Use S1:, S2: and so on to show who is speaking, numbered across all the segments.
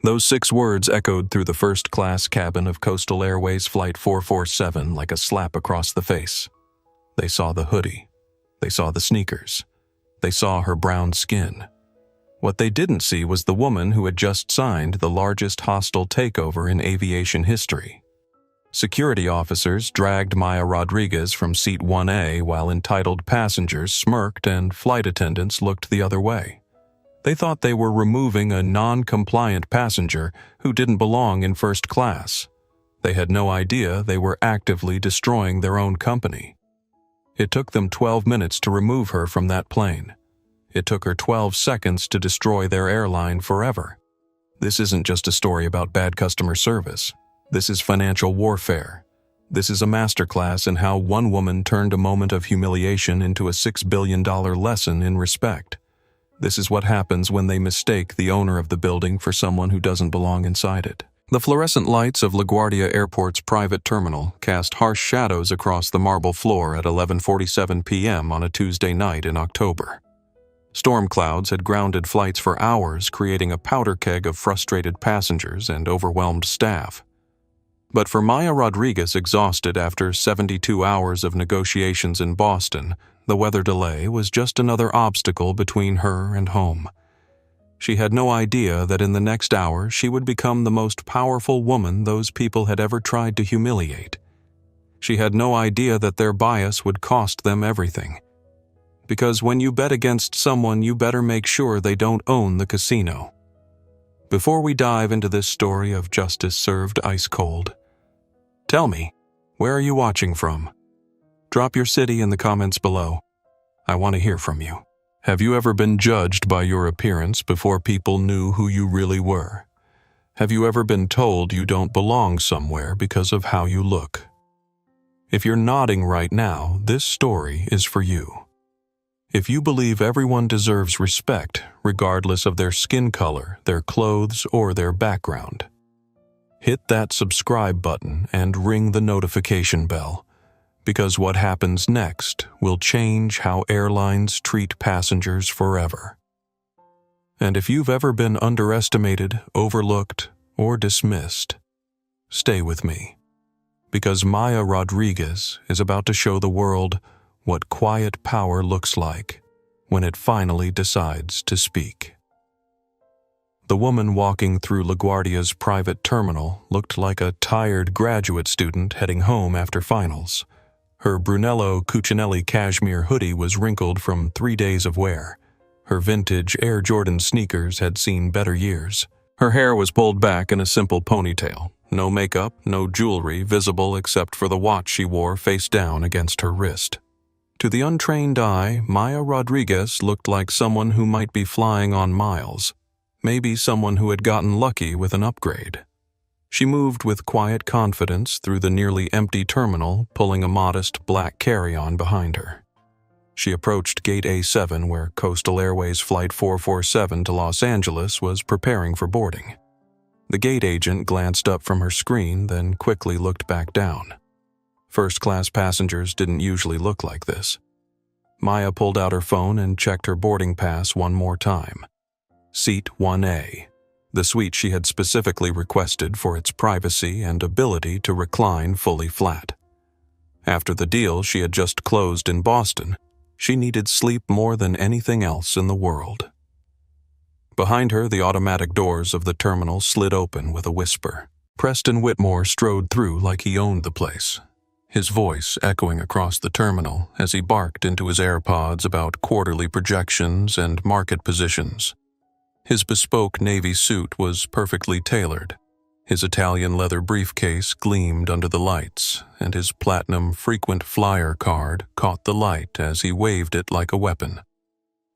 S1: Those 6 words echoed through the first-class cabin of Coastal Airways Flight 447 like a slap across the face. They saw the hoodie. They saw the sneakers. They saw her brown skin. What they didn't see was the woman who had just signed the largest hostile takeover in aviation history. Security officers dragged Maya Rodriguez from seat 1A while entitled passengers smirked and flight attendants looked the other way. They thought they were removing a non-compliant passenger who didn't belong in first class. They had no idea they were actively destroying their own company. It took them 12 minutes to remove her from that plane. It took her 12 seconds to destroy their airline forever. This isn't just a story about bad customer service. This is financial warfare. This is a masterclass in how one woman turned a moment of humiliation into a $6 billion lesson in respect. This is what happens when they mistake the owner of the building for someone who doesn't belong inside it. The fluorescent lights of LaGuardia Airport's private terminal cast harsh shadows across the marble floor at 11:47 p.m. on a Tuesday night in October. Storm clouds had grounded flights for hours, creating a powder keg of frustrated passengers and overwhelmed staff. But for Maya Rodriguez, exhausted after 72 hours of negotiations in Boston, the weather delay was just another obstacle between her and home. She had no idea that in the next hour she would become the most powerful woman those people had ever tried to humiliate. She had no idea that their bias would cost them everything. Because when you bet against someone, you better make sure they don't own the casino. Before we dive into this story of justice served ice cold, tell me, where are you watching from? Drop your city in the comments below. I want to hear from you. Have you ever been judged by your appearance before people knew who you really were? Have you ever been told you don't belong somewhere because of how you look? If you're nodding right now, this story is for you. If you believe everyone deserves respect, regardless of their skin color, their clothes, or their background, hit that subscribe button and ring the notification bell. Because what happens next will change how airlines treat passengers forever. And if you've ever been underestimated, overlooked, or dismissed, stay with me. Because Maya Rodriguez is about to show the world what quiet power looks like when it finally decides to speak. The woman walking through LaGuardia's private terminal looked like a tired graduate student heading home after finals. Her Brunello Cucinelli cashmere hoodie was wrinkled from 3 days of wear. Her vintage Air Jordan sneakers had seen better years. Her hair was pulled back in a simple ponytail. No makeup, no jewelry visible except for the watch she wore face down against her wrist. To the untrained eye, Maya Rodriguez looked like someone who might be flying on miles. Maybe someone who had gotten lucky with an upgrade. She moved with quiet confidence through the nearly empty terminal, pulling a modest black carry-on behind her. She approached Gate A7 where Coastal Airways Flight 447 to Los Angeles was preparing for boarding. The gate agent glanced up from her screen, then quickly looked back down. First-class passengers didn't usually look like this. Maya pulled out her phone and checked her boarding pass one more time. Seat 1A. The suite she had specifically requested for its privacy and ability to recline fully flat. After the deal she had just closed in Boston, she needed sleep more than anything else in the world. Behind her, the automatic doors of the terminal slid open with a whisper. Preston Whitmore strode through like he owned the place, his voice echoing across the terminal as he barked into his AirPods about quarterly projections and market positions. His bespoke navy suit was perfectly tailored. His Italian leather briefcase gleamed under the lights, and his platinum frequent flyer card caught the light as he waved it like a weapon.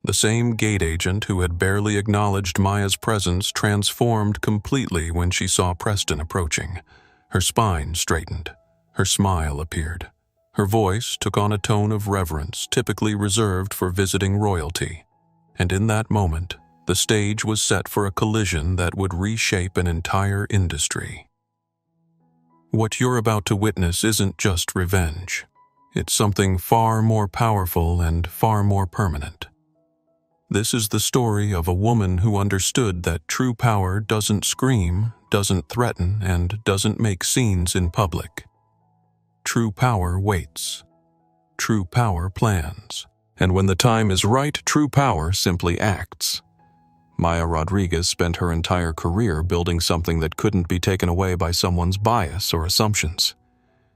S1: The same gate agent who had barely acknowledged Maya's presence transformed completely when she saw Preston approaching. Her spine straightened. Her smile appeared. Her voice took on a tone of reverence typically reserved for visiting royalty. And in that moment, the stage was set for a collision that would reshape an entire industry. What you're about to witness isn't just revenge. It's something far more powerful and far more permanent. This is the story of a woman who understood that true power doesn't scream, doesn't threaten, and doesn't make scenes in public. True power waits. True power plans. And when the time is right, true power simply acts. Maya Rodriguez spent her entire career building something that couldn't be taken away by someone's bias or assumptions.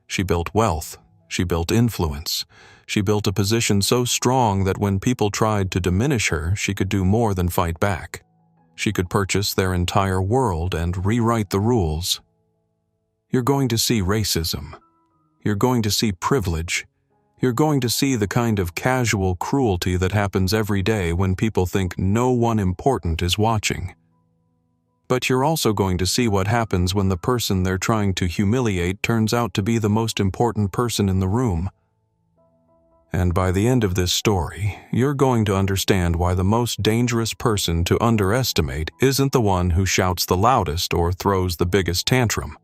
S1: She built wealth. She built influence. She built a position so strong that when people tried to diminish her, she could do more than fight back. She could purchase their entire world and rewrite the rules. You're going to see racism. You're going to see privilege. You're going to see the kind of casual cruelty that happens every day when people think no one important is watching. But you're also going to see what happens when the person they're trying to humiliate turns out to be the most important person in the room. And by the end of this story, you're going to understand why the most dangerous person to underestimate isn't the one who shouts the loudest or throws the biggest tantrum.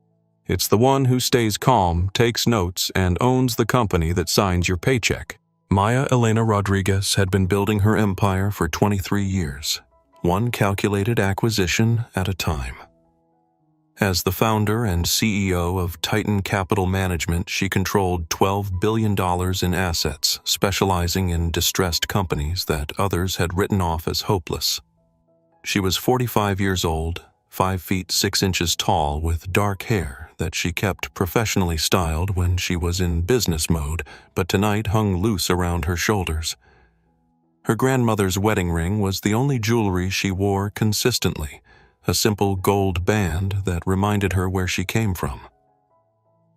S1: It's the one who stays calm, takes notes, and owns the company that signs your paycheck. Maya Elena Rodriguez had been building her empire for 23 years, one calculated acquisition at a time. As the founder and CEO of Titan Capital Management, she controlled $12 billion in assets, specializing in distressed companies that others had written off as hopeless. She was 45 years old, 5 feet 6 inches tall, with dark hair that she kept professionally styled when she was in business mode, but tonight hung loose around her shoulders. Her grandmother's wedding ring was the only jewelry she wore consistently, a simple gold band that reminded her where she came from.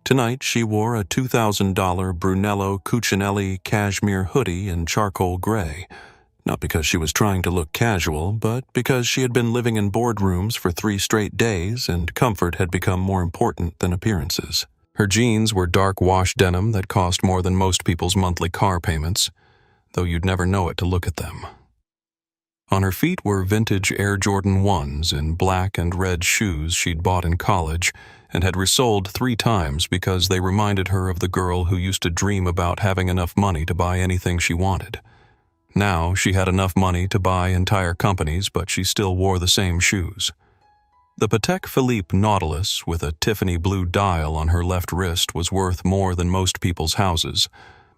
S1: Tonight she wore a $2,000 Brunello Cucinelli cashmere hoodie in charcoal gray, not because she was trying to look casual, but because she had been living in boardrooms for 3 straight days and comfort had become more important than appearances. Her jeans were dark wash denim that cost more than most people's monthly car payments, though you'd never know it to look at them. On her feet were vintage Air Jordan 1s in black and red shoes she'd bought in college and had resold 3 times because they reminded her of the girl who used to dream about having enough money to buy anything she wanted. Now she had enough money to buy entire companies, but she still wore the same shoes. The Patek Philippe Nautilus with a Tiffany blue dial on her left wrist was worth more than most people's houses,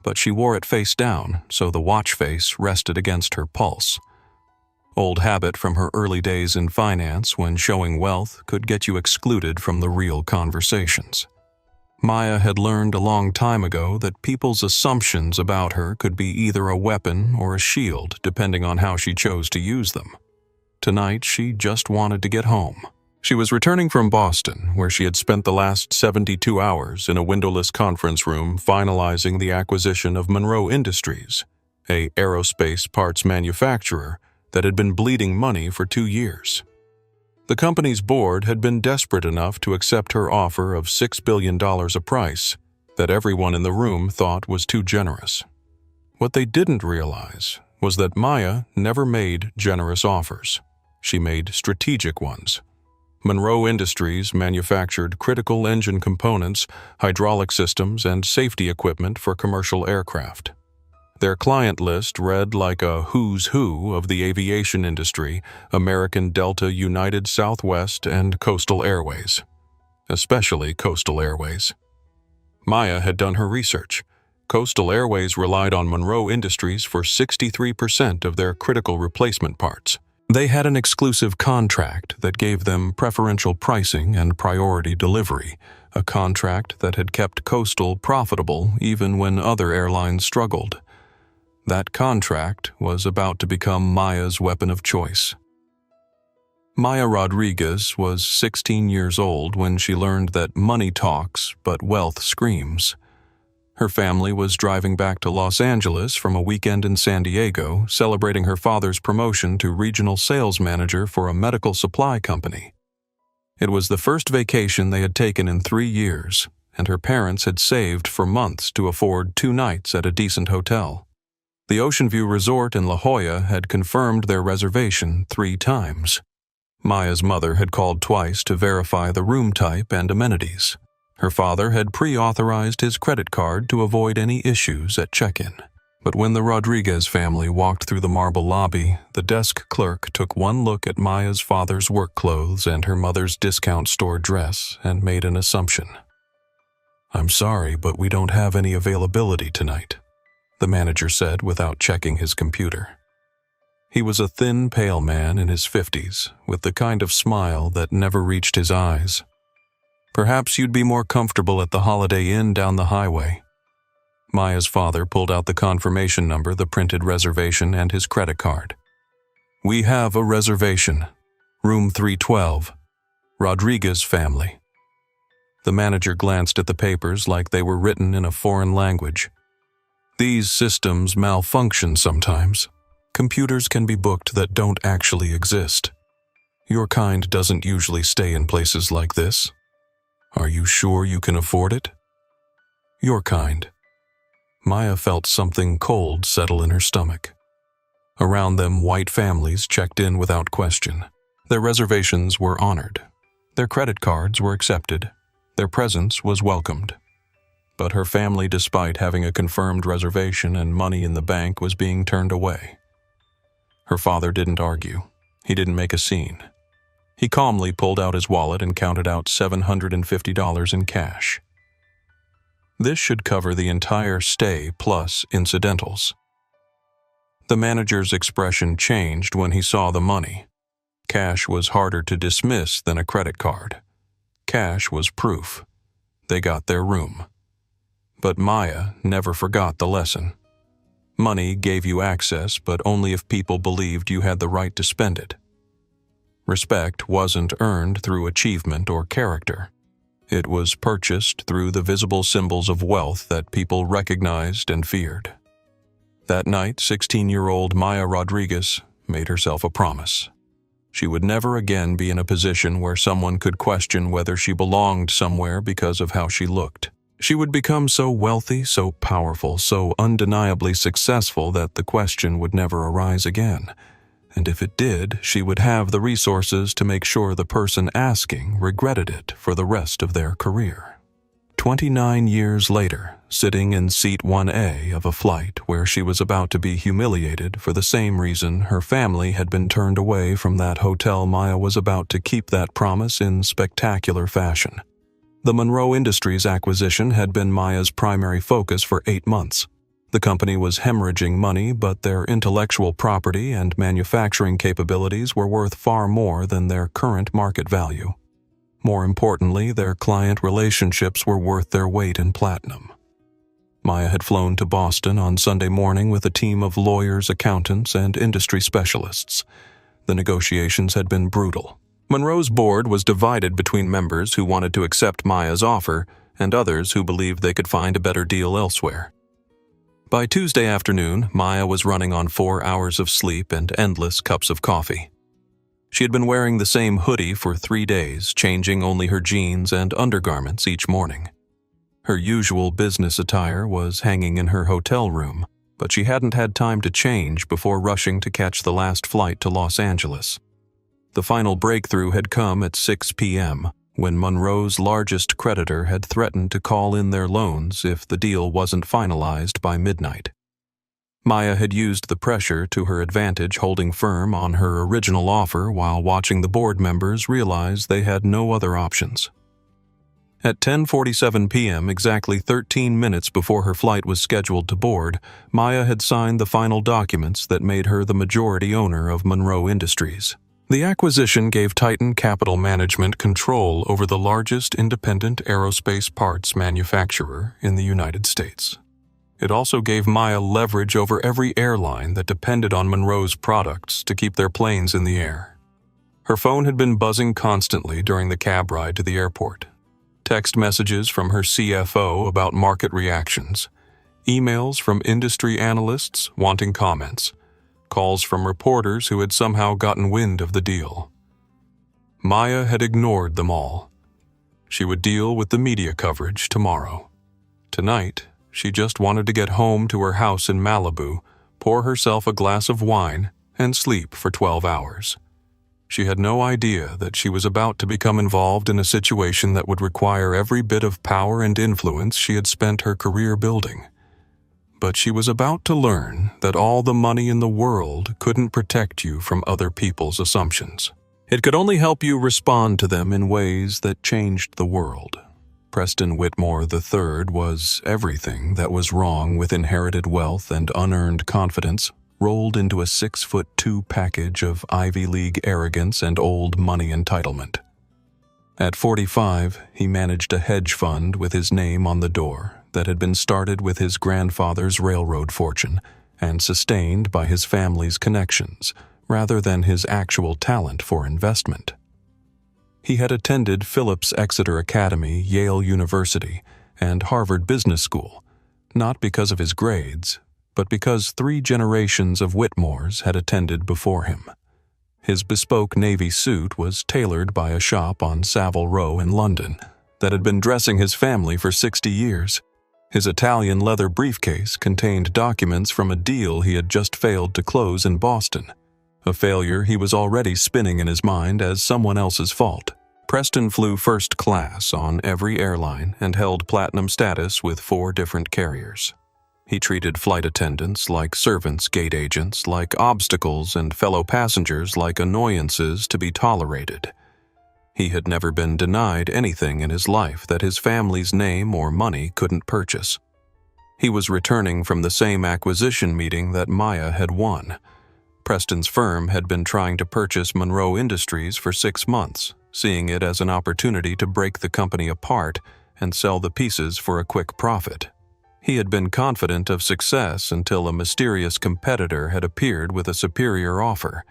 S1: but she wore it face down, so the watch face rested against her pulse. Old habit from her early days in finance, when showing wealth could get you excluded from the real conversations. Maya had learned a long time ago that people's assumptions about her could be either a weapon or a shield, depending on how she chose to use them. Tonight, she just wanted to get home. She was returning from Boston, where she had spent the last 72 hours in a windowless conference room finalizing the acquisition of Monroe Industries, a aerospace parts manufacturer that had been bleeding money for 2 years. The company's board had been desperate enough to accept her offer of $6 billion a price that everyone in the room thought was too generous. What they didn't realize was that Maya never made generous offers. She made strategic ones. Monroe Industries manufactured critical engine components, hydraulic systems, and safety equipment for commercial aircraft. Their client list read like a who's who of the aviation industry: American Delta, United Southwest, and Coastal Airways. Especially Coastal Airways. Maya had done her research. Coastal Airways relied on Monroe Industries for 63% of their critical replacement parts. They had an exclusive contract that gave them preferential pricing and priority delivery, a contract that had kept Coastal profitable even when other airlines struggled. That contract was about to become Maya's weapon of choice. Maya Rodriguez was 16 years old when she learned that money talks, but wealth screams. Her family was driving back to Los Angeles from a weekend in San Diego, celebrating her father's promotion to regional sales manager for a medical supply company. It was the first vacation they had taken in 3 years, and her parents had saved for months to afford 2 nights at a decent hotel. The Ocean View Resort in La Jolla had confirmed their reservation 3 times. Maya's mother had called twice to verify the room type and amenities. Her father had pre-authorized his credit card to avoid any issues at check-in. But when the Rodriguez family walked through the marble lobby, the desk clerk took one look at Maya's father's work clothes and her mother's discount store dress and made an assumption. "I'm sorry, but we don't have any availability tonight," the manager said without checking his computer. He was a thin, pale man in his 50s, with the kind of smile that never reached his eyes. "Perhaps you'd be more comfortable at the Holiday Inn down the highway." Maya's father pulled out the confirmation number, the printed reservation, and his credit card. "We have a reservation. Room 312. Rodriguez family." The manager glanced at the papers like they were written in a foreign language. "These systems malfunction sometimes. Computers can be booked that don't actually exist. Your kind doesn't usually stay in places like this. Are you sure you can afford it?" Your kind. Maya felt something cold settle in her stomach. Around them, white families checked in without question. Their reservations were honored. Their credit cards were accepted. Their presence was welcomed. But her family, despite having a confirmed reservation and money in the bank, was being turned away. Her father didn't argue. He didn't make a scene. He calmly pulled out his wallet and counted out $750 in cash. This should cover the entire stay plus incidentals. The manager's expression changed when he saw the money. Cash was harder to dismiss than a credit card. Cash was proof. They got their room. But Maya never forgot the lesson. Money gave you access, but only if people believed you had the right to spend it. Respect wasn't earned through achievement or character. It was purchased through the visible symbols of wealth that people recognized and feared. That night, 16-year-old Maya Rodriguez made herself a promise. She would never again be in a position where someone could question whether she belonged somewhere because of how she looked. She would become so wealthy, so powerful, so undeniably successful that the question would never arise again. And if it did, she would have the resources to make sure the person asking regretted it for the rest of their career. 29 years later, sitting in seat 1A of a flight where she was about to be humiliated for the same reason her family had been turned away from that hotel, Maya was about to keep that promise in spectacular fashion. The Monroe Industries acquisition had been Maya's primary focus for 8 months. The company was hemorrhaging money, but their intellectual property and manufacturing capabilities were worth far more than their current market value. More importantly, their client relationships were worth their weight in platinum. Maya had flown to Boston on Sunday morning with a team of lawyers, accountants, and industry specialists. The negotiations had been brutal. Monroe's board was divided between members who wanted to accept Maya's offer and others who believed they could find a better deal elsewhere. By Tuesday afternoon, Maya was running on 4 hours of sleep and endless cups of coffee. She had been wearing the same hoodie for 3 days, changing only her jeans and undergarments each morning. Her usual business attire was hanging in her hotel room, but she hadn't had time to change before rushing to catch the last flight to Los Angeles. The final breakthrough had come at 6 p.m., when Monroe's largest creditor had threatened to call in their loans if the deal wasn't finalized by midnight. Maya had used the pressure to her advantage, holding firm on her original offer while watching the board members realize they had no other options. At 10:47 p.m., exactly 13 minutes before her flight was scheduled to board, Maya had signed the final documents that made her the majority owner of Monroe Industries. The acquisition gave Titan Capital Management control over the largest independent aerospace parts manufacturer in the United States. It also gave Maya leverage over every airline that depended on Monroe's products to keep their planes in the air. Her phone had been buzzing constantly during the cab ride to the airport. Text messages from her CFO about market reactions, emails from industry analysts wanting comments, calls from reporters who had somehow gotten wind of the deal. Maya had ignored them all. She would deal with the media coverage tomorrow. Tonight, she just wanted to get home to her house in Malibu, pour herself a glass of wine, and sleep for 12 hours. She had no idea that she was about to become involved in a situation that would require every bit of power and influence she had spent her career building. But she was about to learn that all the money in the world couldn't protect you from other people's assumptions. It could only help you respond to them in ways that changed the world. Preston Whitmore III was everything that was wrong with inherited wealth and unearned confidence, rolled into a 6'2" package of Ivy League arrogance and old money entitlement. At 45, he managed a hedge fund with his name on the door that had been started with his grandfather's railroad fortune and sustained by his family's connections rather than his actual talent for investment. He had attended Phillips Exeter Academy, Yale University, and Harvard Business School, not because of his grades, but because 3 generations of Whitmores had attended before him. His bespoke navy suit was tailored by a shop on Savile Row in London that had been dressing his family for 60 years. His Italian leather briefcase contained documents from a deal he had just failed to close in Boston, a failure he was already spinning in his mind as someone else's fault. Preston flew first class on every airline and held platinum status with 4 different carriers. He treated flight attendants like servants, gate agents like obstacles, and fellow passengers like annoyances to be tolerated. He had never been denied anything in his life that his family's name or money couldn't purchase. He was returning from the same acquisition meeting that Maya had won. Preston's firm had been trying to purchase Monroe Industries for 6 months, seeing it as an opportunity to break the company apart and sell the pieces for a quick profit. He had been confident of success until a mysterious competitor had appeared with a superior offer.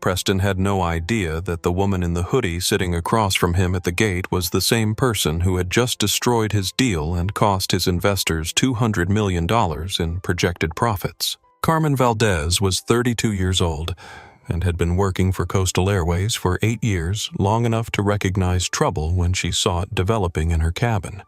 S1: Preston had no idea that the woman in the hoodie sitting across from him at the gate was the same person who had just destroyed his deal and cost his investors $200 million in projected profits. Carmen Valdez was 32 years old and had been working for Coastal Airways for 8 years, long enough to recognize trouble when she saw it developing in her cabin.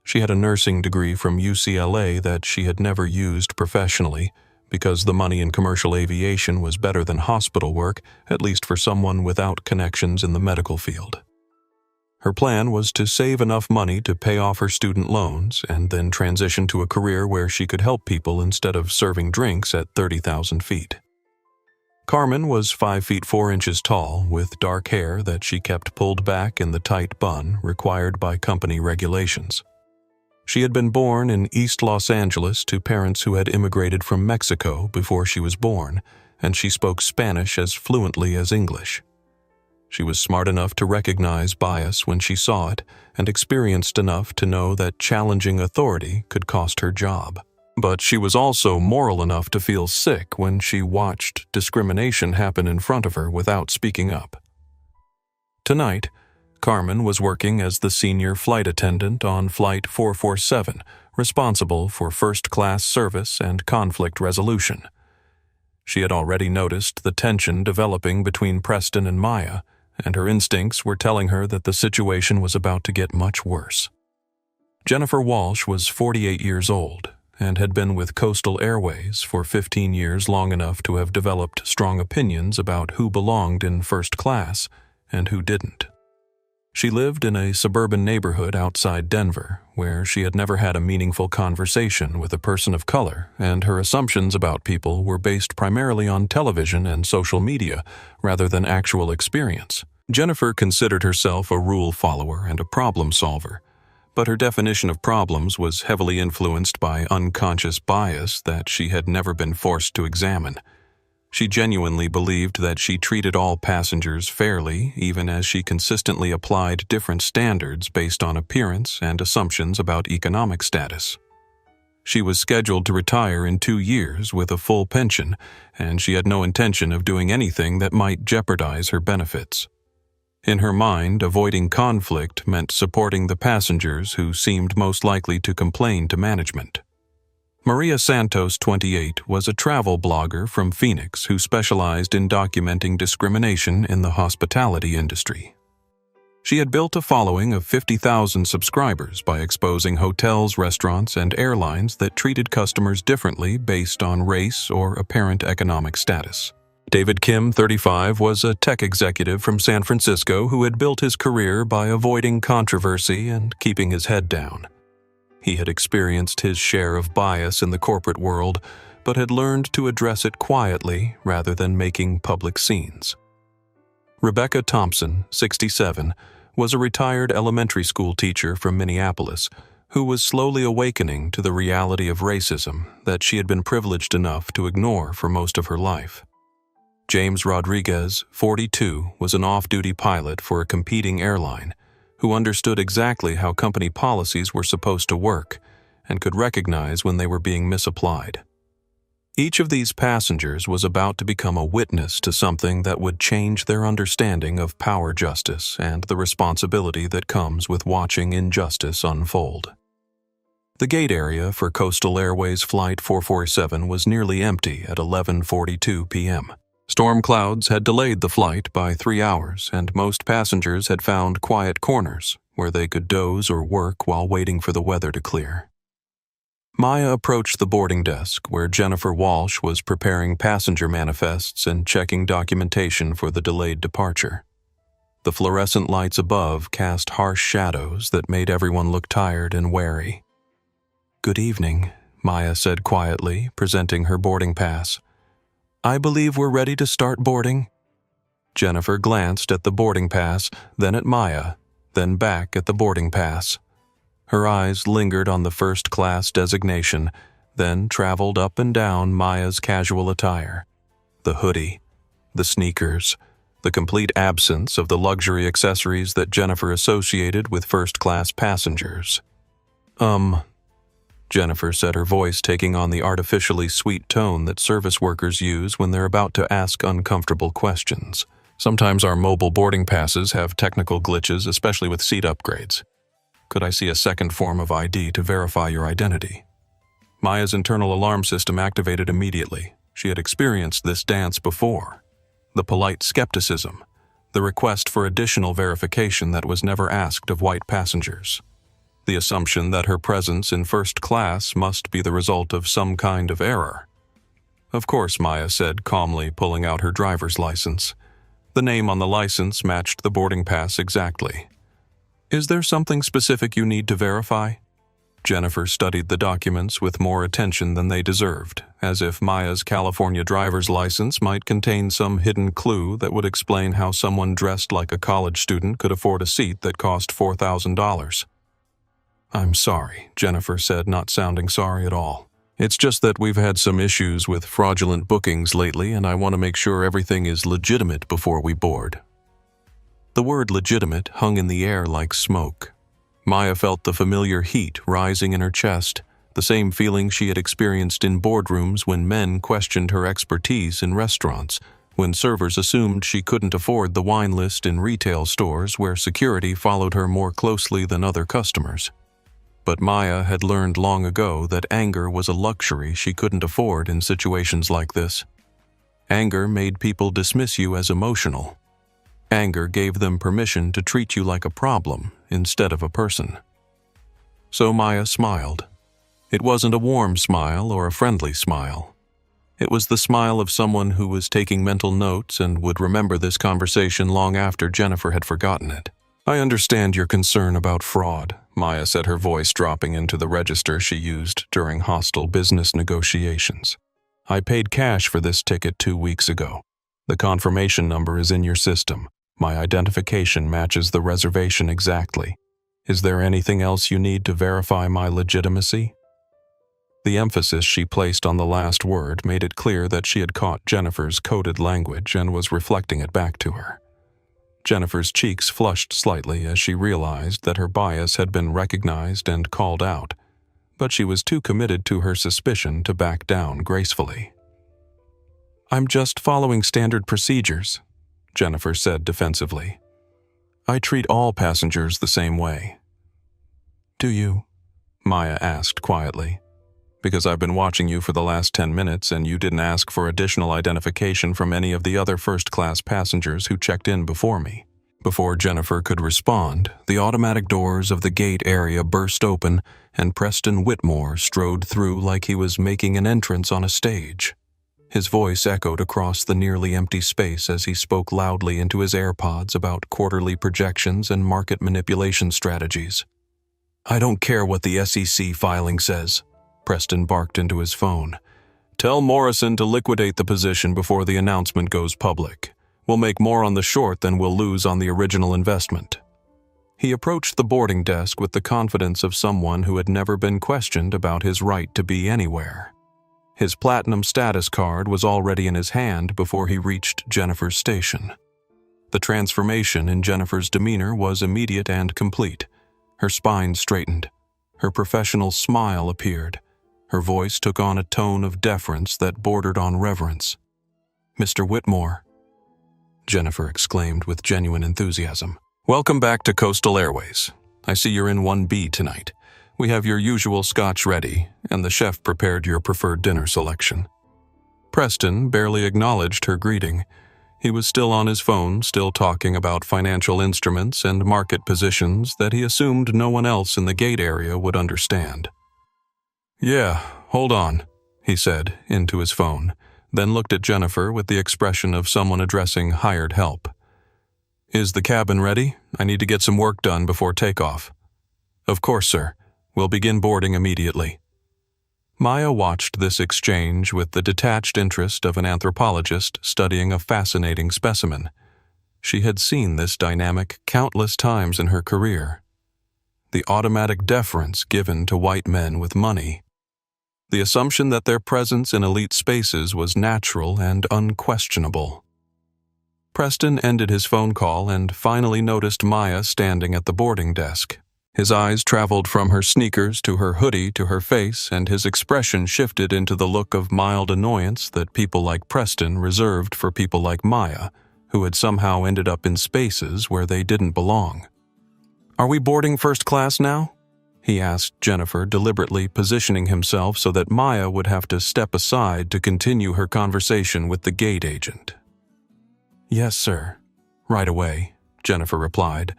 S1: She had a nursing degree from UCLA that she had never used professionally because the money in commercial aviation was better than hospital work, at least for someone without connections in the medical field. Her plan was to save enough money to pay off her student loans and then transition to a career where she could help people instead of serving drinks at 30,000 feet. Carmen was 5 feet 4 inches tall, with dark hair that she kept pulled back in the tight bun required by company regulations. She had been born in East Los Angeles to parents who had immigrated from Mexico before she was born, and she spoke Spanish as fluently as English. She was smart enough to recognize bias when she saw it, and experienced enough to know that challenging authority could cost her job. But she was also moral enough to feel sick when she watched discrimination happen in front of her without speaking up. Tonight, Carmen was working as the senior flight attendant on Flight 447, responsible for first-class service and conflict resolution. She had already noticed the tension developing between Preston and Maya, and her instincts were telling her that the situation was about to get much worse. Jennifer Walsh was 48 years old and had been with Coastal Airways for 15 years, long enough to have developed strong opinions about who belonged in first class and who didn't. She lived in a suburban neighborhood outside Denver, where she had never had a meaningful conversation with a person of color, and her assumptions about people were based primarily on television and social media rather than actual experience. Jennifer considered herself a rule follower and a problem solver, but her definition of problems was heavily influenced by unconscious bias that she had never been forced to examine. She genuinely believed that she treated all passengers fairly, even as she consistently applied different standards based on appearance and assumptions about economic status. She was scheduled to retire in 2 years with a full pension, and she had no intention of doing anything that might jeopardize her benefits. In her mind, avoiding conflict meant supporting the passengers who seemed most likely to complain to management. Maria Santos, 28, was a travel blogger from Phoenix who specialized in documenting discrimination in the hospitality industry. She had built a following of 50,000 subscribers by exposing hotels, restaurants, and airlines that treated customers differently based on race or apparent economic status. David Kim, 35, was a tech executive from San Francisco who had built his career by avoiding controversy and keeping his head down. He had experienced his share of bias in the corporate world, but had learned to address it quietly rather than making public scenes. Rebecca Thompson, 67, was a retired elementary school teacher from Minneapolis who was slowly awakening to the reality of racism that she had been privileged enough to ignore for most of her life. James Rodriguez, 42, was an off-duty pilot for a competing airline who understood exactly how company policies were supposed to work and could recognize when they were being misapplied. Each of these passengers was about to become a witness to something that would change their understanding of power justice and the responsibility that comes with watching injustice unfold. The gate area for Coastal Airways Flight 447 was nearly empty at 11:42 p.m. Storm clouds had delayed the flight by 3 hours, and most passengers had found quiet corners where they could doze or work while waiting for the weather to clear. Maya approached the boarding desk where Jennifer Walsh was preparing passenger manifests and checking documentation for the delayed departure. The fluorescent lights above cast harsh shadows that made everyone look tired and wary. "Good evening," Maya said quietly, presenting her boarding pass. "I believe we're ready to start boarding." Jennifer glanced at the boarding pass, then at Maya, then back at the boarding pass. Her eyes lingered on the first-class designation, then traveled up and down Maya's casual attire. The hoodie, the sneakers, the complete absence of the luxury accessories that Jennifer associated with first-class passengers. Jennifer said, her voice taking on the artificially sweet tone that service workers use when they're about to ask uncomfortable questions. "Sometimes our mobile boarding passes have technical glitches, especially with seat upgrades. Could I see a second form of ID to verify your identity?" Maya's internal alarm system activated immediately. She had experienced this dance before. The polite skepticism, the request for additional verification that was never asked of white passengers. The assumption that her presence in first class must be the result of some kind of error. "Of course," Maya said, calmly pulling out her driver's license. The name on the license matched the boarding pass exactly. "Is there something specific you need to verify?" Jennifer studied the documents with more attention than they deserved, as if Maya's California driver's license might contain some hidden clue that would explain how someone dressed like a college student could afford a seat that cost $4,000. "I'm sorry," Jennifer said, not sounding sorry at all. "It's just that we've had some issues with fraudulent bookings lately, and I want to make sure everything is legitimate before we board." The word legitimate hung in the air like smoke. Maya felt the familiar heat rising in her chest, the same feeling she had experienced in boardrooms when men questioned her expertise in restaurants, when servers assumed she couldn't afford the wine list in retail stores where security followed her more closely than other customers. But Maya had learned long ago that anger was a luxury she couldn't afford in situations like this. Anger made people dismiss you as emotional. Anger gave them permission to treat you like a problem instead of a person. So Maya smiled. It wasn't a warm smile or a friendly smile. It was the smile of someone who was taking mental notes and would remember this conversation long after Jennifer had forgotten it. "I understand your concern about fraud," Maya said, her voice dropping into the register she used during hostile business negotiations. "I paid cash for this ticket 2 weeks ago. The confirmation number is in your system. My identification matches the reservation exactly. Is there anything else you need to verify my legitimacy?" The emphasis she placed on the last word made it clear that she had caught Jennifer's coded language and was reflecting it back to her. Jennifer's cheeks flushed slightly as she realized that her bias had been recognized and called out, but she was too committed to her suspicion to back down gracefully. "I'm just following standard procedures," Jennifer said defensively. "I treat all passengers the same way." "Do you?" Maya asked quietly. "Because I've been watching you for the last 10 minutes and you didn't ask for additional identification from any of the other first-class passengers who checked in before me." Before Jennifer could respond, the automatic doors of the gate area burst open and Preston Whitmore strode through like he was making an entrance on a stage. His voice echoed across the nearly empty space as he spoke loudly into his AirPods about quarterly projections and market manipulation strategies. I don't care what the SEC filing says, Preston barked into his phone. Tell Morrison to liquidate the position before the announcement goes public. We'll make more on the short than we'll lose on the original investment. He approached the boarding desk with the confidence of someone who had never been questioned about his right to be anywhere. His platinum status card was already in his hand before he reached Jennifer's station. The transformation in Jennifer's demeanor was immediate and complete. Her spine straightened. Her professional smile appeared. Her voice took on a tone of deference that bordered on reverence. "Mr. Whitmore," Jennifer exclaimed with genuine enthusiasm. "Welcome back to Coastal Airways. I see you're in 1B tonight. We have your usual scotch ready, and the chef prepared your preferred dinner selection." Preston barely acknowledged her greeting. He was still on his phone, still talking about financial instruments and market positions that he assumed no one else in the gate area would understand. "Yeah, hold on," he said into his phone, then looked at Jennifer with the expression of someone addressing hired help. "Is the cabin ready? I need to get some work done before takeoff." "Of course, sir. We'll begin boarding immediately." Maya watched this exchange with the detached interest of an anthropologist studying a fascinating specimen. She had seen this dynamic countless times in her career. The automatic deference given to white men with money. The assumption that their presence in elite spaces was natural and unquestionable. Preston ended his phone call and finally noticed Maya standing at the boarding desk. His eyes traveled from her sneakers to her hoodie to her face, and his expression shifted into the look of mild annoyance that people like Preston reserved for people like Maya, who had somehow ended up in spaces where they didn't belong. "Are we boarding first class now?" he asked Jennifer, deliberately positioning himself so that Maya would have to step aside to continue her conversation with the gate agent. "Yes, sir. Right away," Jennifer replied.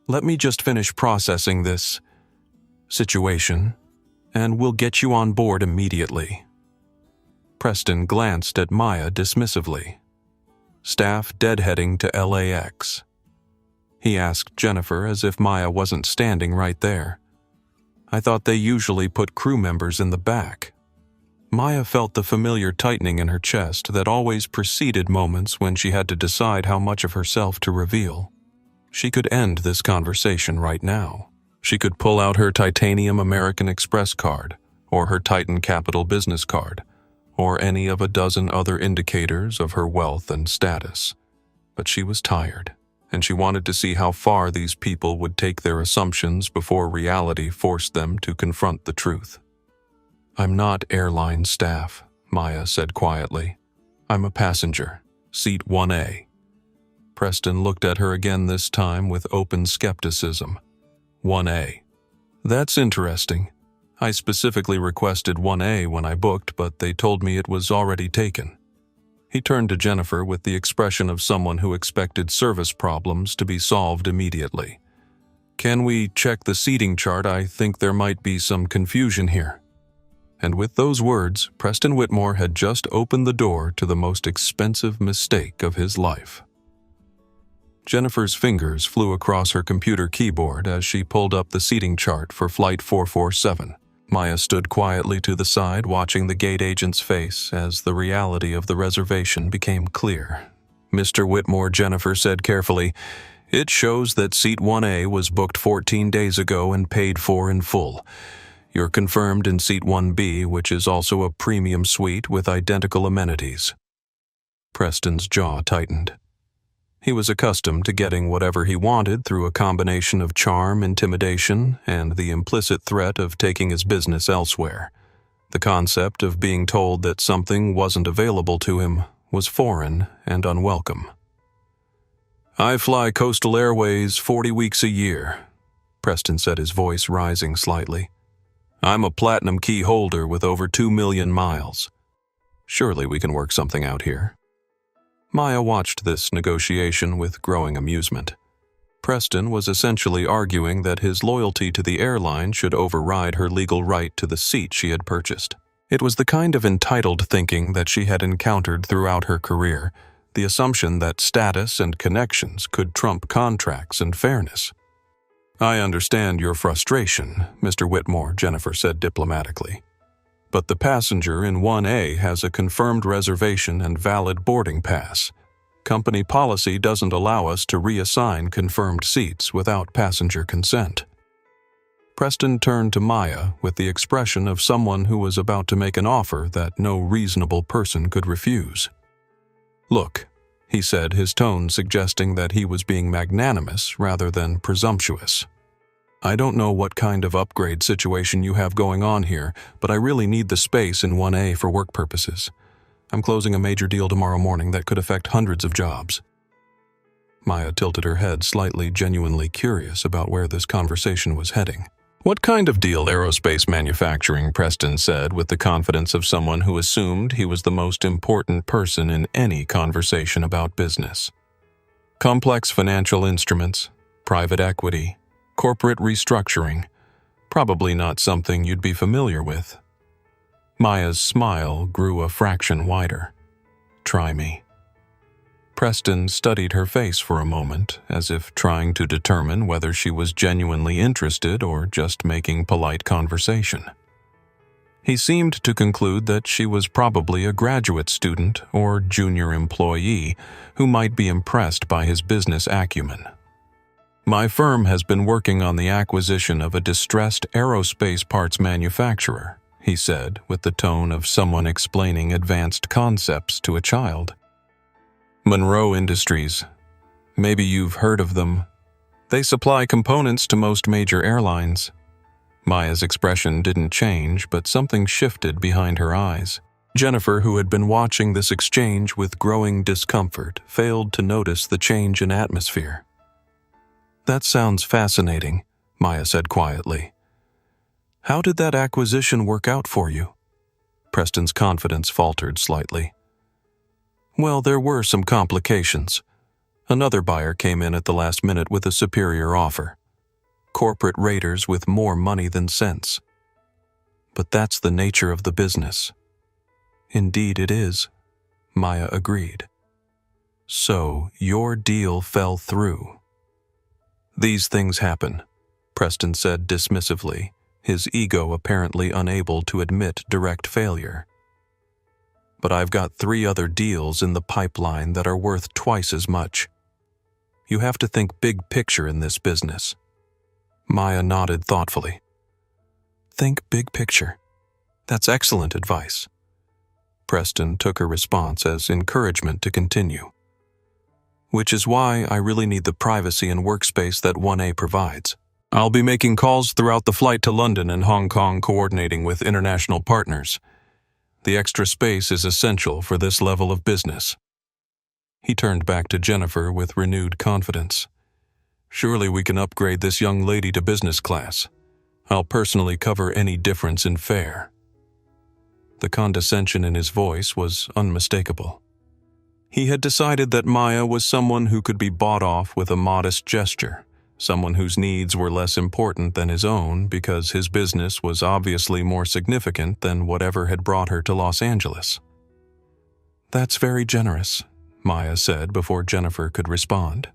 S1: "Let me just finish processing this situation, and we'll get you on board immediately." Preston glanced at Maya dismissively. "Staff deadheading to LAX." He asked Jennifer as if Maya wasn't standing right there. "I thought they usually put crew members in the back." Maya felt the familiar tightening in her chest that always preceded moments when she had to decide how much of herself to reveal. She could end this conversation right now. She could pull out her titanium American Express card, or her Titan Capital business card, or any of a dozen other indicators of her wealth and status. But she was tired, and she wanted to see how far these people would take their assumptions before reality forced them to confront the truth. "I'm not airline staff," Maya said quietly. "I'm a passenger, seat 1A. Preston looked at her again, this time with open skepticism. 1A. "That's interesting. I specifically requested 1A when I booked, but they told me it was already taken." He turned to Jennifer with the expression of someone who expected service problems to be solved immediately. "Can we check the seating chart? I think there might be some confusion here." And with those words, Preston Whitmore had just opened the door to the most expensive mistake of his life. Jennifer's fingers flew across her computer keyboard as she pulled up the seating chart for Flight 447. Maya stood quietly to the side, watching the gate agent's face as the reality of the reservation became clear. "Mr. Whitmore," Jennifer said carefully, "it shows that seat 1A was booked 14 days ago and paid for in full. You're confirmed in seat 1B, which is also a premium suite with identical amenities." Preston's jaw tightened. He was accustomed to getting whatever he wanted through a combination of charm, intimidation, and the implicit threat of taking his business elsewhere. The concept of being told that something wasn't available to him was foreign and unwelcome. "I fly Coastal Airways 40 weeks a year," Preston said, his voice rising slightly. "I'm a platinum key holder with over 2 million miles. Surely we can work something out here." Maya watched this negotiation with growing amusement. Preston was essentially arguing that his loyalty to the airline should override her legal right to the seat she had purchased. It was the kind of entitled thinking that she had encountered throughout her career, the assumption that status and connections could trump contracts and fairness. I understand your frustration, Mr. Whitmore, Jennifer said diplomatically. But the passenger in 1A has a confirmed reservation and valid boarding pass. Company policy doesn't allow us to reassign confirmed seats without passenger consent. Preston turned to Maya with the expression of someone who was about to make an offer that no reasonable person could refuse. Look, he said, his tone suggesting that he was being magnanimous rather than presumptuous. I don't know what kind of upgrade situation you have going on here, but I really need the space in 1A for work purposes. I'm closing a major deal tomorrow morning that could affect hundreds of jobs. Maya tilted her head slightly, genuinely curious about where this conversation was heading. What kind of deal? Aerospace manufacturing, Preston said with the confidence of someone who assumed he was the most important person in any conversation about business. Complex financial instruments, private equity, corporate restructuring, probably not something you'd be familiar with. Maya's smile grew a fraction wider. Try me. Preston studied her face for a moment, as if trying to determine whether she was genuinely interested or just making polite conversation. He seemed to conclude that she was probably a graduate student or junior employee who might be impressed by his business acumen. My firm has been working on the acquisition of a distressed aerospace parts manufacturer, he said with the tone of someone explaining advanced concepts to a child. Monroe Industries. Maybe you've heard of them. They supply components to most major airlines. Maya's expression didn't change, but something shifted behind her eyes. Jennifer, who had been watching this exchange with growing discomfort, failed to notice the change in atmosphere. That sounds fascinating, Maya said quietly. How did that acquisition work out for you? Preston's confidence faltered slightly. Well, there were some complications. Another buyer came in at the last minute with a superior offer. Corporate raiders with more money than sense. But that's the nature of the business. Indeed it is, Maya agreed. So, your deal fell through. These things happen, Preston said dismissively, his ego apparently unable to admit direct failure. But I've got 3 other deals in the pipeline that are worth twice as much. You have to think big picture in this business. Maya nodded thoughtfully. Think big picture. That's excellent advice. Preston took her response as encouragement to continue. Which is why I really need the privacy and workspace that 1A provides. I'll be making calls throughout the flight to London and Hong Kong, coordinating with international partners. The extra space is essential for this level of business. He turned back to Jennifer with renewed confidence. Surely we can upgrade this young lady to business class. I'll personally cover any difference in fare. The condescension in his voice was unmistakable. He had decided that Maya was someone who could be bought off with a modest gesture, someone whose needs were less important than his own because his business was obviously more significant than whatever had brought her to Los Angeles. That's very generous, Maya said before Jennifer could respond.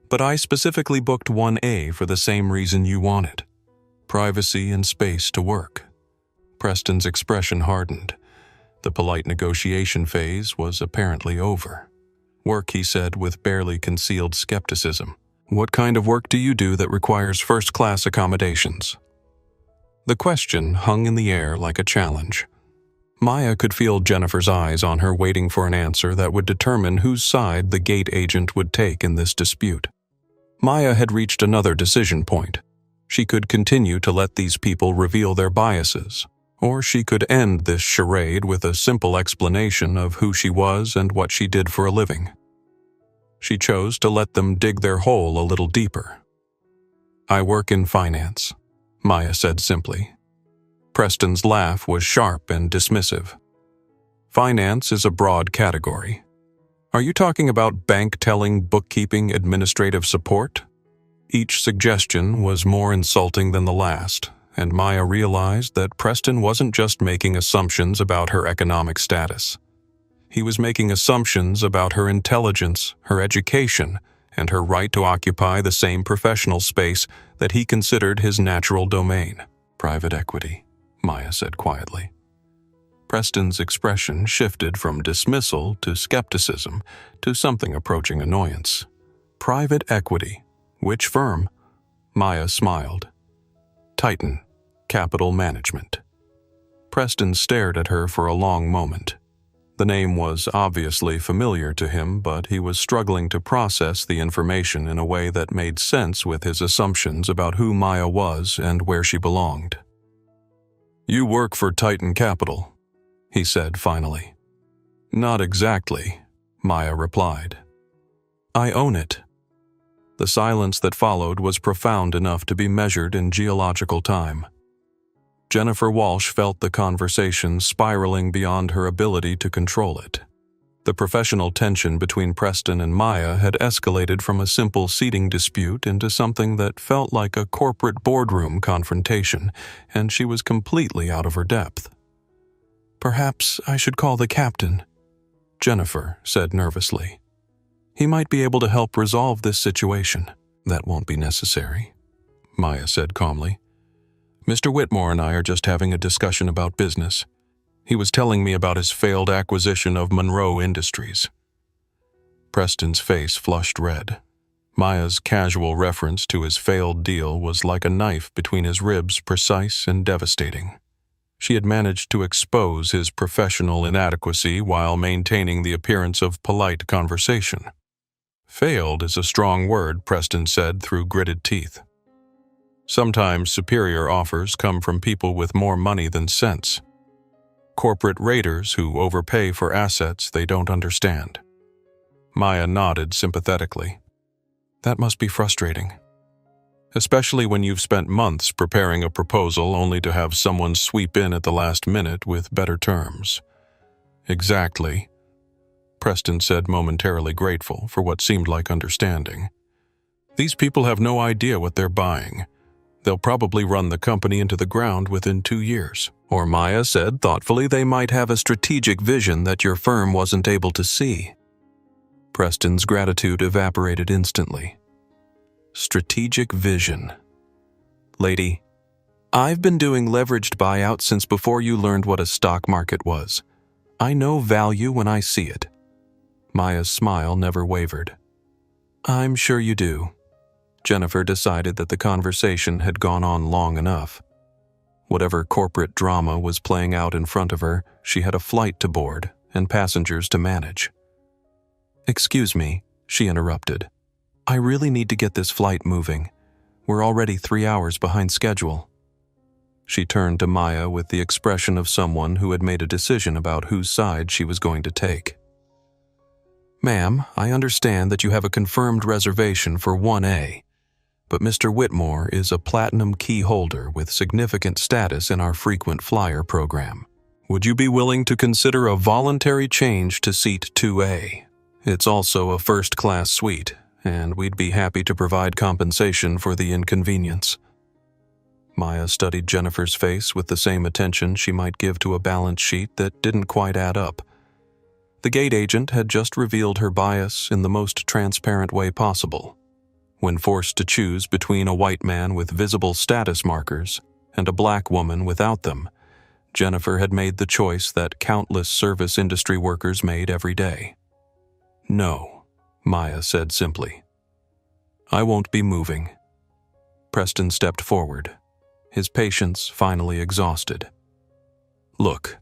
S1: But I specifically booked 1A for the same reason you wanted. Privacy and space to work. Preston's expression hardened. The polite negotiation phase was apparently over. Work, he said with barely concealed skepticism. What kind of work do you do that requires first-class accommodations? The question hung in the air like a challenge. Maya could feel Jennifer's eyes on her, waiting for an answer that would determine whose side the gate agent would take in this dispute. Maya had reached another decision point. She could continue to let these people reveal their biases, or she could end this charade with a simple explanation of who she was and what she did for a living. She chose to let them dig their hole a little deeper. I work in finance, Maya said simply. Preston's laugh was sharp and dismissive. Finance is a broad category. Are you talking about bank telling, bookkeeping, administrative support? Each suggestion was more insulting than the last, and Maya realized that Preston wasn't just making assumptions about her economic status. He was making assumptions about her intelligence, her education, and her right to occupy the same professional space that he considered his natural domain. Private equity, Maya said quietly. Preston's expression shifted from dismissal to skepticism to something approaching annoyance. Private equity? Which firm? Maya smiled. Titan Capital Management. Preston stared at her for a long moment. The name was obviously familiar to him, but he was struggling to process the information in a way that made sense with his assumptions about who Maya was and where she belonged. "You work for Titan Capital," he said finally. "Not exactly," Maya replied. "I own it." The silence that followed was profound enough to be measured in geological time. Jennifer Walsh felt the conversation spiraling beyond her ability to control it. The professional tension between Preston and Maya had escalated from a simple seating dispute into something that felt like a corporate boardroom confrontation, and she was completely out of her depth. "Perhaps I should call the captain," Jennifer said nervously. "He might be able to help resolve this situation." "That won't be necessary," Maya said calmly. "Mr. Whitmore and I are just having a discussion about business. He was telling me about his failed acquisition of Monroe Industries." Preston's face flushed red. Maya's casual reference to his failed deal was like a knife between his ribs, precise and devastating. She had managed to expose his professional inadequacy while maintaining the appearance of polite conversation. "Failed is a strong word," Preston said through gritted teeth. "Sometimes superior offers come from people with more money than sense. Corporate raiders who overpay for assets they don't understand." Maya nodded sympathetically. "That must be frustrating. Especially when you've spent months preparing a proposal only to have someone sweep in at the last minute with better terms." "Exactly," Preston said, momentarily grateful for what seemed like understanding. "These people have no idea what they're buying. They'll probably run the company into the ground within 2 years. Or Maya said thoughtfully, they might have a strategic vision that your firm wasn't able to see." Preston's gratitude evaporated instantly. Strategic vision. "Lady, I've been doing leveraged buyouts since before you learned what a stock market was. I know value when I see it." Maya's smile never wavered. "I'm sure you do." Jennifer decided that the conversation had gone on long enough. Whatever corporate drama was playing out in front of her, she had a flight to board and passengers to manage. "Excuse me," she interrupted. "I really need to get this flight moving. We're already 3 hours behind schedule." She turned to Maya with the expression of someone who had made a decision about whose side she was going to take. "Ma'am, I understand that you have a confirmed reservation for 1A, but Mr. Whitmore is a platinum key holder with significant status in our frequent flyer program. Would you be willing to consider a voluntary change to seat 2A? It's also a first-class suite, and we'd be happy to provide compensation for the inconvenience." Maya studied Jennifer's face with the same attention she might give to a balance sheet that didn't quite add up. The gate agent had just revealed her bias in the most transparent way possible. When forced to choose between a white man with visible status markers and a black woman without them, Jennifer had made the choice that countless service industry workers made every day. "No," Maya said simply. "I won't be moving." Preston stepped forward, his patience finally exhausted. "Look,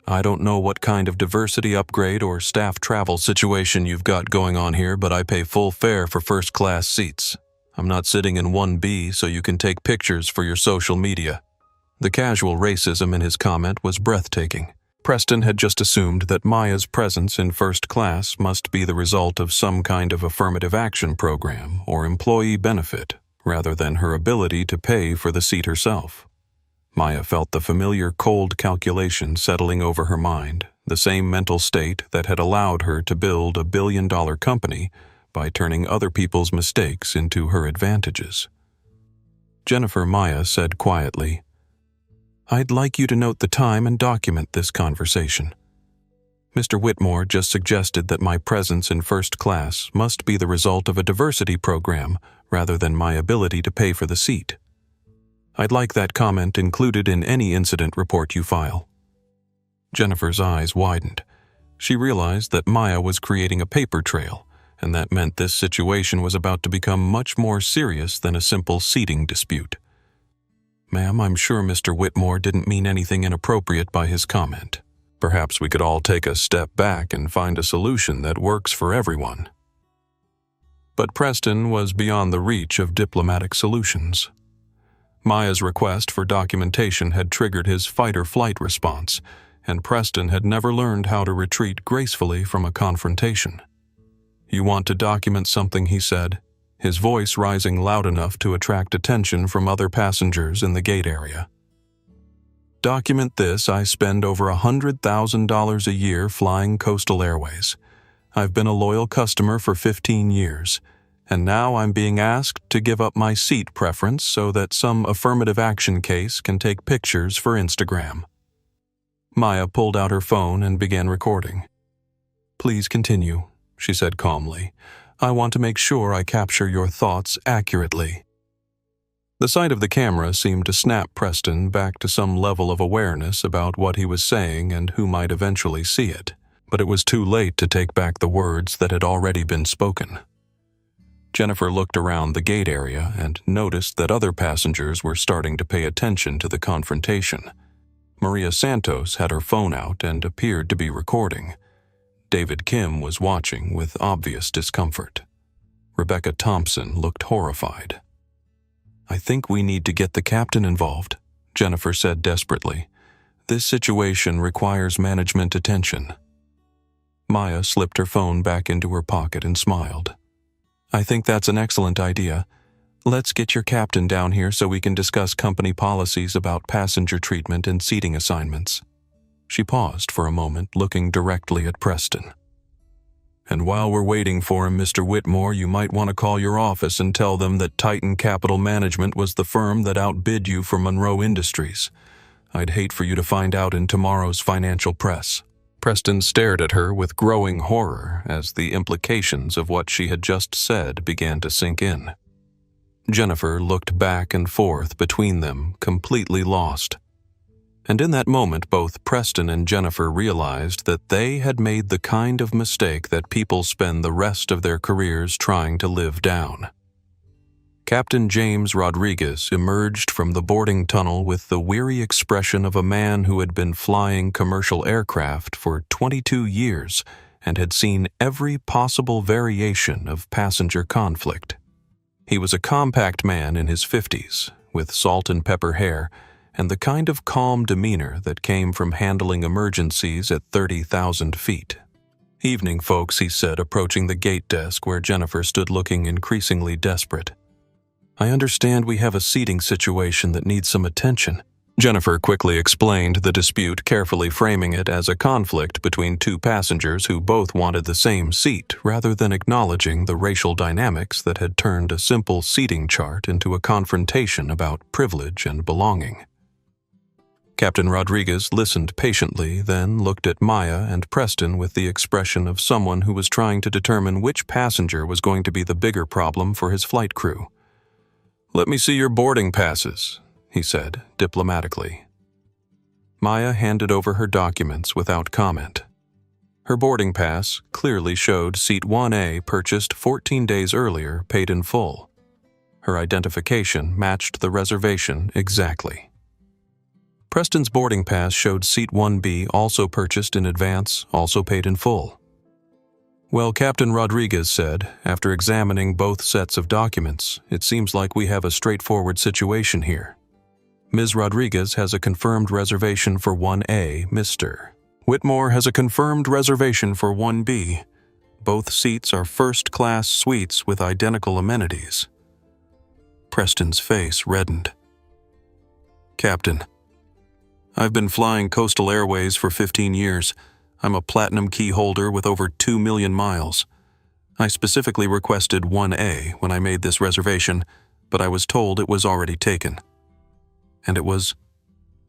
S1: I don't know what kind of diversity upgrade or staff travel situation you've got going on here, but I pay full fare for first-class seats. I'm not sitting in 1B so you can take pictures for your social media." The casual racism in his comment was breathtaking. Preston had just assumed that Maya's presence in first class must be the result of some kind of affirmative action program or employee benefit, rather than her ability to pay for the seat herself. Maya felt the familiar cold calculation settling over her mind, the same mental state that had allowed her to build a billion-dollar company by turning other people's mistakes into her advantages. Jennifer, Maya said quietly, "I'd like you to note the time and document this conversation." Mr. Whitmore just suggested that my presence in first class must be the result of a diversity program rather than my ability to pay for the seat. I'd like that comment included in any incident report you file." Jennifer's eyes widened. She realized that Maya was creating a paper trail, and that meant this situation was about to become much more serious than a simple seating dispute. "Ma'am, I'm sure Mr. Whitmore didn't mean anything inappropriate by his comment. Perhaps we could all take a step back and find a solution that works for everyone." But Preston was beyond the reach of diplomatic solutions. Maya's request for documentation had triggered his fight-or-flight response, and Preston had never learned how to retreat gracefully from a confrontation. "You want to document something," he said, his voice rising loud enough to attract attention from other passengers in the gate area. "Document this: I spend over $100,000 a year flying Coastal Airways. I've been a loyal customer for 15 years, and now I'm being asked to give up my seat preference so that some affirmative action case can take pictures for Instagram." Maya pulled out her phone and began recording. "Please continue," she said calmly. "I want to make sure I capture your thoughts accurately." The sight of the camera seemed to snap Preston back to some level of awareness about what he was saying and who might eventually see it, but it was too late to take back the words that had already been spoken. Jennifer looked around the gate area and noticed that other passengers were starting to pay attention to the confrontation. Maria Santos had her phone out and appeared to be recording. David Kim was watching with obvious discomfort. Rebecca Thompson looked horrified. "I think we need to get the captain involved," Jennifer said desperately. "This situation requires management attention." Maya slipped her phone back into her pocket and smiled. "I think that's an excellent idea. Let's get your captain down here so we can discuss company policies about passenger treatment and seating assignments." She paused for a moment, looking directly at Preston. "And while we're waiting for him, Mr. Whitmore, you might want to call your office and tell them that Titan Capital Management was the firm that outbid you for Monroe Industries. I'd hate for you to find out in tomorrow's financial press." Preston stared at her with growing horror as the implications of what she had just said began to sink in. Jennifer looked back and forth between them, completely lost. And in that moment, both Preston and Jennifer realized that they had made the kind of mistake that people spend the rest of their careers trying to live down. Captain James Rodriguez emerged from the boarding tunnel with the weary expression of a man who had been flying commercial aircraft for 22 years and had seen every possible variation of passenger conflict. He was a compact man in his 50s, with salt and pepper hair, and the kind of calm demeanor that came from handling emergencies at 30,000 feet. "Evening, folks," he said, approaching the gate desk where Jennifer stood looking increasingly desperate. "I understand we have a seating situation that needs some attention." Jennifer quickly explained the dispute, carefully framing it as a conflict between two passengers who both wanted the same seat, rather than acknowledging the racial dynamics that had turned a simple seating chart into a confrontation about privilege and belonging. Captain Rodriguez listened patiently, then looked at Maya and Preston with the expression of someone who was trying to determine which passenger was going to be the bigger problem for his flight crew. "Let me see your boarding passes," he said, diplomatically. Maya handed over her documents without comment. Her boarding pass clearly showed Seat 1A purchased 14 days earlier, paid in full. Her identification matched the reservation exactly. Preston's boarding pass showed Seat 1B also purchased in advance, also paid in full. "Well," Captain Rodriguez said, after examining both sets of documents, "it seems like we have a straightforward situation here. Ms. Rodriguez has a confirmed reservation for 1A, Mr. Whitmore has a confirmed reservation for 1B. Both seats are first-class suites with identical amenities." Preston's face reddened. "Captain, I've been flying Coastal Airways for 15 years. I'm a platinum key holder with over 2 million miles. I specifically requested 1A when I made this reservation, but I was told it was already taken." "And it was?"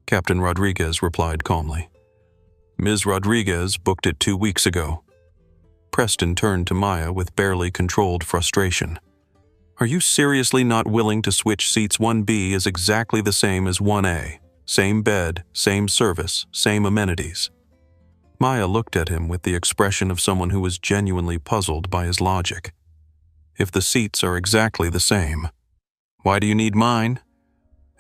S1: Captain Rodriguez replied calmly. Ms. Rodriguez booked it 2 weeks ago. Preston turned to Maya with barely controlled frustration. Are you seriously not willing to switch seats? 1B is exactly the same as 1A. Same bed, same service, same amenities. Maya looked at him with the expression of someone who was genuinely puzzled by his logic. If the seats are exactly the same, why do you need mine?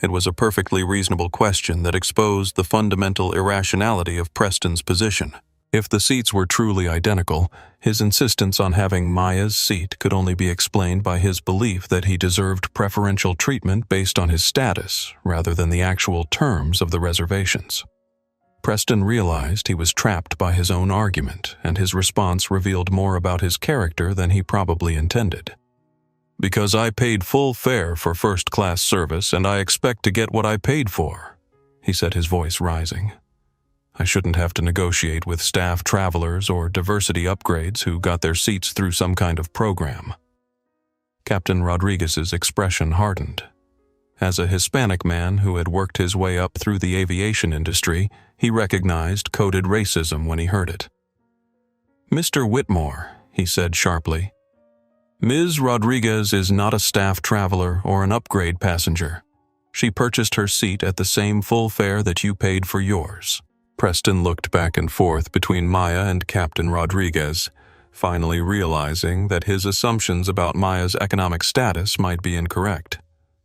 S1: It was a perfectly reasonable question that exposed the fundamental irrationality of Preston's position. If the seats were truly identical, his insistence on having Maya's seat could only be explained by his belief that he deserved preferential treatment based on his status, rather than the actual terms of the reservations. Preston realized he was trapped by his own argument, and his response revealed more about his character than he probably intended. Because I paid full fare for first-class service, and I expect to get what I paid for, he said, his voice rising. I shouldn't have to negotiate with staff travelers or diversity upgrades who got their seats through some kind of program. Captain Rodriguez's expression hardened. As a Hispanic man who had worked his way up through the aviation industry, he recognized coded racism when he heard it. Mr. Whitmore, he said sharply, Ms. Rodriguez is not a staff traveler or an upgrade passenger. She purchased her seat at the same full fare that you paid for yours. Preston looked back and forth between Maya and Captain Rodriguez, finally realizing that his assumptions about Maya's economic status might be incorrect.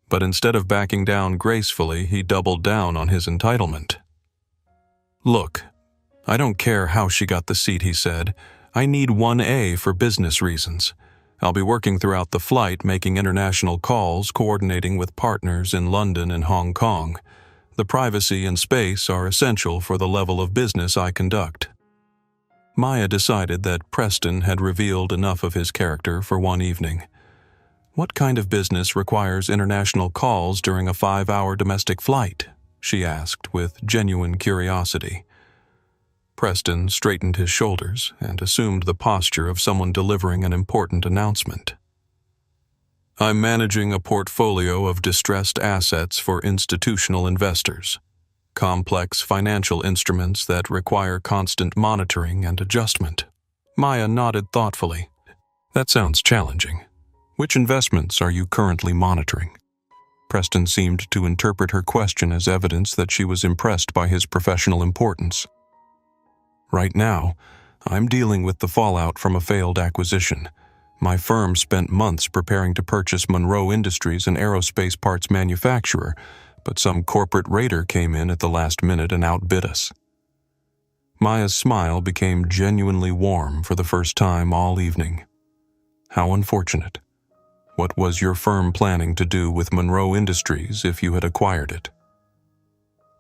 S1: But instead of backing down gracefully, he doubled down on his entitlement. Look, I don't care how she got the seat, he said. I need 1A for business reasons. I'll be working throughout the flight, making international calls, coordinating with partners in London and Hong Kong. The privacy and space are essential for the level of business I conduct. Maya decided that Preston had revealed enough of his character for one evening. What kind of business requires international calls during a 5-hour domestic flight? She asked with genuine curiosity. Preston straightened his shoulders and assumed the posture of someone delivering an important announcement. I'm managing a portfolio of distressed assets for institutional investors, complex financial instruments that require constant monitoring and adjustment. Maya nodded thoughtfully. That sounds challenging. Which investments are you currently monitoring? Preston seemed to interpret her question as evidence that she was impressed by his professional importance. Right now, I'm dealing with the fallout from a failed acquisition. My firm spent months preparing to purchase Monroe Industries, an aerospace parts manufacturer, but some corporate raider came in at the last minute and outbid us. Maya's smile became genuinely warm for the first time all evening. How unfortunate. What was your firm planning to do with Monroe Industries if you had acquired it?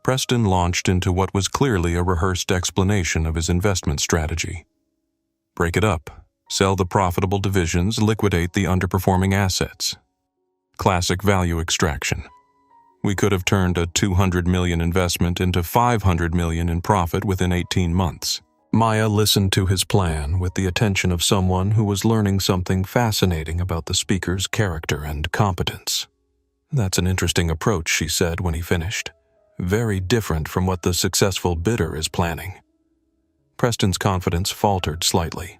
S1: Preston launched into what was clearly a rehearsed explanation of his investment strategy. Break it up. Sell the profitable divisions, liquidate the underperforming assets. Classic value extraction. We could have turned a $200 million investment into $500 million in profit within 18 months. Maya listened to his plan with the attention of someone who was learning something fascinating about the speaker's character and competence. That's an interesting approach, she said when he finished. Very different from what the successful bidder is planning. Preston's confidence faltered slightly.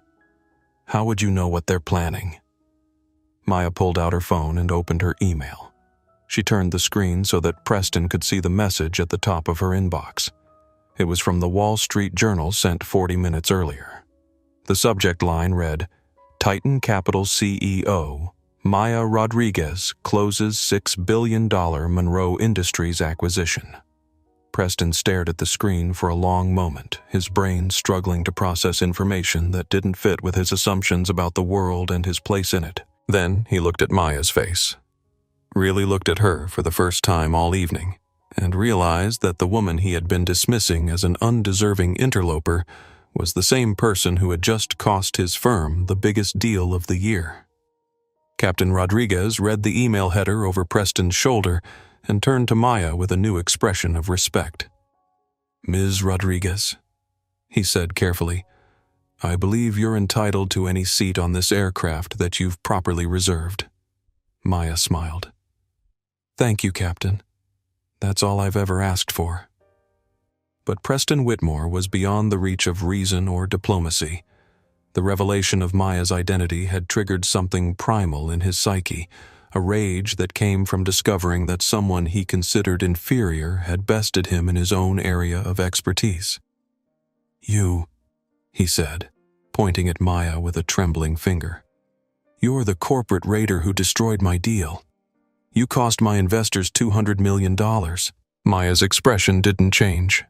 S1: How would you know what they're planning? Maya pulled out her phone and opened her email. She turned the screen so that Preston could see the message at the top of her inbox. It was from the Wall Street Journal sent 40 minutes earlier. The subject line read, Titan Capital CEO Maya Rodriguez closes $6 billion Monroe Industries acquisition. Preston stared at the screen for a long moment, his brain struggling to process information that didn't fit with his assumptions about the world and his place in it. Then he looked at Maya's face. Really looked at her for the first time all evening, and realized that the woman he had been dismissing as an undeserving interloper was the same person who had just cost his firm the biggest deal of the year. Captain Rodriguez read the email header over Preston's shoulder and turned to Maya with a new expression of respect. Ms. Rodriguez, he said carefully, I believe you're entitled to any seat on this aircraft that you've properly reserved. Maya smiled. Thank you, Captain. That's all I've ever asked for. But Preston Whitmore was beyond the reach of reason or diplomacy. The revelation of Maya's identity had triggered something primal in his psyche, a rage that came from discovering that someone he considered inferior had bested him in his own area of expertise. "You," he said, pointing at Maya with a trembling finger. "You're the corporate raider who destroyed my deal. You cost my investors $200 million. Maya's expression didn't change.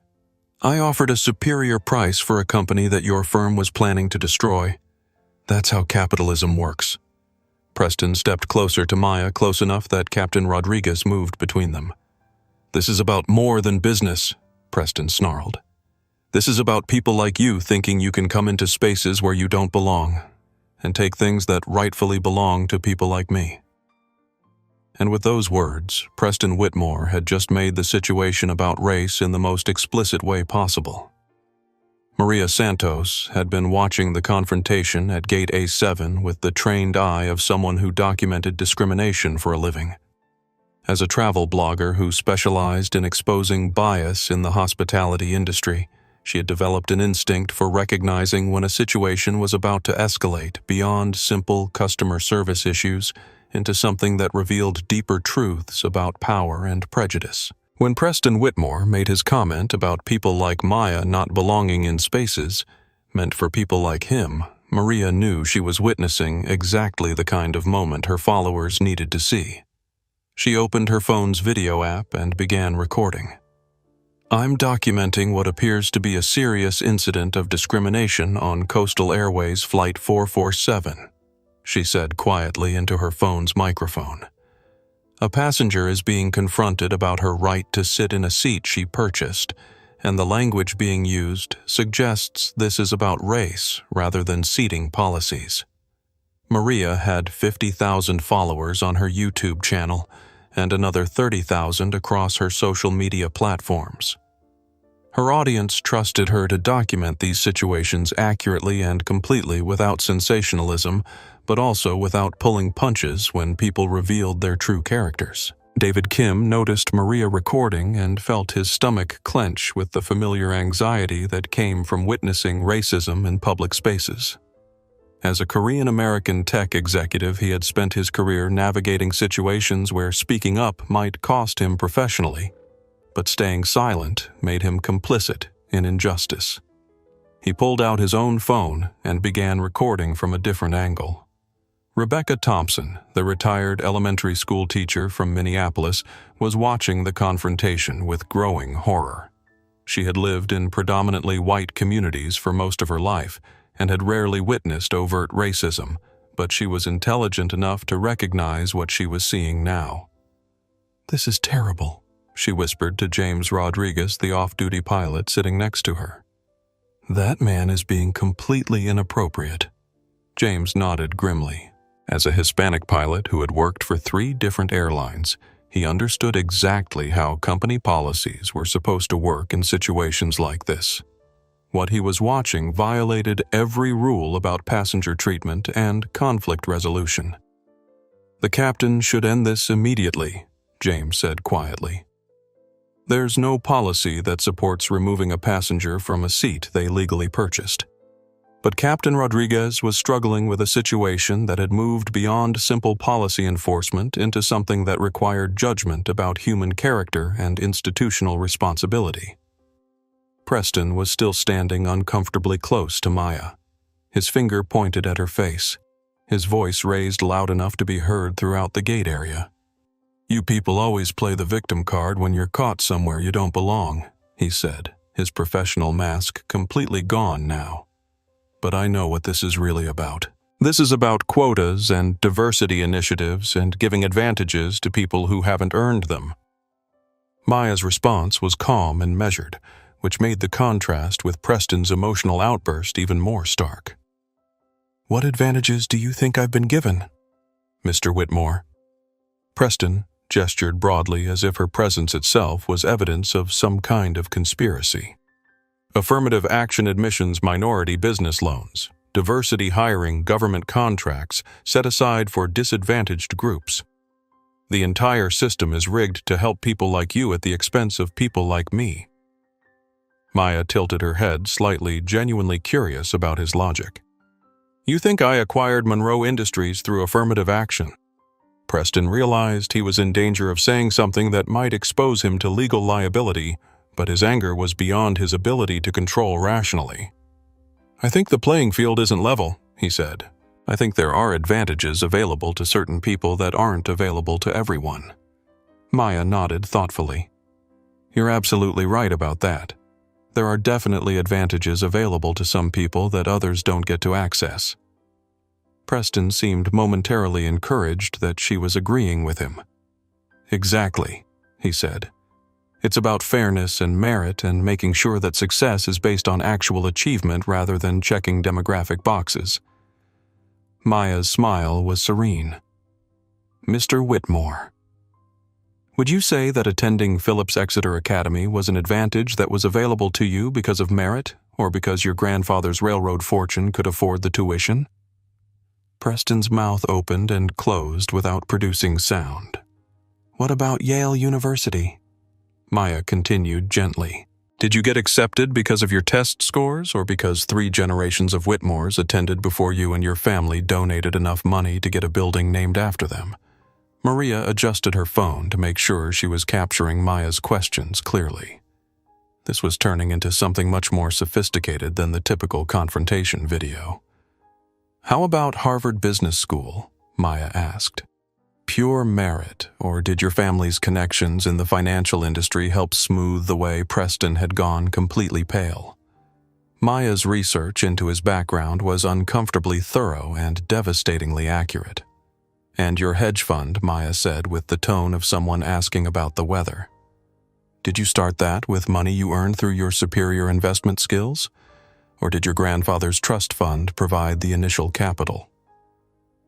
S1: "I offered a superior price for a company that your firm was planning to destroy. That's how capitalism works." Preston stepped closer to Maya, close enough that Captain Rodriguez moved between them. "This is about more than business," Preston snarled. "This is about people like you thinking you can come into spaces where you don't belong, and take things that rightfully belong to people like me." And with those words, Preston Whitmore had just made the situation about race in the most explicit way possible. Maria Santos had been watching the confrontation at Gate A7 with the trained eye of someone who documented discrimination for a living. As a travel blogger who specialized in exposing bias in the hospitality industry, she had developed an instinct for recognizing when a situation was about to escalate beyond simple customer service issues into something that revealed deeper truths about power and prejudice. When Preston Whitmore made his comment about people like Maya not belonging in spaces meant for people like him, Maria knew she was witnessing exactly the kind of moment her followers needed to see. She opened her phone's video app and began recording. "I'm documenting what appears to be a serious incident of discrimination on Coastal Airways Flight 447, she said quietly into her phone's microphone. "A passenger is being confronted about her right to sit in a seat she purchased, and the language being used suggests this is about race rather than seating policies." Maria had 50,000 followers on her YouTube channel and another 30,000 across her social media platforms. Her audience trusted her to document these situations accurately and completely without sensationalism, but also without pulling punches when people revealed their true characters. David Kim noticed Maria recording and felt his stomach clench with the familiar anxiety that came from witnessing racism in public spaces. As a Korean-American tech executive, he had spent his career navigating situations where speaking up might cost him professionally, but staying silent made him complicit in injustice. He pulled out his own phone and began recording from a different angle. Rebecca Thompson, the retired elementary school teacher from Minneapolis, was watching the confrontation with growing horror. She had lived in predominantly white communities for most of her life and had rarely witnessed overt racism, but she was intelligent enough to recognize what she was seeing now. "This is terrible," she whispered to James Rodriguez, the off-duty pilot sitting next to her. "That man is being completely inappropriate." James nodded grimly. As a Hispanic pilot who had worked for 3 different airlines, he understood exactly how company policies were supposed to work in situations like this. What he was watching violated every rule about passenger treatment and conflict resolution. "The captain should end this immediately," James said quietly. "There's no policy that supports removing a passenger from a seat they legally purchased." But Captain Rodriguez was struggling with a situation that had moved beyond simple policy enforcement into something that required judgment about human character and institutional responsibility. Preston was still standing uncomfortably close to Maya. His finger pointed at her face, his voice raised loud enough to be heard throughout the gate area. "You people always play the victim card when you're caught somewhere you don't belong," he said, his professional mask completely gone now. "But I know what this is really about. This is about quotas and diversity initiatives and giving advantages to people who haven't earned them." Maya's response was calm and measured, which made the contrast with Preston's emotional outburst even more stark. "What advantages do you think I've been given, Mr. Whitmore?" Preston gestured broadly as if her presence itself was evidence of some kind of conspiracy. "Affirmative action admissions minority business loans, diversity hiring government contracts set aside for disadvantaged groups. The entire system is rigged to help people like you at the expense of people like me." Maya tilted her head, slightly, genuinely curious about his logic. You think I acquired Monroe Industries through affirmative action? Preston realized he was in danger of saying something that might expose him to legal liability, but his anger was beyond his ability to control rationally. I think the playing field isn't level, he said. I think there are advantages available to certain people that aren't available to everyone. Maya nodded thoughtfully. You're absolutely right about that. There are definitely advantages available to some people that others don't get to access. Preston seemed momentarily encouraged that she was agreeing with him. Exactly, he said. It's about fairness and merit and making sure that success is based on actual achievement rather than checking demographic boxes. Maya's smile was serene. Mr. Whitmore. Would you say that attending Phillips Exeter Academy was an advantage that was available to you because of merit, or because your grandfather's railroad fortune could afford the tuition? Preston's mouth opened and closed without producing sound. What about Yale University? Maya continued gently. Did you get accepted because of your test scores, or because 3 generations of Whitmores attended before you and your family donated enough money to get a building named after them? Maria adjusted her phone to make sure she was capturing Maya's questions clearly. This was turning into something much more sophisticated than the typical confrontation video. How about Harvard Business School? Maya asked. Pure merit, or did your family's connections in the financial industry help smooth the way Preston had gone completely pale? Maya's research into his background was uncomfortably thorough and devastatingly accurate. And your hedge fund, Maya said with the tone of someone asking about the weather. Did you start that with money you earned through your superior investment skills? Or did your grandfather's trust fund provide the initial capital?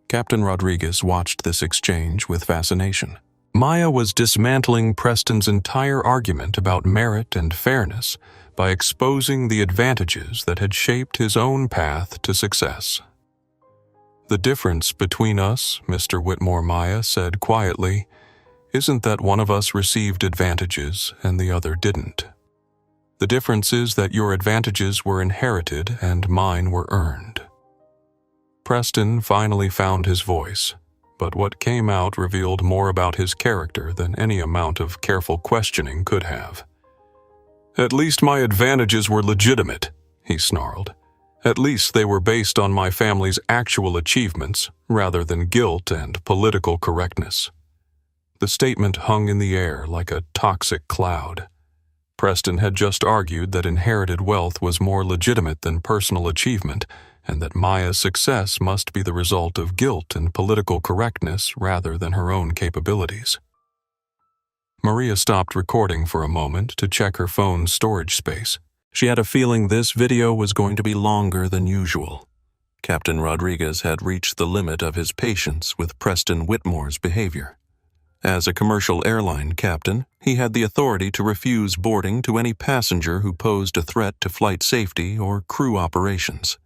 S1: Captain Rodriguez watched this exchange with fascination. Maya was dismantling Preston's entire argument about merit and fairness by exposing the advantages that had shaped his own path to success. The difference between us, Mr. Whitmore, Maya said quietly, isn't that one of us received advantages and the other didn't. The difference is that your advantages were inherited and mine were earned. Preston finally found his voice, but what came out revealed more about his character than any amount of careful questioning could have. At least my advantages were legitimate, he snarled. At least they were based on my family's actual achievements, rather than guilt and political correctness. The statement hung in the air like a toxic cloud. Preston had just argued that inherited wealth was more legitimate than personal achievement, and that Maya's success must be the result of guilt and political correctness rather than her own capabilities. Maria stopped recording for a moment to check her phone's storage space. She had a feeling this video was going to be longer than usual. Captain Rodriguez had reached the limit of his patience with Preston Whitmore's behavior. As a commercial airline captain, he had the authority to refuse boarding to any passenger who posed a threat to flight safety or crew operations.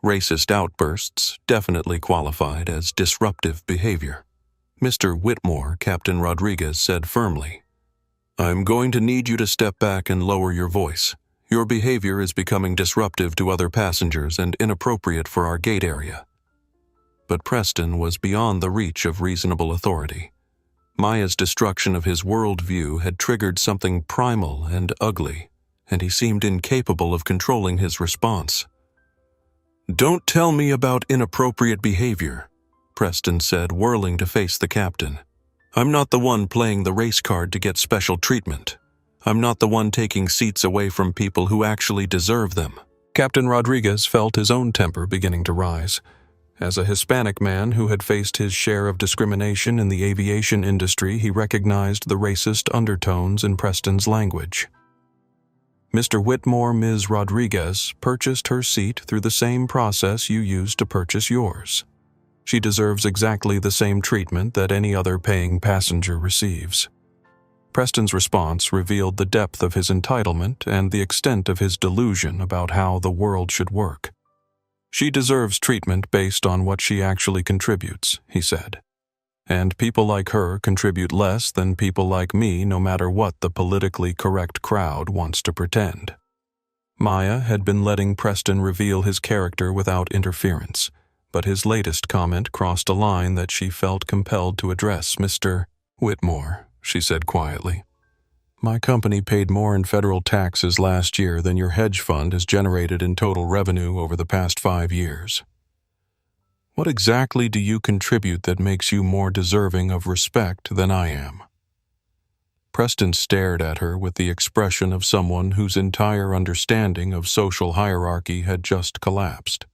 S1: Racist outbursts definitely qualified as disruptive behavior. Mr. Whitmore, Captain Rodriguez said firmly, "I'm going to need you to step back and lower your voice. Your behavior is becoming disruptive to other passengers and inappropriate for our gate area." But Preston was beyond the reach of reasonable authority. Maya's destruction of his worldview had triggered something primal and ugly, and he seemed incapable of controlling his response. "Don't tell me about inappropriate behavior," Preston said, whirling to face the captain. "I'm not the one playing the race card to get special treatment. I'm not the one taking seats away from people who actually deserve them." Captain Rodriguez felt his own temper beginning to rise. As a Hispanic man who had faced his share of discrimination in the aviation industry, he recognized the racist undertones in Preston's language. Mr. Whitmore, Ms. Rodriguez purchased her seat through the same process you used to purchase yours. She deserves exactly the same treatment that any other paying passenger receives. Preston's response revealed the depth of his entitlement and the extent of his delusion about how the world should work. "She deserves treatment based on what she actually contributes," he said. "And people like her contribute less than people like me, no matter what the politically correct crowd wants to pretend." Maya had been letting Preston reveal his character without interference, but his latest comment crossed a line that she felt compelled to address. "Mr. Whitmore," she said quietly, "my company paid more in federal taxes last year than your hedge fund has generated in total revenue over the past 5 years. What exactly do you contribute that makes you more deserving of respect than I am?" Preston stared at her with the expression of someone whose entire understanding of social hierarchy had just collapsed.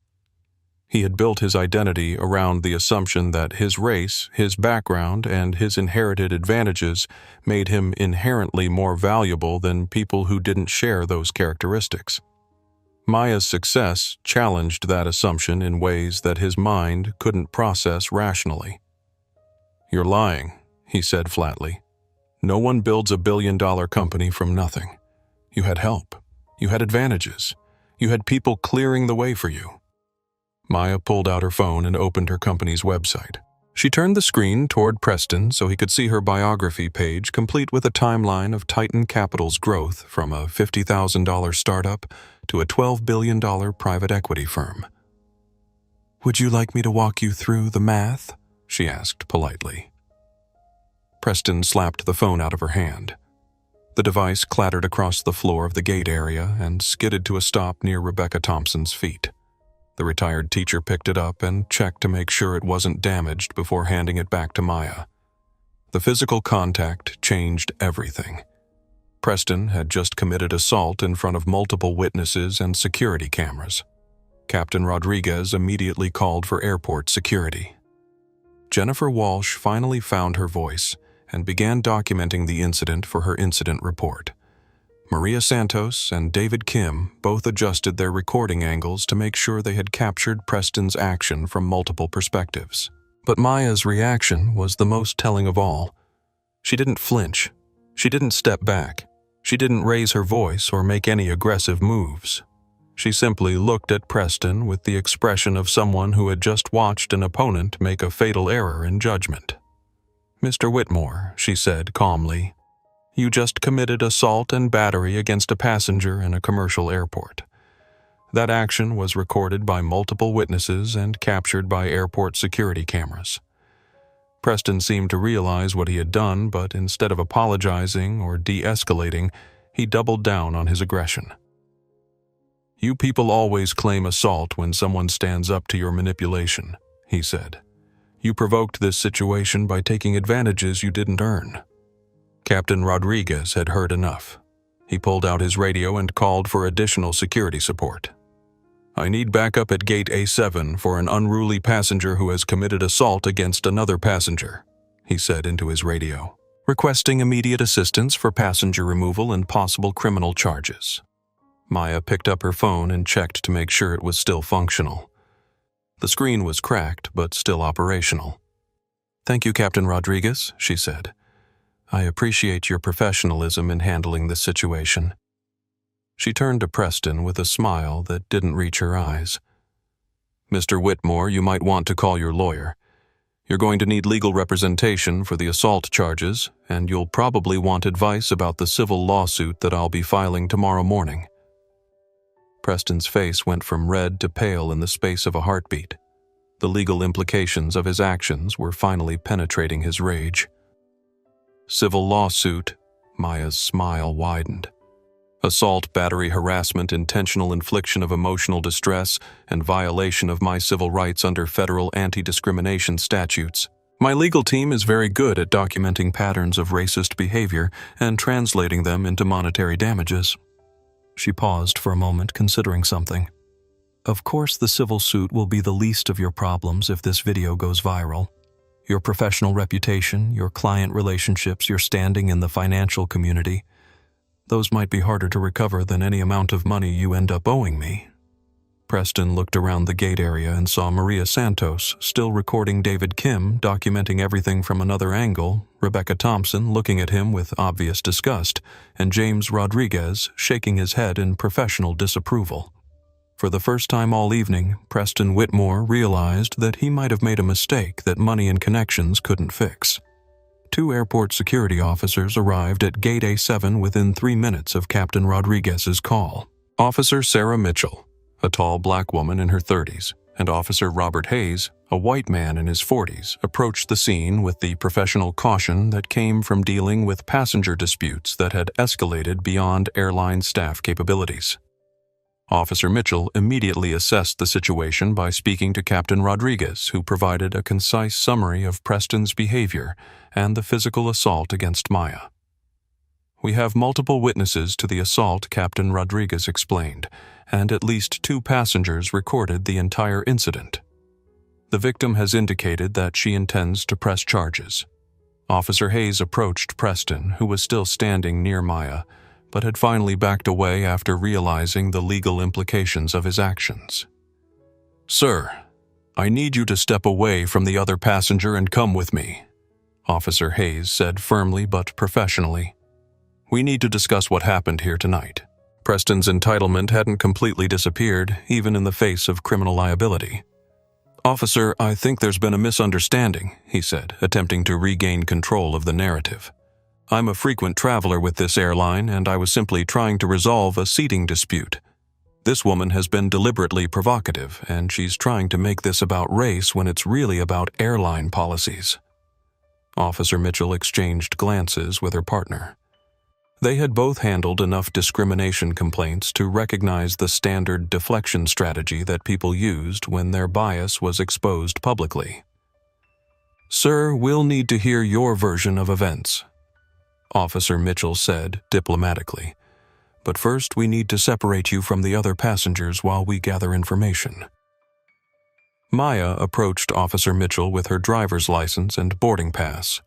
S1: He had built his identity around the assumption that his race, his background, and his inherited advantages made him inherently more valuable than people who didn't share those characteristics. Maya's success challenged that assumption in ways that his mind couldn't process rationally. "You're lying," he said flatly. "No one builds a billion-dollar company from nothing. You had help. You had advantages. You had people clearing the way for you." Maya pulled out her phone and opened her company's website. She turned the screen toward Preston so he could see her biography page, complete with a timeline of Titan Capital's growth from a $50,000 startup to a $12 billion private equity firm. "Would you like me to walk you through the math?" she asked politely. Preston slapped the phone out of her hand. The device clattered across the floor of the gate area and skidded to a stop near Rebecca Thompson's feet. The retired teacher picked it up and checked to make sure it wasn't damaged before handing it back to Maya. The physical contact changed everything. Preston had just committed assault in front of multiple witnesses and security cameras. Captain Rodriguez immediately called for airport security. Jennifer Walsh finally found her voice and began documenting the incident for her incident report. Maria Santos and David Kim both adjusted their recording angles to make sure they had captured Preston's action from multiple perspectives. But Maya's reaction was the most telling of all. She didn't flinch. She didn't step back. She didn't raise her voice or make any aggressive moves. She simply looked at Preston with the expression of someone who had just watched an opponent make a fatal error in judgment. "Mr. Whitmore," she said calmly, "you just committed assault and battery against a passenger in a commercial airport. That action was recorded by multiple witnesses and captured by airport security cameras." Preston seemed to realize what he had done, but instead of apologizing or de-escalating, he doubled down on his aggression. "You people always claim assault when someone stands up to your manipulation," he said. "You provoked this situation by taking advantages you didn't earn." Captain Rodriguez had heard enough. He pulled out his radio and called for additional security support. "I need backup at Gate A7 for an unruly passenger who has committed assault against another passenger," he said into his radio, requesting immediate assistance for passenger removal and possible criminal charges. Maya picked up her phone and checked to make sure it was still functional. The screen was cracked, but still operational. "Thank you, Captain Rodriguez," she said. "I appreciate your professionalism in handling this situation." She turned to Preston with a smile that didn't reach her eyes. "Mr. Whitmore, you might want to call your lawyer. You're going to need legal representation for the assault charges, and you'll probably want advice about the civil lawsuit that I'll be filing tomorrow morning." Preston's face went from red to pale in the space of a heartbeat. The legal implications of his actions were finally penetrating his rage. "Civil lawsuit," Maya's smile widened. "Assault, battery, harassment, intentional infliction of emotional distress, and violation of my civil rights under federal anti-discrimination statutes. My legal team is very good at documenting patterns of racist behavior and translating them into monetary damages." She paused for a moment, considering something. "Of course, the civil suit will be the least of your problems if this video goes viral. Your professional reputation, your client relationships, your standing in the financial community, those might be harder to recover than any amount of money you end up owing me." Preston looked around the gate area and saw Maria Santos still recording David Kim, documenting everything from another angle, Rebecca Thompson looking at him with obvious disgust, and James Rodriguez shaking his head in professional disapproval. For the first time all evening, Preston Whitmore realized that he might have made a mistake that money and connections couldn't fix. 2 airport security officers arrived at Gate A7 within 3 minutes of Captain Rodriguez's call. Officer Sarah Mitchell, a tall black woman in her 30s, and Officer Robert Hayes, a white man in his 40s, approached the scene with the professional caution that came from dealing with passenger disputes that had escalated beyond airline staff capabilities. Officer Mitchell immediately assessed the situation by speaking to Captain Rodriguez, who provided a concise summary of Preston's behavior and the physical assault against Maya. "We have multiple witnesses to the assault," Captain Rodriguez explained, "and at least 2 passengers recorded the entire incident. The victim has indicated that she intends to press charges." Officer Hayes approached Preston, who was still standing near Maya, but had finally backed away after realizing the legal implications of his actions. "Sir, I need you to step away from the other passenger and come with me," Officer Hayes said firmly but professionally. "We need to discuss what happened here tonight." Preston's entitlement hadn't completely disappeared, even in the face of criminal liability. "Officer, I think there's been a misunderstanding," he said, attempting to regain control of the narrative. "I'm a frequent traveler with this airline, and I was simply trying to resolve a seating dispute. This woman has been deliberately provocative, and she's trying to make this about race when it's really about airline policies." Officer Mitchell exchanged glances with her partner. They had both handled enough discrimination complaints to recognize the standard deflection strategy that people used when their bias was exposed publicly. "Sir, we'll need to hear your version of events," Officer Mitchell said diplomatically. "But first we need to separate you from the other passengers while we gather information." Maya approached Officer Mitchell with her driver's license and boarding pass.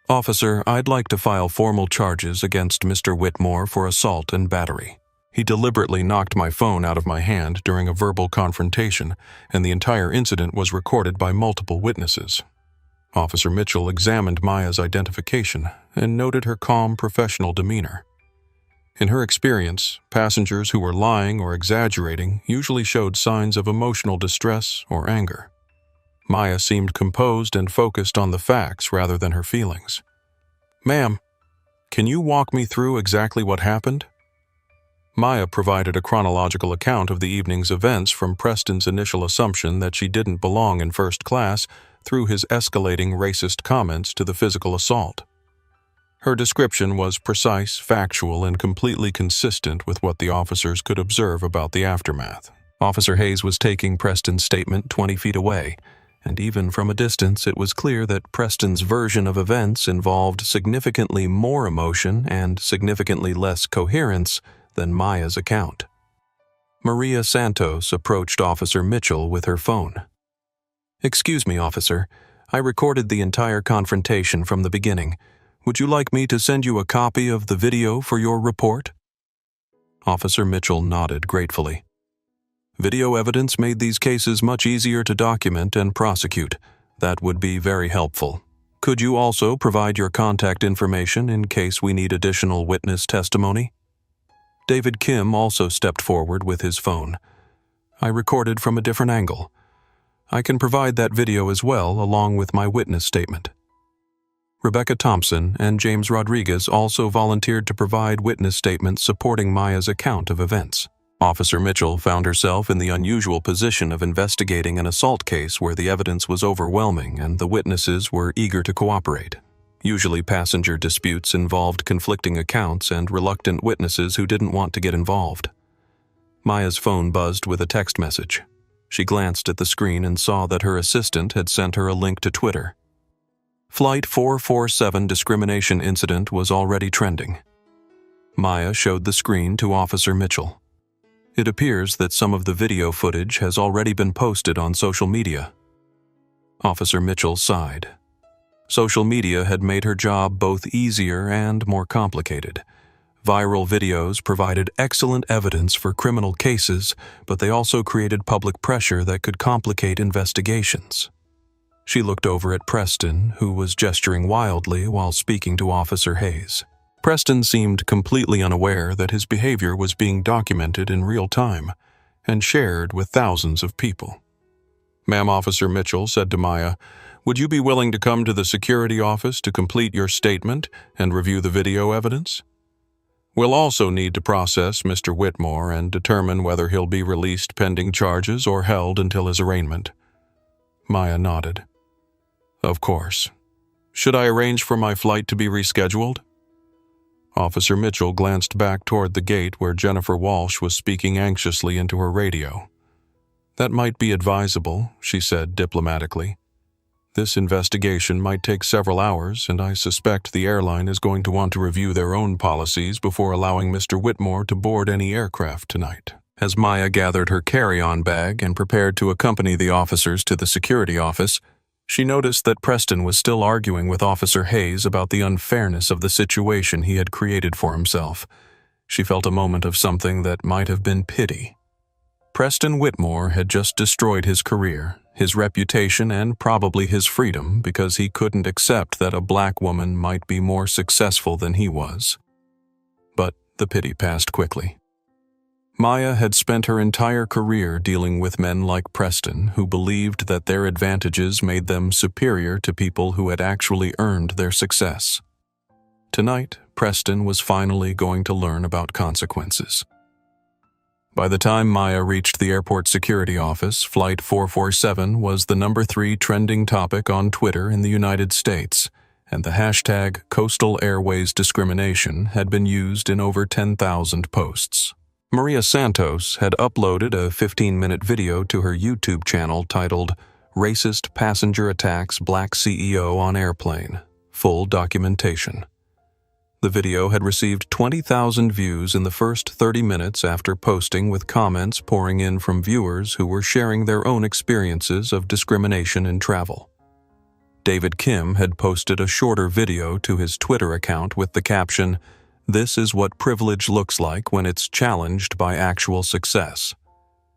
S1: "Officer, I'd like to file formal charges against Mr. Whitmore for assault and battery. He deliberately knocked my phone out of my hand during a verbal confrontation, and the entire incident was recorded by multiple witnesses." Officer Mitchell examined Maya's identification and noted her calm, professional demeanor. In her experience, passengers who were lying or exaggerating usually showed signs of emotional distress or anger. Maya seemed composed and focused on the facts rather than her feelings. "Ma'am, can you walk me through exactly what happened?" Maya provided a chronological account of the evening's events from Preston's initial assumption that she didn't belong in first class through his escalating racist comments to the physical assault. Her description was precise, factual, and completely consistent with what the officers could observe about the aftermath. Officer Hayes was taking Preston's statement 20 feet away, and even from a distance it was clear that Preston's version of events involved significantly more emotion and significantly less coherence than Maya's account. Maria Santos approached Officer Mitchell with her phone. "Excuse me, officer. I recorded the entire confrontation from the beginning. Would you like me to send you a copy of the video for your report?" Officer Mitchell nodded gratefully. "Video evidence made these cases much easier to document and prosecute. That would be very helpful. Could you also provide your contact information in case we need additional witness testimony?" David Kim also stepped forward with his phone. "I recorded from a different angle. I can provide that video as well, along with my witness statement." Rebecca Thompson and James Rodriguez also volunteered to provide witness statements supporting Maya's account of events. Officer Mitchell found herself in the unusual position of investigating an assault case where the evidence was overwhelming and the witnesses were eager to cooperate. Usually passenger disputes involved conflicting accounts and reluctant witnesses who didn't want to get involved. Maya's phone buzzed with a text message. She glanced at the screen and saw that her assistant had sent her a link to Twitter. Flight 447 discrimination incident was already trending. Maya showed the screen to Officer Mitchell. "It appears that some of the video footage has already been posted on social media." Officer Mitchell sighed. Social media had made her job both easier and more complicated. Viral videos provided excellent evidence for criminal cases, but they also created public pressure that could complicate investigations. She looked over at Preston, who was gesturing wildly while speaking to Officer Hayes. Preston seemed completely unaware that his behavior was being documented in real time and shared with thousands of people. "Ma'am," Officer Mitchell said to Maya, "would you be willing to come to the security office to complete your statement and review the video evidence?" We'll also need to process Mr. Whitmore and determine whether he'll be released pending charges or held until his arraignment. Maya nodded. Of course. Should I arrange for my flight to be rescheduled? Officer Mitchell glanced back toward the gate where Jennifer Walsh was speaking anxiously into her radio. That might be advisable, she said diplomatically. This investigation might take several hours, and I suspect the airline is going to want to review their own policies before allowing Mr. Whitmore to board any aircraft tonight. As Maya gathered her carry-on bag and prepared to accompany the officers to the security office, she noticed that Preston was still arguing with Officer Hayes about the unfairness of the situation he had created for himself. She felt a moment of something that might have been pity. Preston Whitmore had just destroyed his career, his reputation, and probably his freedom because he couldn't accept that a black woman might be more successful than he was. But the pity passed quickly. Maya had spent her entire career dealing with men like Preston who believed that their advantages made them superior to people who had actually earned their success. Tonight, Preston was finally going to learn about consequences. By the time Maya reached the airport security office, Flight 447 was the number 3 trending topic on Twitter in the United States, and the hashtag Coastal Airways Discrimination had been used in over 10,000 posts. Maria Santos had uploaded a 15-minute video to her YouTube channel titled Racist Passenger Attacks Black CEO on Airplane, Full Documentation. The video had received 20,000 views in the first 30 minutes after posting, with comments pouring in from viewers who were sharing their own experiences of discrimination in travel. David Kim had posted a shorter video to his Twitter account with the caption, "This is what privilege looks like when it's challenged by actual success."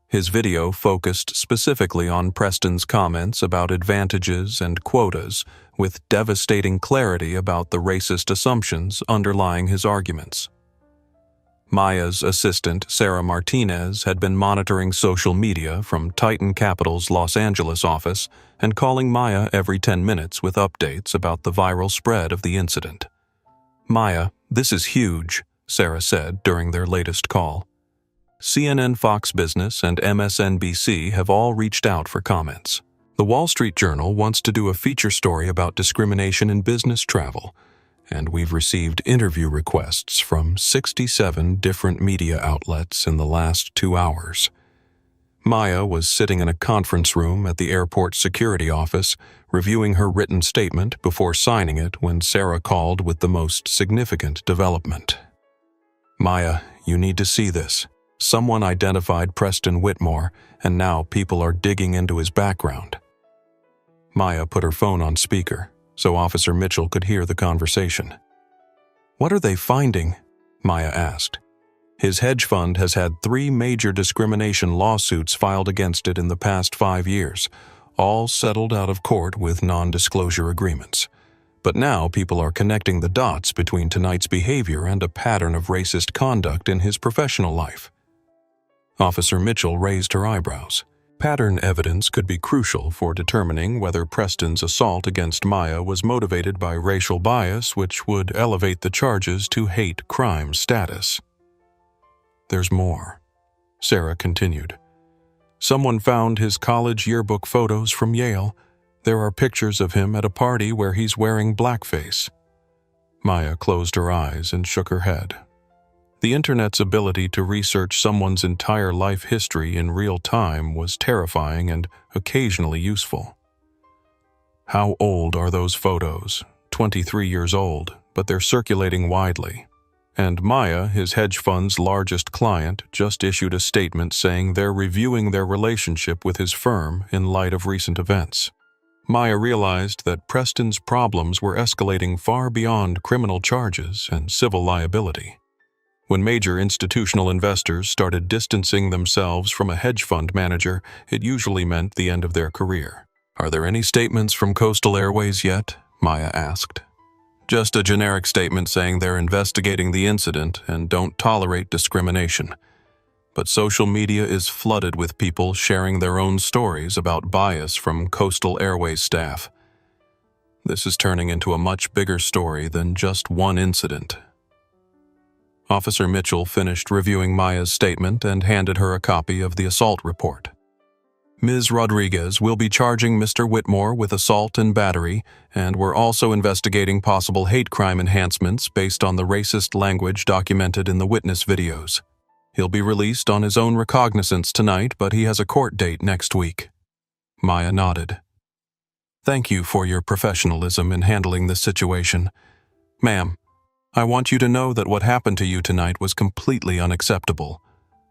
S1: His video focused specifically on Preston's comments about advantages and quotas, with devastating clarity about the racist assumptions underlying his arguments. Maya's assistant, Sarah Martinez, had been monitoring social media from Titan Capital's Los Angeles office and calling Maya every 10 minutes with updates about the viral spread of the incident. "Maya, this is huge," Sarah said during their latest call. CNN, Fox Business, and MSNBC have all reached out for comments. The Wall Street Journal wants to do a feature story about discrimination in business travel, and we've received interview requests from 67 different media outlets in the last 2 hours. Maya was sitting in a conference room at the airport security office, reviewing her written statement before signing it when Sarah called with the most significant development. "Maya, you need to see this. Someone identified Preston Whitmore, and now people are digging into his background." Maya put her phone on speaker, so Officer Mitchell could hear the conversation. "What are they finding?" Maya asked. His hedge fund has had 3 major discrimination lawsuits filed against it in the past 5 years, all settled out of court with non-disclosure agreements. But now people are connecting the dots between tonight's behavior and a pattern of racist conduct in his professional life. Officer Mitchell raised her eyebrows. Pattern evidence could be crucial for determining whether Preston's assault against Maya was motivated by racial bias, which would elevate the charges to hate crime status. "There's more," Sarah continued. "Someone found his college yearbook photos from Yale. There are pictures of him at a party where he's wearing blackface." Maya closed her eyes and shook her head. The internet's ability to research someone's entire life history in real time was terrifying and occasionally useful. "How old are those photos?" 23 years old, but they're circulating widely. And Maya, his hedge fund's largest client, just issued a statement saying they're reviewing their relationship with his firm in light of recent events. Maya realized that Preston's problems were escalating far beyond criminal charges and civil liability. When major institutional investors started distancing themselves from a hedge fund manager, it usually meant the end of their career. "Are there any statements from Coastal Airways yet?" Maya asked. "Just a generic statement saying they're investigating the incident and don't tolerate discrimination. But social media is flooded with people sharing their own stories about bias from Coastal Airways staff. This is turning into a much bigger story than just one incident." Officer Mitchell finished reviewing Maya's statement and handed her a copy of the assault report. Ms. Rodriguez will be charging Mr. Whitmore with assault and battery, and we're also investigating possible hate crime enhancements based on the racist language documented in the witness videos. He'll be released on his own recognizance tonight, but he has a court date next week. Maya nodded. Thank you for your professionalism in handling this situation. Ma'am, I want you to know that what happened to you tonight was completely unacceptable.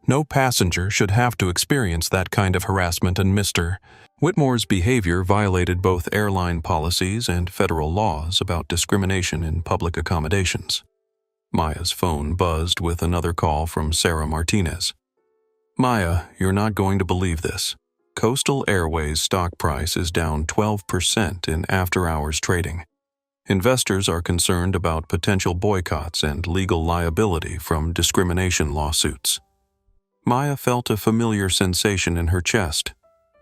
S1: No passenger should have to experience that kind of harassment, and Mr. Whitmore's behavior violated both airline policies and federal laws about discrimination in public accommodations. Maya's phone buzzed with another call from Sarah Martinez. Maya, you're not going to believe this. Coastal Airways' stock price is down 12% in after-hours trading. Investors are concerned about potential boycotts and legal liability from discrimination lawsuits. Maya felt a familiar sensation in her chest,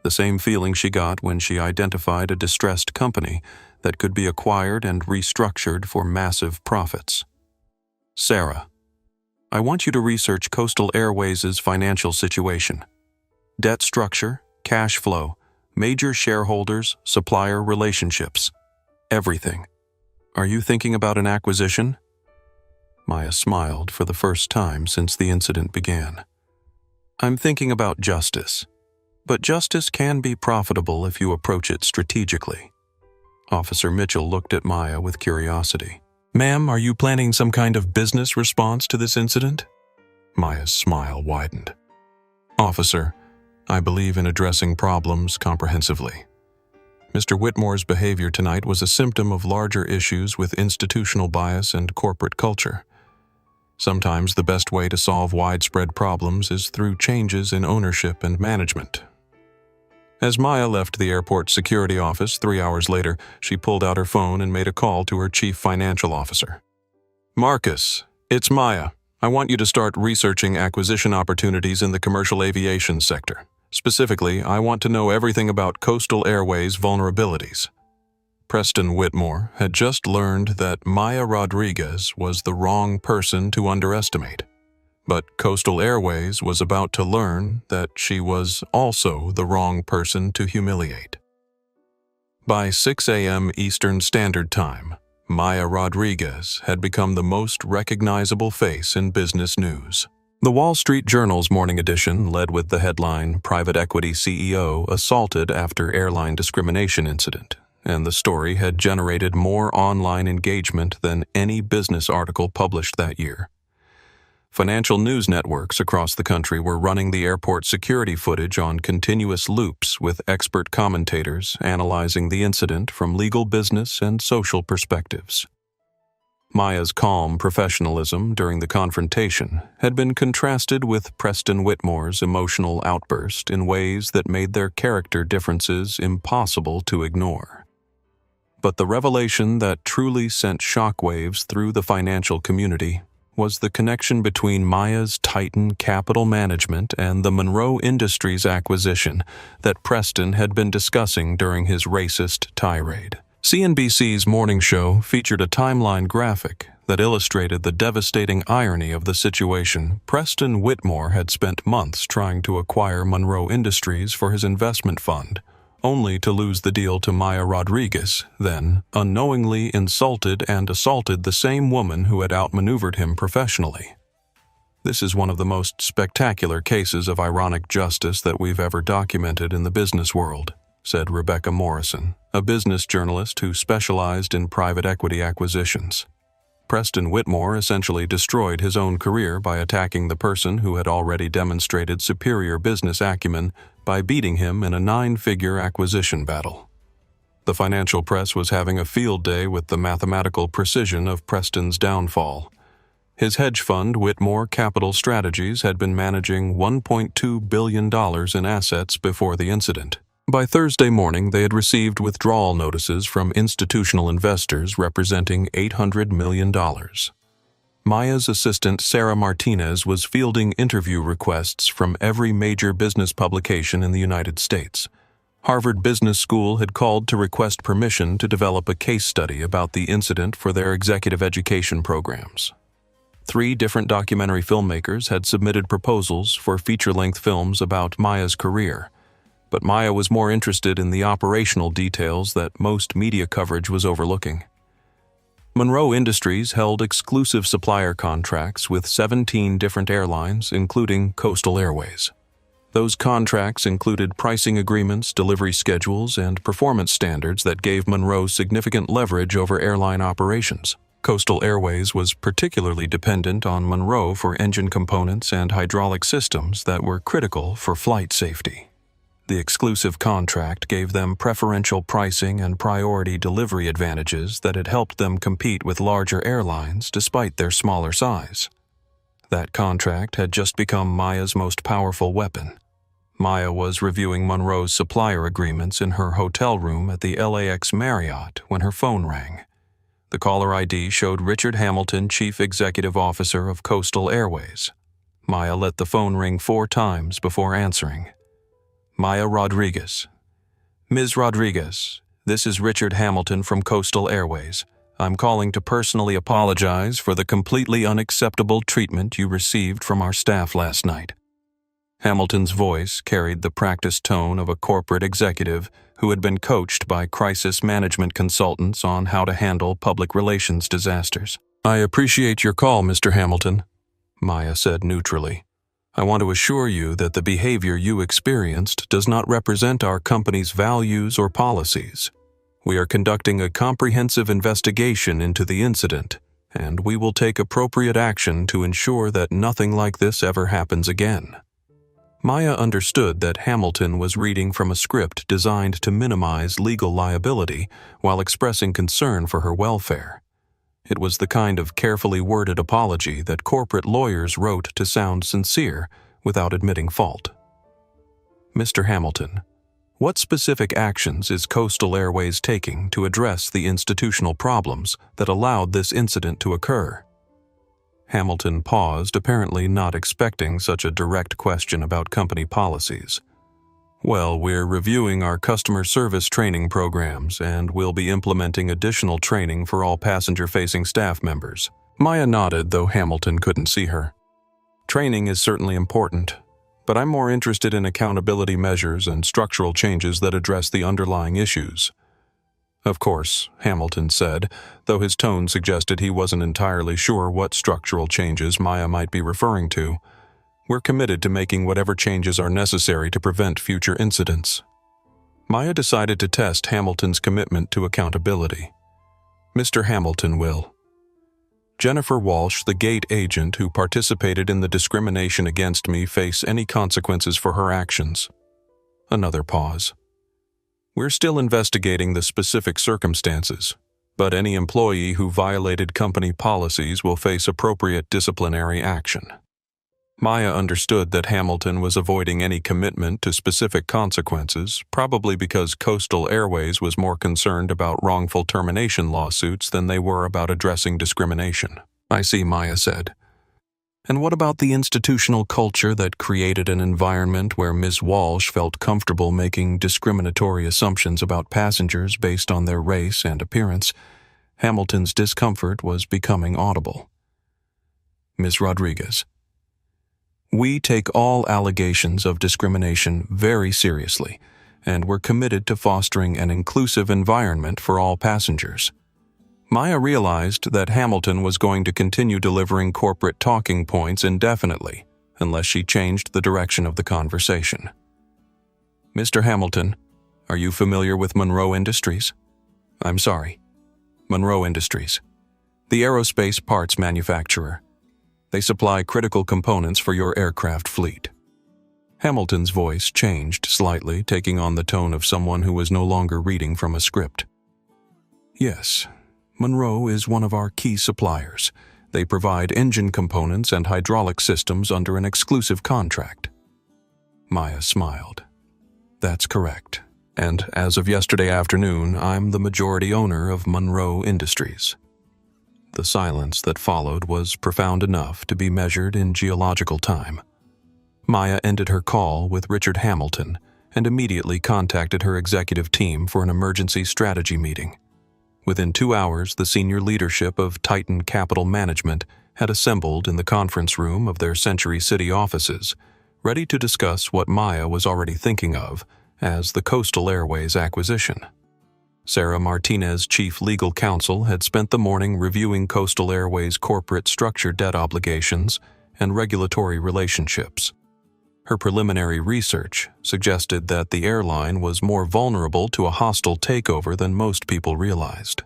S1: the same feeling she got when she identified a distressed company that could be acquired and restructured for massive profits. Sarah, I want you to research Coastal Airways' financial situation. Debt structure, cash flow, major shareholders, supplier relationships. Everything. Are you thinking about an acquisition? Maya smiled for the first time since the incident began. I'm thinking about justice, but justice can be profitable if you approach it strategically. Officer Mitchell looked at Maya with curiosity. Ma'am, are you planning some kind of business response to this incident? Maya's smile widened. Officer, I believe in addressing problems comprehensively. Mr. Whitmore's behavior tonight was a symptom of larger issues with institutional bias and corporate culture. Sometimes the best way to solve widespread problems is through changes in ownership and management. As Maya left the airport security office 3 hours later, she pulled out her phone and made a call to her chief financial officer. Marcus, it's Maya. I want you to start researching acquisition opportunities in the commercial aviation sector. Specifically, I want to know everything about Coastal Airways' vulnerabilities. Preston Whitmore had just learned that Maya Rodriguez was the wrong person to underestimate. But Coastal Airways was about to learn that she was also the wrong person to humiliate. By 6 a.m. Eastern Standard Time, Maya Rodriguez had become the most recognizable face in business news. The Wall Street Journal's morning edition led with the headline, Private Equity CEO Assaulted After Airline Discrimination Incident, and the story had generated more online engagement than any business article published that year. Financial news networks across the country were running the airport security footage on continuous loops with expert commentators analyzing the incident from legal, business, and social perspectives. Maya's calm professionalism during the confrontation had been contrasted with Preston Whitmore's emotional outburst in ways that made their character differences impossible to ignore. But the revelation that truly sent shockwaves through the financial community was the connection between Maya's Titan Capital Management and the Monroe Industries acquisition that Preston had been discussing during his racist tirade. CNBC's morning show featured a timeline graphic that illustrated the devastating irony of the situation. Preston Whitmore had spent months trying to acquire Monroe Industries for his investment fund, only to lose the deal to Maya Rodriguez, then unknowingly insulted and assaulted the same woman who had outmaneuvered him professionally. This is one of the most spectacular cases of ironic justice that we've ever documented in the business world, said Rebecca Morrison, a business journalist who specialized in private equity acquisitions. Preston Whitmore essentially destroyed his own career by attacking the person who had already demonstrated superior business acumen by beating him in a 9-figure acquisition battle. The financial press was having a field day with the mathematical precision of Preston's downfall. His hedge fund, Whitmore Capital Strategies, had been managing $1.2 billion in assets before the incident. By Thursday morning, they had received withdrawal notices from institutional investors representing $800 million. Maya's assistant, Sarah Martinez, was fielding interview requests from every major business publication in the United States. Harvard Business School had called to request permission to develop a case study about the incident for their executive education programs. 3 different documentary filmmakers had submitted proposals for feature-length films about Maya's career, but Maya was more interested in the operational details that most media coverage was overlooking. Monroe Industries held exclusive supplier contracts with 17 different airlines, including Coastal Airways. Those contracts included pricing agreements, delivery schedules, and performance standards that gave Monroe significant leverage over airline operations. Coastal Airways was particularly dependent on Monroe for engine components and hydraulic systems that were critical for flight safety. The exclusive contract gave them preferential pricing and priority delivery advantages that had helped them compete with larger airlines despite their smaller size. That contract had just become Maya's most powerful weapon. Maya was reviewing Monroe's supplier agreements in her hotel room at the LAX Marriott when her phone rang. The caller ID showed Richard Hamilton, Chief Executive Officer of Coastal Airways. Maya let the phone ring 4 times before answering. Maya Rodriguez. Ms. Rodriguez, this is Richard Hamilton from Coastal Airways. I'm calling to personally apologize for the completely unacceptable treatment you received from our staff last night. Hamilton's voice carried the practiced tone of a corporate executive who had been coached by crisis management consultants on how to handle public relations disasters. I appreciate your call, Mr. Hamilton, Maya said neutrally. I want to assure you that the behavior you experienced does not represent our company's values or policies. We are conducting a comprehensive investigation into the incident, and we will take appropriate action to ensure that nothing like this ever happens again. Maya understood that Hamilton was reading from a script designed to minimize legal liability while expressing concern for her welfare. It was the kind of carefully worded apology that corporate lawyers wrote to sound sincere without admitting fault. Mr. Hamilton, what specific actions is Coastal Airways taking to address the institutional problems that allowed this incident to occur? Hamilton paused, apparently not expecting such a direct question about company policies. Well, we're reviewing our customer service training programs, and we'll be implementing additional training for all passenger-facing staff members. Maya nodded, though Hamilton couldn't see her. Training is certainly important, but I'm more interested in accountability measures and structural changes that address the underlying issues. Of course, Hamilton said, though his tone suggested he wasn't entirely sure what structural changes Maya might be referring to. We're committed to making whatever changes are necessary to prevent future incidents. Maya decided to test Hamilton's commitment to accountability. Mr. Hamilton will. Jennifer Walsh, the gate agent who participated in the discrimination against me, face any consequences for her actions. Another pause. We're still investigating the specific circumstances, but any employee who violated company policies will face appropriate disciplinary action. Maya understood that Hamilton was avoiding any commitment to specific consequences, probably because Coastal Airways was more concerned about wrongful termination lawsuits than they were about addressing discrimination. I see, Maya said. And what about the institutional culture that created an environment where Ms. Walsh felt comfortable making discriminatory assumptions about passengers based on their race and appearance? Hamilton's discomfort was becoming audible. Ms. Rodriguez. We take all allegations of discrimination very seriously, and we're committed to fostering an inclusive environment for all passengers. Maya realized that Hamilton was going to continue delivering corporate talking points indefinitely, unless she changed the direction of the conversation. Mr. Hamilton, are you familiar with Monroe Industries? I'm sorry. Monroe Industries. The aerospace parts manufacturer. They supply critical components for your aircraft fleet. Hamilton's voice changed slightly, taking on the tone of someone who was no longer reading from a script. Yes, Monroe is one of our key suppliers. They provide engine components and hydraulic systems under an exclusive contract. Maya smiled. That's correct. And as of yesterday afternoon, I'm the majority owner of Monroe Industries. The silence that followed was profound enough to be measured in geological time. Maya ended her call with Richard Hamilton and immediately contacted her executive team for an emergency strategy meeting. Within 2 hours, the senior leadership of Titan Capital Management had assembled in the conference room of their Century City offices, ready to discuss what Maya was already thinking of as the Coastal Airways acquisition. Sarah Martinez, chief legal counsel, had spent the morning reviewing Coastal Airways' corporate structure, debt obligations, and regulatory relationships. Her preliminary research suggested that the airline was more vulnerable to a hostile takeover than most people realized.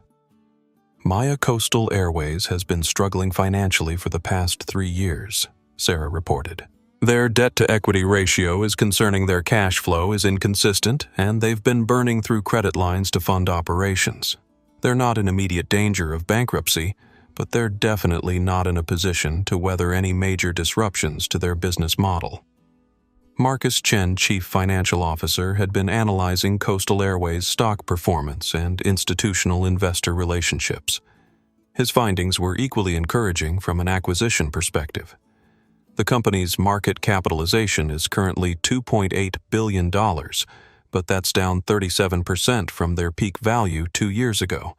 S1: Maya Coastal Airways has been struggling financially for the past 3 years, Sarah reported. Their debt-to-equity ratio is concerning their cash flow is inconsistent, and they've been burning through credit lines to fund operations. They're not in immediate danger of bankruptcy, but they're definitely not in a position to weather any major disruptions to their business model. Marcus Chen, chief financial officer, had been analyzing Coastal Airways' stock performance and institutional investor relationships. His findings were equally encouraging from an acquisition perspective. The company's market capitalization is currently $2.8 billion, but that's down 37% from their peak value 2 years ago.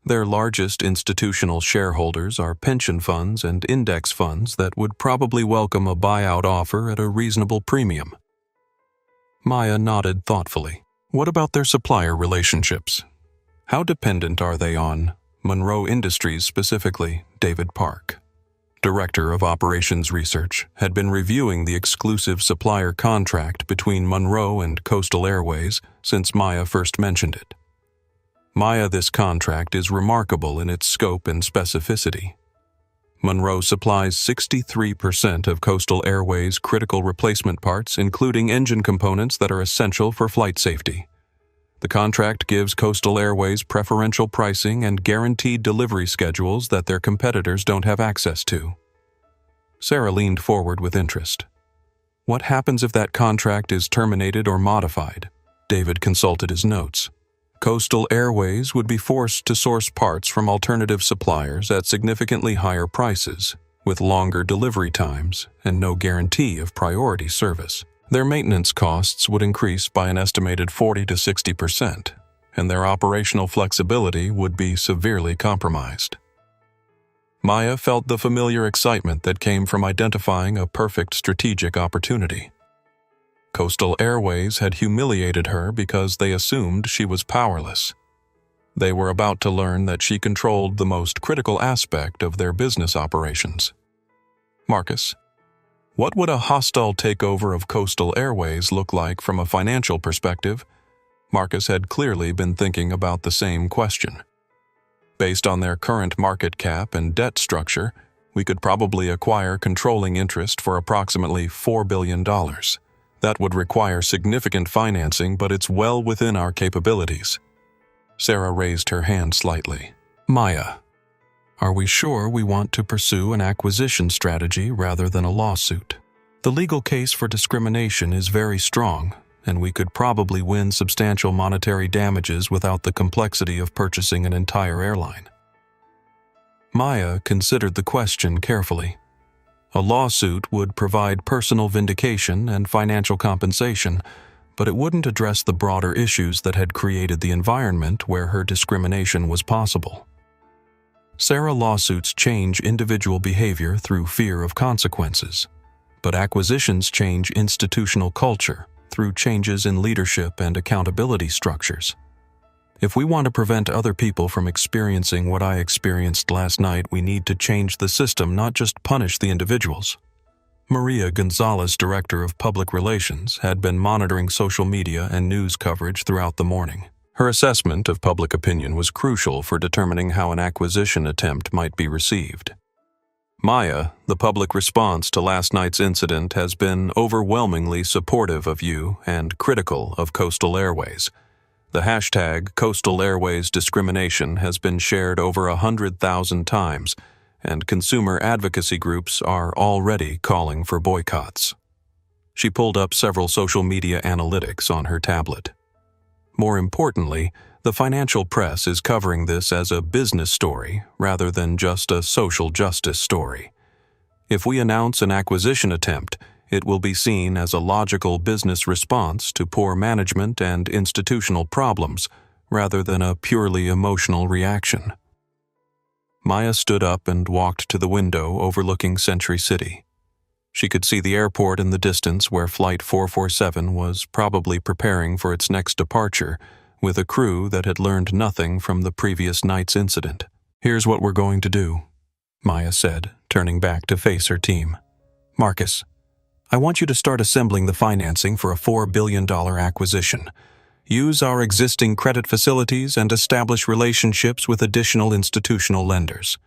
S1: Their largest institutional shareholders are pension funds and index funds that would probably welcome a buyout offer at a reasonable premium. Maya nodded thoughtfully. What about their supplier relationships? How dependent are they on Monroe Industries, specifically David Park, Director of Operations Research, had been reviewing the exclusive supplier contract between Monroe and Coastal Airways since Maya first mentioned it. Maya, this contract is remarkable in its scope and specificity. Monroe supplies 63% of Coastal Airways' critical replacement parts, including engine components that are essential for flight safety. The contract gives Coastal Airways preferential pricing and guaranteed delivery schedules that their competitors don't have access to. Sarah leaned forward with interest. What happens if that contract is terminated or modified? David consulted his notes. Coastal Airways would be forced to source parts from alternative suppliers at significantly higher prices, with longer delivery times and no guarantee of priority service. Their maintenance costs would increase by an estimated 40 to 60%, and their operational flexibility would be severely compromised. Maya felt the familiar excitement that came from identifying a perfect strategic opportunity. Coastal Airways had humiliated her because they assumed she was powerless. They were about to learn that she controlled the most critical aspect of their business operations. Marcus, what would a hostile takeover of Coastal Airways look like from a financial perspective? Marcus had clearly been thinking about the same question. Based on their current market cap and debt structure, we could probably acquire controlling interest for approximately $4 billion. That would require significant financing, but it's well within our capabilities. Sarah raised her hand slightly. Maya, are we sure we want to pursue an acquisition strategy rather than a lawsuit? The legal case for discrimination is very strong, and we could probably win substantial monetary damages without the complexity of purchasing an entire airline. Maya considered the question carefully. A lawsuit would provide personal vindication and financial compensation, but it wouldn't address the broader issues that had created the environment where her discrimination was possible. Sarah, lawsuits change individual behavior through fear of consequences, but acquisitions change institutional culture through changes in leadership and accountability structures. If we want to prevent other people from experiencing what I experienced last night, we need to change the system, not just punish the individuals. Maria Gonzalez, Director of Public Relations, had been monitoring social media and news coverage throughout the morning. Her assessment of public opinion was crucial for determining how an acquisition attempt might be received. Maya, the public response to last night's incident has been overwhelmingly supportive of you and critical of Coastal Airways. The hashtag Coastal Airways discrimination has been shared over 100,000 times, and consumer advocacy groups are already calling for boycotts. She pulled up several social media analytics on her tablet. More importantly, the financial press is covering this as a business story rather than just a social justice story. If we announce an acquisition attempt, it will be seen as a logical business response to poor management and institutional problems, rather than a purely emotional reaction. Maya stood up and walked to the window overlooking Century City. She could see the airport in the distance where Flight 447 was probably preparing for its next departure with a crew that had learned nothing from the previous night's incident. "Here's what we're going to do," Maya said, turning back to face her team. "Marcus, I want you to start assembling the financing for a $4 billion acquisition. Use our existing credit facilities and establish relationships with additional institutional lenders."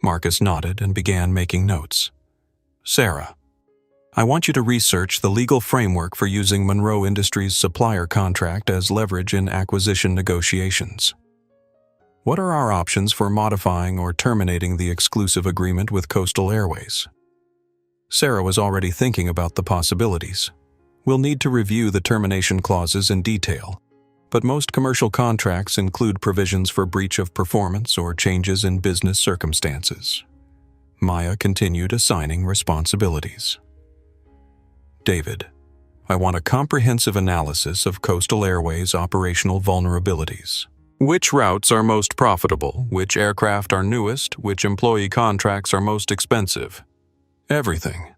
S1: Marcus nodded and began making notes. "Sarah, I want you to research the legal framework for using Monroe Industries' supplier contract as leverage in acquisition negotiations. What are our options for modifying or terminating the exclusive agreement with Coastal Airways?" Sarah was already thinking about the possibilities. "We'll need to review the termination clauses in detail, but most commercial contracts include provisions for breach of performance or changes in business circumstances." Maya continued assigning responsibilities. "David, I want a comprehensive analysis of Coastal Airways' operational vulnerabilities. Which routes are most profitable, which aircraft are newest, which employee contracts are most expensive. Everything."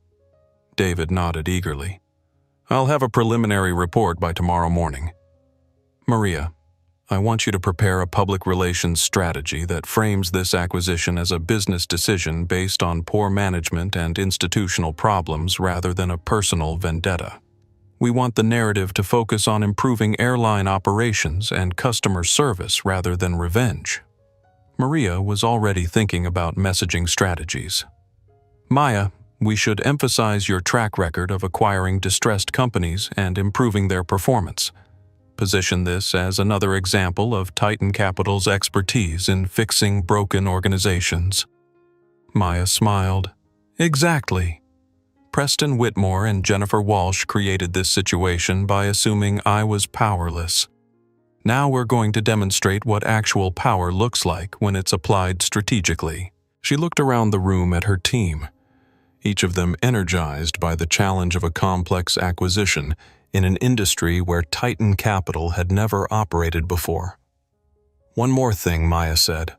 S1: David nodded eagerly. "I'll have a preliminary report by tomorrow morning. Maria, I want you to prepare a public relations strategy that frames this acquisition as a business decision based on poor management and institutional problems rather than a personal vendetta. We want the narrative to focus on improving airline operations and customer service rather than revenge." Maria was already thinking about messaging strategies. "Maya, we should emphasize your track record of acquiring distressed companies and improving their performance. Position this as another example of Titan Capital's expertise in fixing broken organizations." Maya smiled. "Exactly. Preston Whitmore and Jennifer Walsh created this situation by assuming I was powerless. Now we're going to demonstrate what actual power looks like when it's applied strategically." She looked around the room at her team, each of them energized by the challenge of a complex acquisition in an industry where Titan Capital had never operated before. "One more thing," Maya said.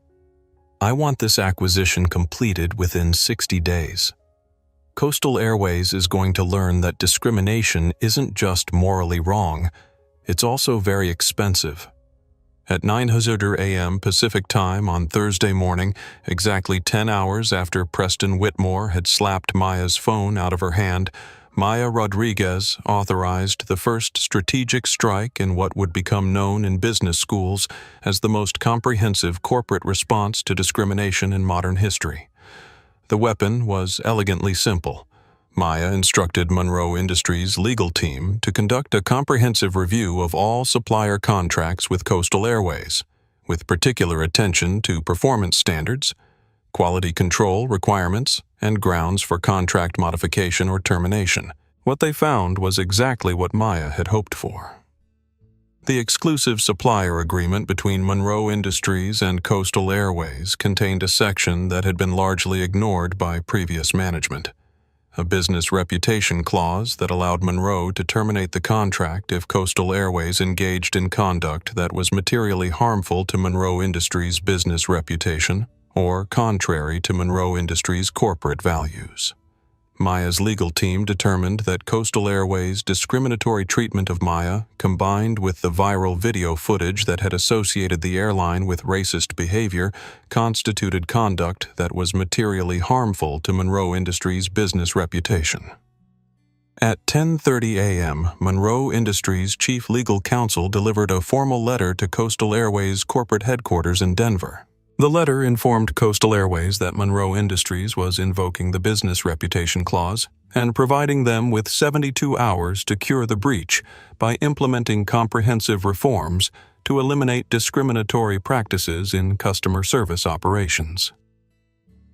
S1: "I want this acquisition completed within 60 days. Coastal Airways is going to learn that discrimination isn't just morally wrong, it's also very expensive." At 9:00 a.m. Pacific Time on Thursday morning, exactly 10 hours after Preston Whitmore had slapped Maya's phone out of her hand, Maya Rodriguez authorized the first strategic strike in what would become known in business schools as the most comprehensive corporate response to discrimination in modern history. The weapon was elegantly simple. Maya instructed Monroe Industries' legal team to conduct a comprehensive review of all supplier contracts with Coastal Airways, with particular attention to performance standards, quality control requirements, and grounds for contract modification or termination. What they found was exactly what Maya had hoped for. The exclusive supplier agreement between Monroe Industries and Coastal Airways contained a section that had been largely ignored by previous management. A business reputation clause that allowed Monroe to terminate the contract if Coastal Airways engaged in conduct that was materially harmful to Monroe Industries' business reputation or contrary to Monroe Industries' corporate values. Maya's legal team determined that Coastal Airways' discriminatory treatment of Maya, combined with the viral video footage that had associated the airline with racist behavior, constituted conduct that was materially harmful to Monroe Industries' business reputation. At 10:30 a.m., Monroe Industries' chief legal counsel delivered a formal letter to Coastal Airways' corporate headquarters in Denver. The letter informed Coastal Airways that Monroe Industries was invoking the business reputation clause and providing them with 72 hours to cure the breach by implementing comprehensive reforms to eliminate discriminatory practices in customer service operations.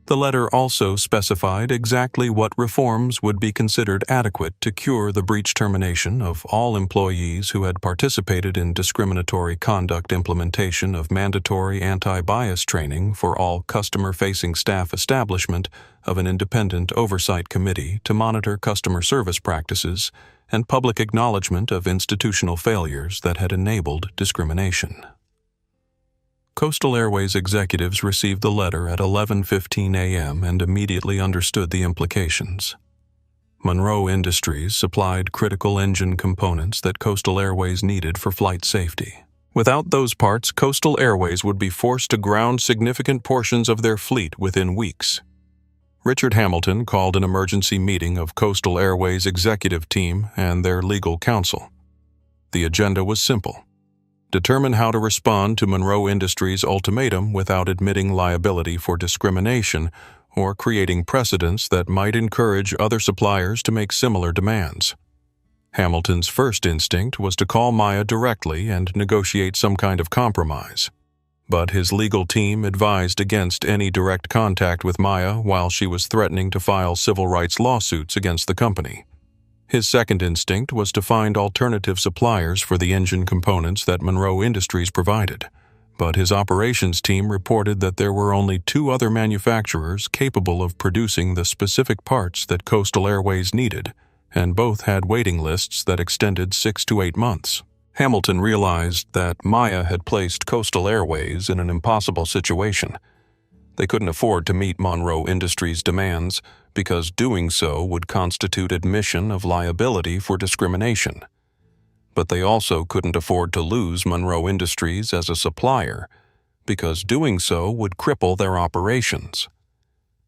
S1: The letter also specified exactly what reforms would be considered adequate to cure the breach termination of all employees who had participated in discriminatory conduct, implementation of mandatory anti-bias training for all customer-facing staff, establishment of an independent oversight committee to monitor customer service practices, and public acknowledgement of institutional failures that had enabled discrimination. Coastal Airways executives received the letter at 11:15 a.m. and immediately understood the implications. Monroe Industries supplied critical engine components that Coastal Airways needed for flight safety. Without those parts, Coastal Airways would be forced to ground significant portions of their fleet within weeks. Richard Hamilton called an emergency meeting of Coastal Airways' executive team and their legal counsel. The agenda was simple: determine how to respond to Monroe Industries' ultimatum without admitting liability for discrimination or creating precedents that might encourage other suppliers to make similar demands. Hamilton's first instinct was to call Maya directly and negotiate some kind of compromise, but his legal team advised against any direct contact with Maya while she was threatening to file civil rights lawsuits against the company. His second instinct was to find alternative suppliers for the engine components that Monroe Industries provided, but his operations team reported that there were only 2 other manufacturers capable of producing the specific parts that Coastal Airways needed, and both had waiting lists that extended 6 to 8 months. Hamilton realized that Maya had placed Coastal Airways in an impossible situation. They couldn't afford to meet Monroe Industries' demands because doing so would constitute admission of liability for discrimination. But they also couldn't afford to lose Monroe Industries as a supplier because doing so would cripple their operations.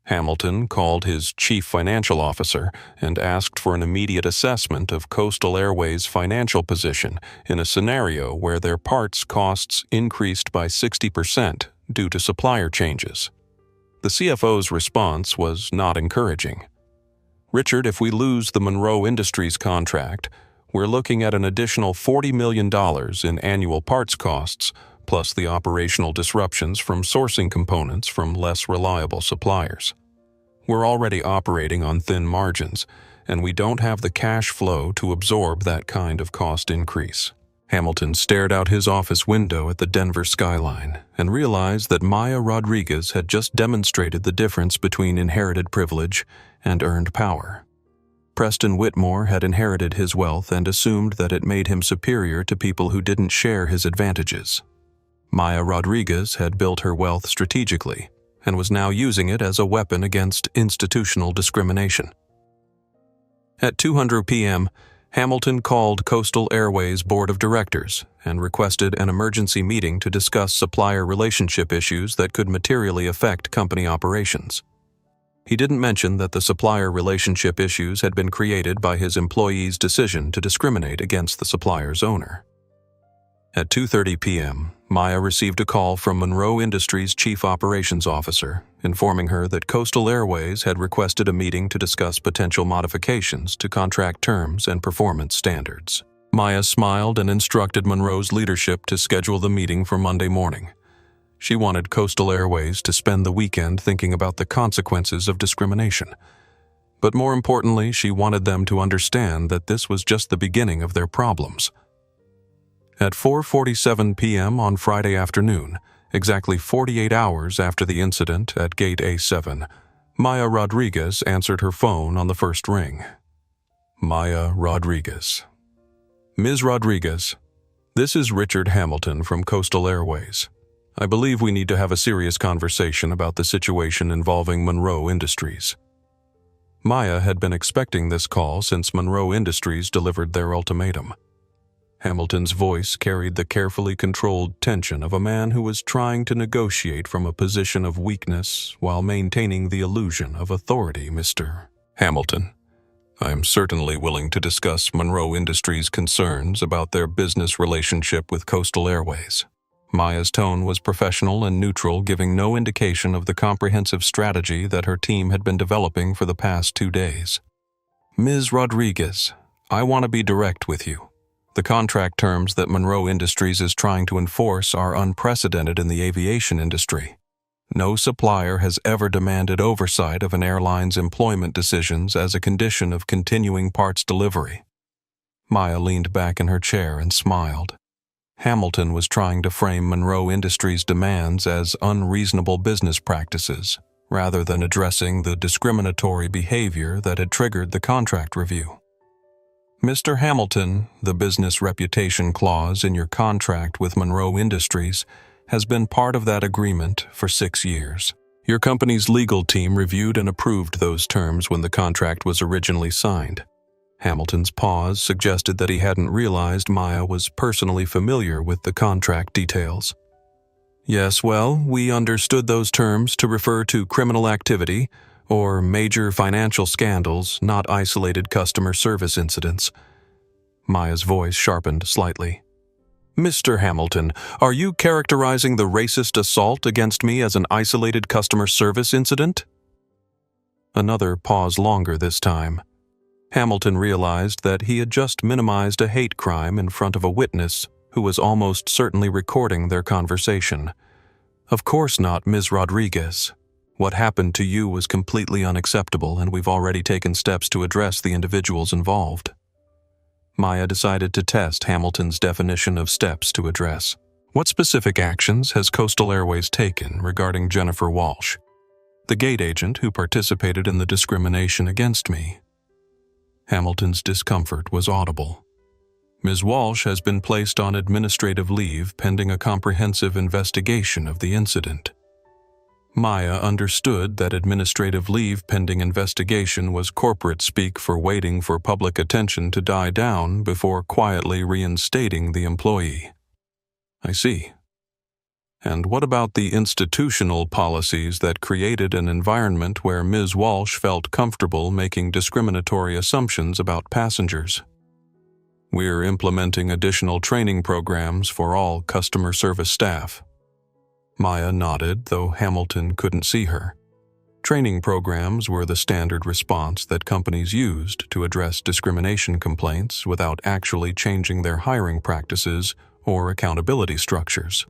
S1: Hamilton called his chief financial officer and asked for an immediate assessment of Coastal Airways' financial position in a scenario where their parts costs increased by 60% due to supplier changes. The CFO's response was not encouraging. "Richard, if we lose the Monroe Industries contract, we're looking at an additional $40 million in annual parts costs, plus the operational disruptions from sourcing components from less reliable suppliers. We're already operating on thin margins, and we don't have the cash flow to absorb that kind of cost increase." Hamilton stared out his office window at the Denver skyline and realized that Maya Rodriguez had just demonstrated the difference between inherited privilege and earned power. Preston Whitmore had inherited his wealth and assumed that it made him superior to people who didn't share his advantages. Maya Rodriguez had built her wealth strategically and was now using it as a weapon against institutional discrimination. At 2:00 p.m., Hamilton called Coastal Airways' board of directors and requested an emergency meeting to discuss supplier relationship issues that could materially affect company operations. He didn't mention that the supplier relationship issues had been created by his employees' decision to discriminate against the supplier's owner. At 2:30 p.m., Maya received a call from Monroe Industries' chief operations officer, informing her that Coastal Airways had requested a meeting to discuss potential modifications to contract terms and performance standards. Maya smiled and instructed Monroe's leadership to schedule the meeting for Monday morning. She wanted Coastal Airways to spend the weekend thinking about the consequences of discrimination. But more importantly, she wanted them to understand that this was just the beginning of their problems. At 4:47 p.m. on Friday afternoon, exactly 48 hours after the incident at Gate A7, Maya Rodriguez answered her phone on the first ring. Maya Rodriguez. "Ms. Rodriguez, this is Richard Hamilton from Coastal Airways. I believe we need to have a serious conversation about the situation involving Monroe Industries." Maya had been expecting this call since Monroe Industries delivered their ultimatum. Hamilton's voice carried the carefully controlled tension of a man who was trying to negotiate from a position of weakness while maintaining the illusion of authority. "Mr. Hamilton, I am certainly willing to discuss Monroe Industries' concerns about their business relationship with Coastal Airways." Maya's tone was professional and neutral, giving no indication of the comprehensive strategy that her team had been developing for the past 2 days. "Ms. Rodriguez, I want to be direct with you. The contract terms that Monroe Industries is trying to enforce are unprecedented in the aviation industry. No supplier has ever demanded oversight of an airline's employment decisions as a condition of continuing parts delivery." Maya leaned back in her chair and smiled. Hamilton was trying to frame Monroe Industries' demands as unreasonable business practices, rather than addressing the discriminatory behavior that had triggered the contract review. "Mr. Hamilton, the business reputation clause in your contract with Monroe Industries has been part of that agreement for 6 years. Your company's legal team reviewed and approved those terms when the contract was originally signed. Hamilton's pause suggested that he hadn't realized Maya was personally familiar with the contract details. Yes, well, we understood those terms to refer to criminal activity or major financial scandals, not isolated customer service incidents. Maya's voice sharpened slightly. Mr. Hamilton, are you characterizing the racist assault against me as an isolated customer service incident? Another pause longer this time. Hamilton realized that he had just minimized a hate crime in front of a witness who was almost certainly recording their conversation. Of course not, Ms. Rodriguez. What happened to you was completely unacceptable, and we've already taken steps to address the individuals involved. Maya decided to test Hamilton's definition of steps to address. What specific actions has Coastal Airways taken regarding Jennifer Walsh, the gate agent who participated in the discrimination against me? Hamilton's discomfort was audible. Ms. Walsh has been placed on administrative leave pending a comprehensive investigation of the incident. Maya understood that administrative leave pending investigation was corporate speak for waiting for public attention to die down before quietly reinstating the employee. I see. And what about the institutional policies that created an environment where Ms. Walsh felt comfortable making discriminatory assumptions about passengers? We're implementing additional training programs for all customer service staff. Maya nodded, though Hamilton couldn't see her. Training programs were the standard response that companies used to address discrimination complaints without actually changing their hiring practices or accountability structures.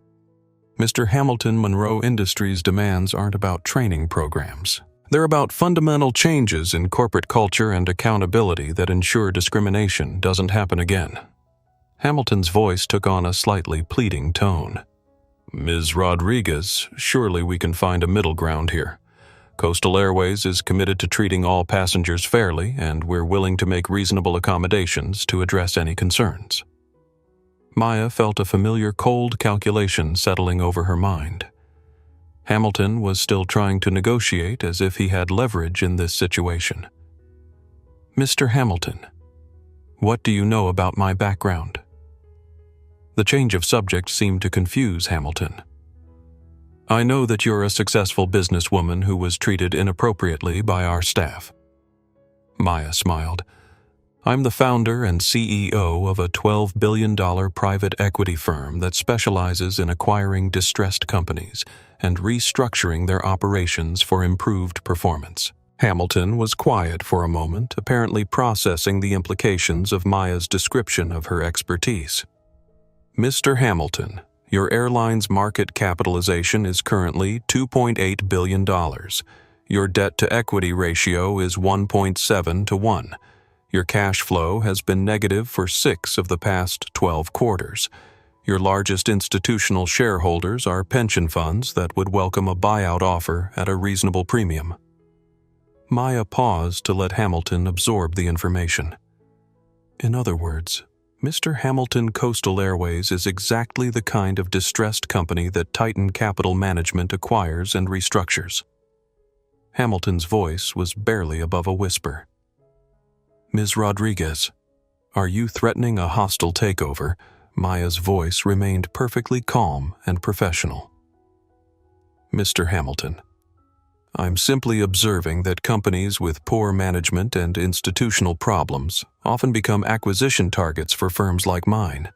S1: Mr. Hamilton, Monroe Industries' demands aren't about training programs. They're about fundamental changes in corporate culture and accountability that ensure discrimination doesn't happen again. Hamilton's voice took on a slightly pleading tone. Ms. Rodriguez, surely we can find a middle ground here. Coastal Airways is committed to treating all passengers fairly, and we're willing to make reasonable accommodations to address any concerns. Maya felt a familiar cold calculation settling over her mind. Hamilton was still trying to negotiate as if he had leverage in this situation. Mr. Hamilton, what do you know about my background? The change of subject seemed to confuse Hamilton. I know that you're a successful businesswoman who was treated inappropriately by our staff. Maya smiled. I'm the founder and CEO of a $12 billion private equity firm that specializes in acquiring distressed companies and restructuring their operations for improved performance. Hamilton was quiet for a moment, apparently processing the implications of Maya's description of her expertise. Mr. Hamilton, your airline's market capitalization is currently $2.8 billion. Your debt-to-equity ratio is 1.7 to 1. Your cash flow has been negative for 6 of the past 12 quarters. Your largest institutional shareholders are pension funds that would welcome a buyout offer at a reasonable premium. Maya paused to let Hamilton absorb the information. In other words, Mr. Hamilton Coastal Airways is exactly the kind of distressed company that Titan Capital Management acquires and restructures. Hamilton's voice was barely above a whisper. Ms. Rodriguez, are you threatening a hostile takeover? Maya's voice remained perfectly calm and professional. Mr. Hamilton, I'm simply observing that companies with poor management and institutional problems often become acquisition targets for firms like mine.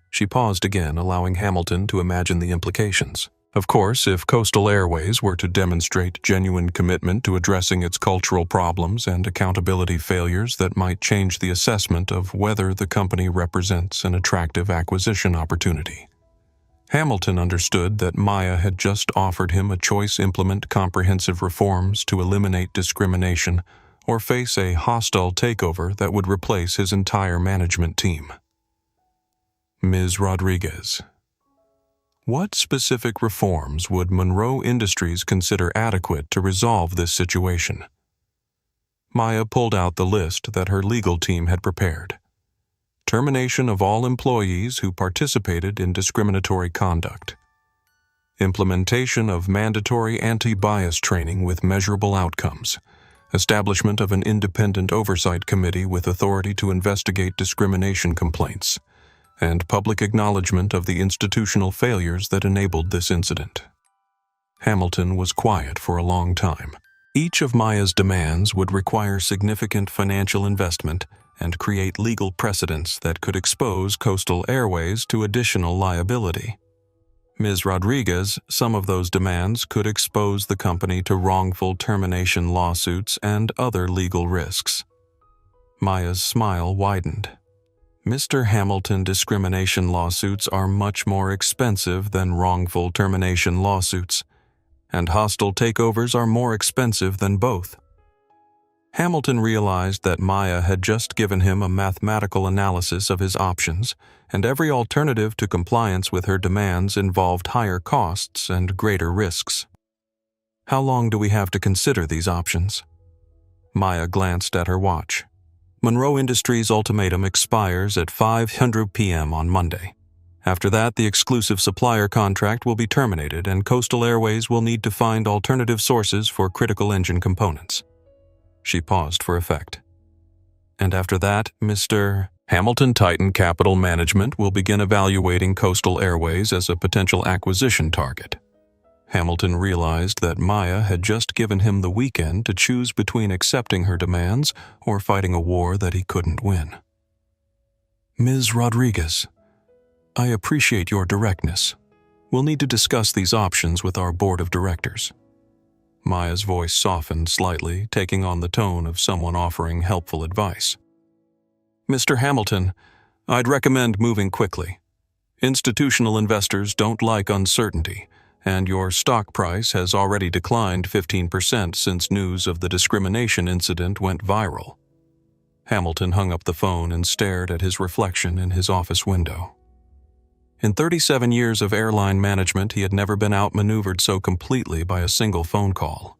S1: She paused again, allowing Hamilton to imagine the implications. Of course, if Coastal Airways were to demonstrate genuine commitment to addressing its cultural problems and accountability failures, that might change the assessment of whether the company represents an attractive acquisition opportunity. Hamilton understood that Maya had just offered him a choice: implement comprehensive reforms to eliminate discrimination or face a hostile takeover that would replace his entire management team. Ms. Rodriguez, what specific reforms would Monroe Industries consider adequate to resolve this situation? Maya pulled out the list that her legal team had prepared. Termination of all employees who participated in discriminatory conduct. implementation of mandatory anti-bias training with measurable outcomes, establishment of an independent oversight committee with authority to investigate discrimination complaints, and public acknowledgement of the institutional failures that enabled this incident. Hamilton was quiet for a long time. Each of Maya's demands would require significant financial investment and create legal precedents that could expose Coastal Airways to additional liability. Ms. Rodriguez, some of those demands could expose the company to wrongful termination lawsuits and other legal risks. Maya's smile widened. Mr. Hamilton, discrimination lawsuits are much more expensive than wrongful termination lawsuits, and hostile takeovers are more expensive than both. Hamilton realized that Maya had just given him a mathematical analysis of his options, and every alternative to compliance with her demands involved higher costs and greater risks. How long do we have to consider these options? Maya glanced at her watch. Monroe Industries' ultimatum expires at 5:00 p.m. on Monday. After that, the exclusive supplier contract will be terminated and Coastal Airways will need to find alternative sources for critical engine components. She paused for effect. And after that, Mr. Hamilton Titan Capital Management will begin evaluating Coastal Airways as a potential acquisition target. Hamilton realized that Maya had just given him the weekend to choose between accepting her demands or fighting a war that he couldn't win. Ms. Rodriguez, I appreciate your directness. We'll need to discuss these options with our board of directors. Maya's voice softened slightly, taking on the tone of someone offering helpful advice. Mr. Hamilton, I'd recommend moving quickly. Institutional investors don't like uncertainty, and your stock price has already declined 15% since news of the discrimination incident went viral. Hamilton hung up the phone and stared at his reflection in his office window. In 37 years of airline management, he had never been outmaneuvered so completely by a single phone call.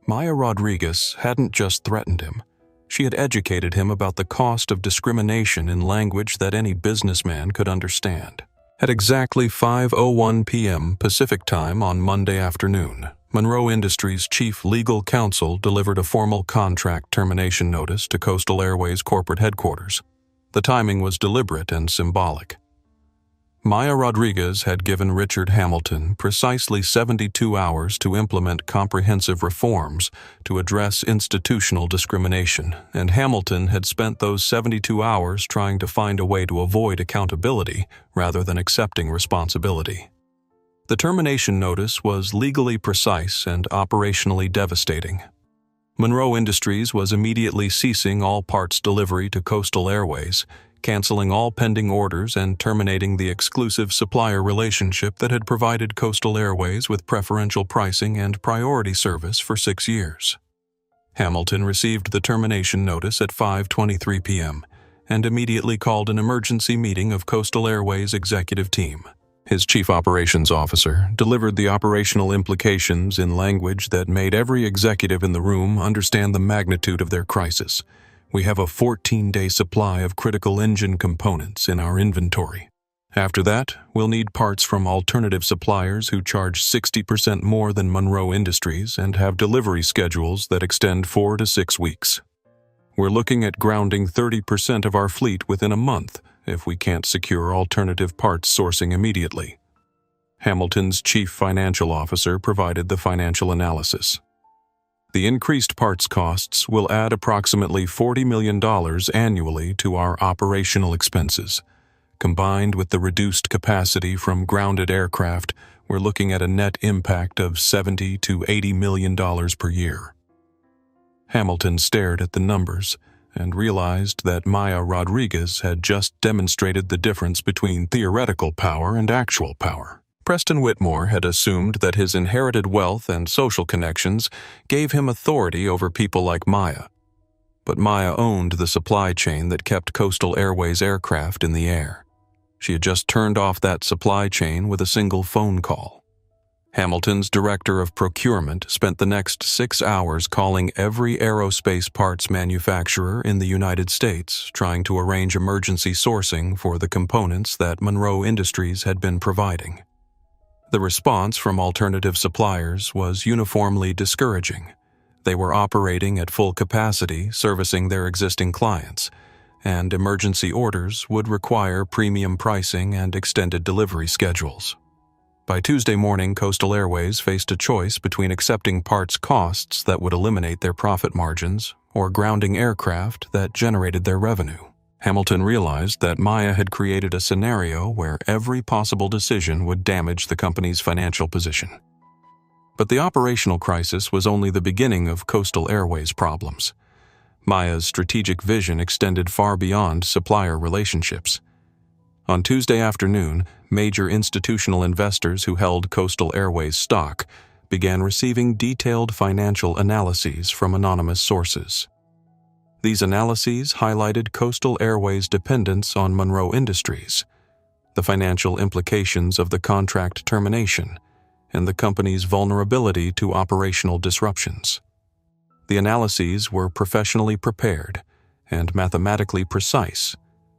S1: Maya Rodriguez hadn't just threatened him. She had educated him about the cost of discrimination in language that any businessman could understand. At exactly 5:01 p.m. Pacific Time on Monday afternoon, Monroe Industries' chief legal counsel delivered a formal contract termination notice to Coastal Airways corporate headquarters. The timing was deliberate and symbolic. Maya Rodriguez had given Richard Hamilton precisely 72 hours to implement comprehensive reforms to address institutional discrimination, and Hamilton had spent those 72 hours trying to find a way to avoid accountability rather than accepting responsibility. The termination notice was legally precise and operationally devastating. Monroe Industries was immediately ceasing all parts delivery to Coastal Airways, canceling all pending orders and terminating the exclusive supplier relationship that had provided Coastal Airways with preferential pricing and priority service for 6 years. Hamilton received the termination notice at 5:23 p.m. and immediately called an emergency meeting of Coastal Airways' executive team. His chief operations officer delivered the operational implications in language that made every executive in the room understand the magnitude of their crisis. We have a 14-day supply of critical engine components in our inventory. After that, we'll need parts from alternative suppliers who charge 60% more than Monroe Industries and have delivery schedules that extend 4 to 6 weeks. We're looking at grounding 30% of our fleet within a month if we can't secure alternative parts sourcing immediately. Hamilton's chief financial officer provided the financial analysis. The increased parts costs will add approximately $40 million annually to our operational expenses. Combined with the reduced capacity from grounded aircraft, we're looking at a net impact of $70 to $80 million per year. Hamilton stared at the numbers and realized that Maya Rodriguez had just demonstrated the difference between theoretical power and actual power. Preston Whitmore had assumed that his inherited wealth and social connections gave him authority over people like Maya. But Maya owned the supply chain that kept Coastal Airways aircraft in the air. She had just turned off that supply chain with a single phone call. Hamilton's director of procurement spent the next 6 hours calling every aerospace parts manufacturer in the United States, trying to arrange emergency sourcing for the components that Monroe Industries had been providing. The response from alternative suppliers was uniformly discouraging. They were operating at full capacity, servicing their existing clients, and emergency orders would require premium pricing and extended delivery schedules. By Tuesday morning, Coastal Airways faced a choice between accepting parts costs that would eliminate their profit margins or grounding aircraft that generated their revenue. Hamilton realized that Maya had created a scenario where every possible decision would damage the company's financial position. But the operational crisis was only the beginning of Coastal Airways' problems. Maya's strategic vision extended far beyond supplier relationships. On Tuesday afternoon, major institutional investors who held Coastal Airways stock began receiving detailed financial analyses from anonymous sources. These analyses highlighted Coastal Airways' dependence on Monroe Industries, the financial implications of the contract termination, and the company's vulnerability to operational disruptions. The analyses were professionally prepared and mathematically precise,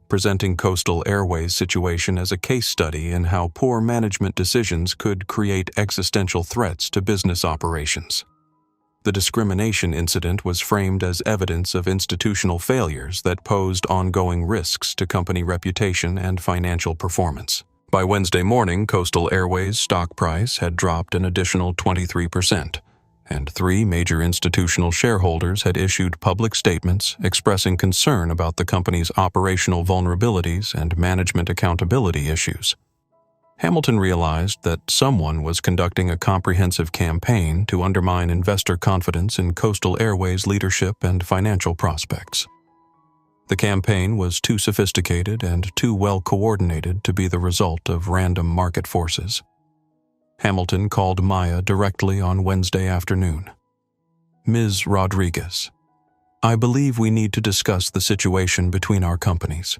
S1: presenting Coastal Airways' situation as a case study in how poor management decisions could create existential threats to business operations. The discrimination incident was framed as evidence of institutional failures that posed ongoing risks to company reputation and financial performance. By Wednesday morning, Coastal Airways' stock price had dropped an additional 23%, and 3 major institutional shareholders had issued public statements expressing concern about the company's operational vulnerabilities and management accountability issues. Hamilton realized that someone was conducting a comprehensive campaign to undermine investor confidence in Coastal Airways' leadership and financial prospects. The campaign was too sophisticated and too well coordinated to be the result of random market forces. Hamilton called Maya directly on Wednesday afternoon. "Ms. Rodriguez, I believe we need to discuss the situation between our companies."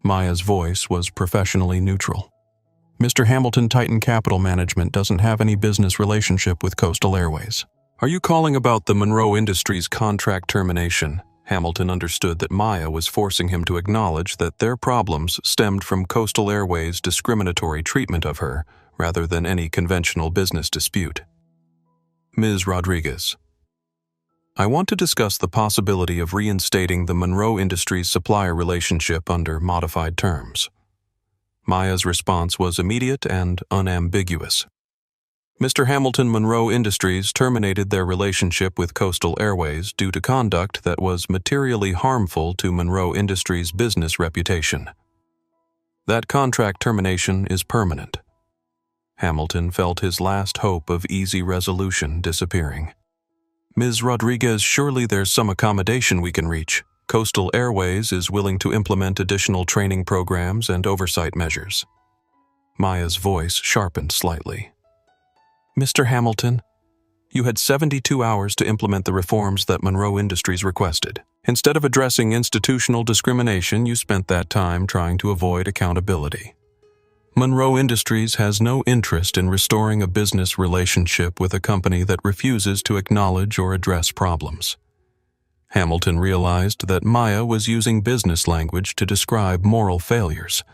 S1: Maya's voice was professionally neutral. "Mr. Hamilton, Titan Capital Management doesn't have any business relationship with Coastal Airways." "Are you calling about the Monroe Industries contract termination?" Hamilton understood that Maya was forcing him to acknowledge that their problems stemmed from Coastal Airways' discriminatory treatment of her, rather than any conventional business dispute. "Ms. Rodriguez, I want to discuss the possibility of reinstating the Monroe Industries supplier relationship under modified terms." Maya's response was immediate and unambiguous. "Mr. Hamilton, Monroe Industries terminated their relationship with Coastal Airways due to conduct that was materially harmful to Monroe Industries' business reputation. That contract termination is permanent." Hamilton felt his last hope of easy resolution disappearing. "Ms. Rodriguez, surely there's some accommodation we can reach. Coastal Airways is willing to implement additional training programs and oversight measures." Maya's voice sharpened slightly. "Mr. Hamilton, you had 72 hours to implement the reforms that Monroe Industries requested. Instead of addressing institutional discrimination, you spent that time trying to avoid accountability. Monroe Industries has no interest in restoring a business relationship with a company that refuses to acknowledge or address problems." Hamilton realized that Maya was using business language to describe moral failures.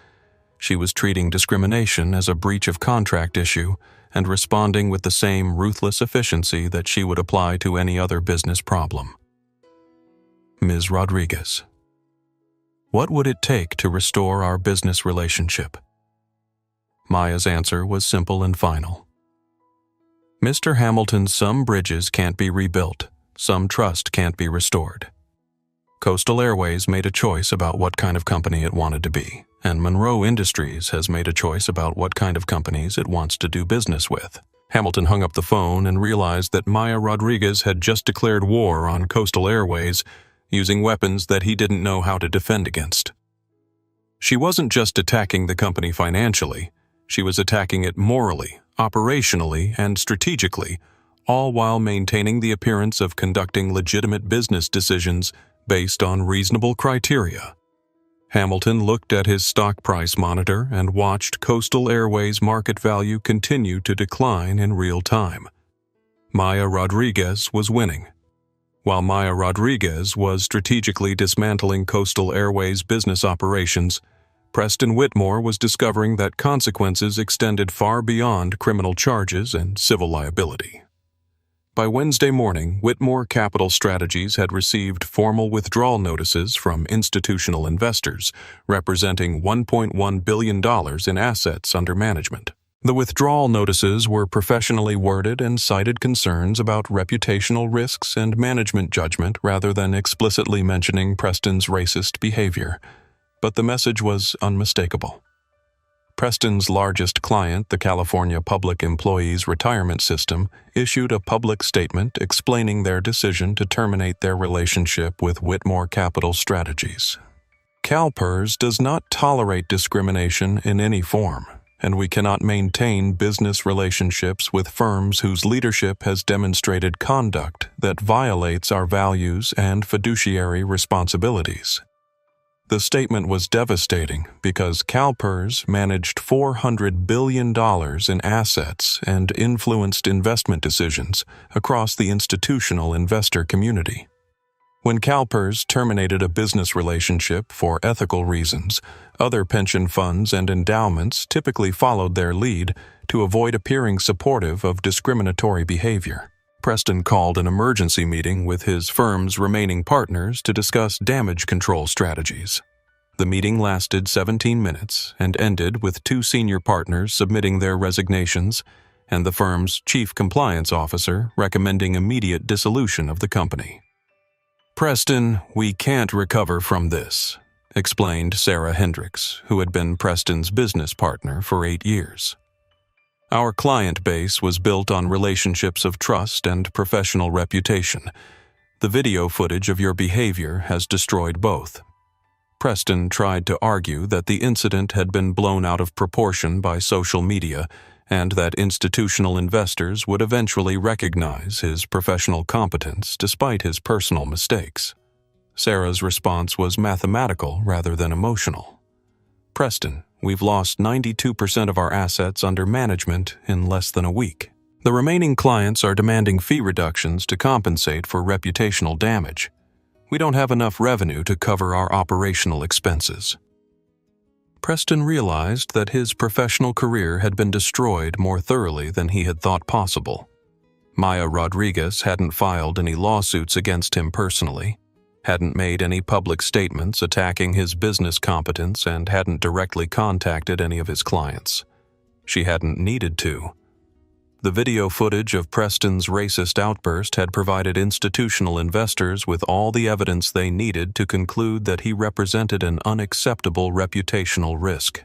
S1: She was treating discrimination as a breach of contract issue and responding with the same ruthless efficiency that she would apply to any other business problem. "Ms. Rodriguez, what would it take to restore our business relationship?" Maya's answer was simple and final. "Mr. Hamilton, some bridges can't be rebuilt, some trust can't be restored. Coastal Airways made a choice about what kind of company it wanted to be, and Monroe Industries has made a choice about what kind of companies it wants to do business with." Hamilton hung up the phone and realized that Maya Rodriguez had just declared war on Coastal Airways, using weapons that he didn't know how to defend against. She wasn't just attacking the company financially, she was attacking it morally, operationally, and strategically, all while maintaining the appearance of conducting legitimate business decisions based on reasonable criteria. Hamilton looked at his stock price monitor and watched Coastal Airways' market value continue to decline in real time. Maya Rodriguez was winning. While Maya Rodriguez was strategically dismantling Coastal Airways' business operations, Preston Whitmore was discovering that consequences extended far beyond criminal charges and civil liability. By Wednesday morning, Whitmore Capital Strategies had received formal withdrawal notices from institutional investors, representing $1.1 billion in assets under management. The withdrawal notices were professionally worded and cited concerns about reputational risks and management judgment rather than explicitly mentioning Preston's racist behavior. But the message was unmistakable. Preston's largest client, the California Public Employees Retirement System, issued a public statement explaining their decision to terminate their relationship with Whitmore Capital Strategies. CalPERS does not tolerate discrimination in any form, and we cannot maintain business relationships with firms whose leadership has demonstrated conduct that violates our values and fiduciary responsibilities. The statement was devastating because CalPERS managed $400 billion in assets and influenced investment decisions across the institutional investor community. When CalPERS terminated a business relationship for ethical reasons, other pension funds and endowments typically followed their lead to avoid appearing supportive of discriminatory behavior. Preston called an emergency meeting with his firm's remaining partners to discuss damage control strategies. The meeting lasted 17 minutes and ended with two senior partners submitting their resignations and the firm's chief compliance officer recommending immediate dissolution of the company. "Preston, we can't recover from this," explained Sarah Hendricks, who had been Preston's business partner for 8 years. "Our client base was built on relationships of trust and professional reputation. The video footage of your behavior has destroyed both." Preston tried to argue that the incident had been blown out of proportion by social media and that institutional investors would eventually recognize his professional competence despite his personal mistakes. Sarah's response was mathematical rather than emotional. "Preston, we've lost 92% of our assets under management in less than a week. The remaining clients are demanding fee reductions to compensate for reputational damage. We don't have enough revenue to cover our operational expenses." Preston realized that his professional career had been destroyed more thoroughly than he had thought possible. Maya Rodriguez hadn't filed any lawsuits against him personally, hadn't made any public statements attacking his business competence, and hadn't directly contacted any of his clients. She hadn't needed to. The video footage of Preston's racist outburst had provided institutional investors with all the evidence they needed to conclude that he represented an unacceptable reputational risk.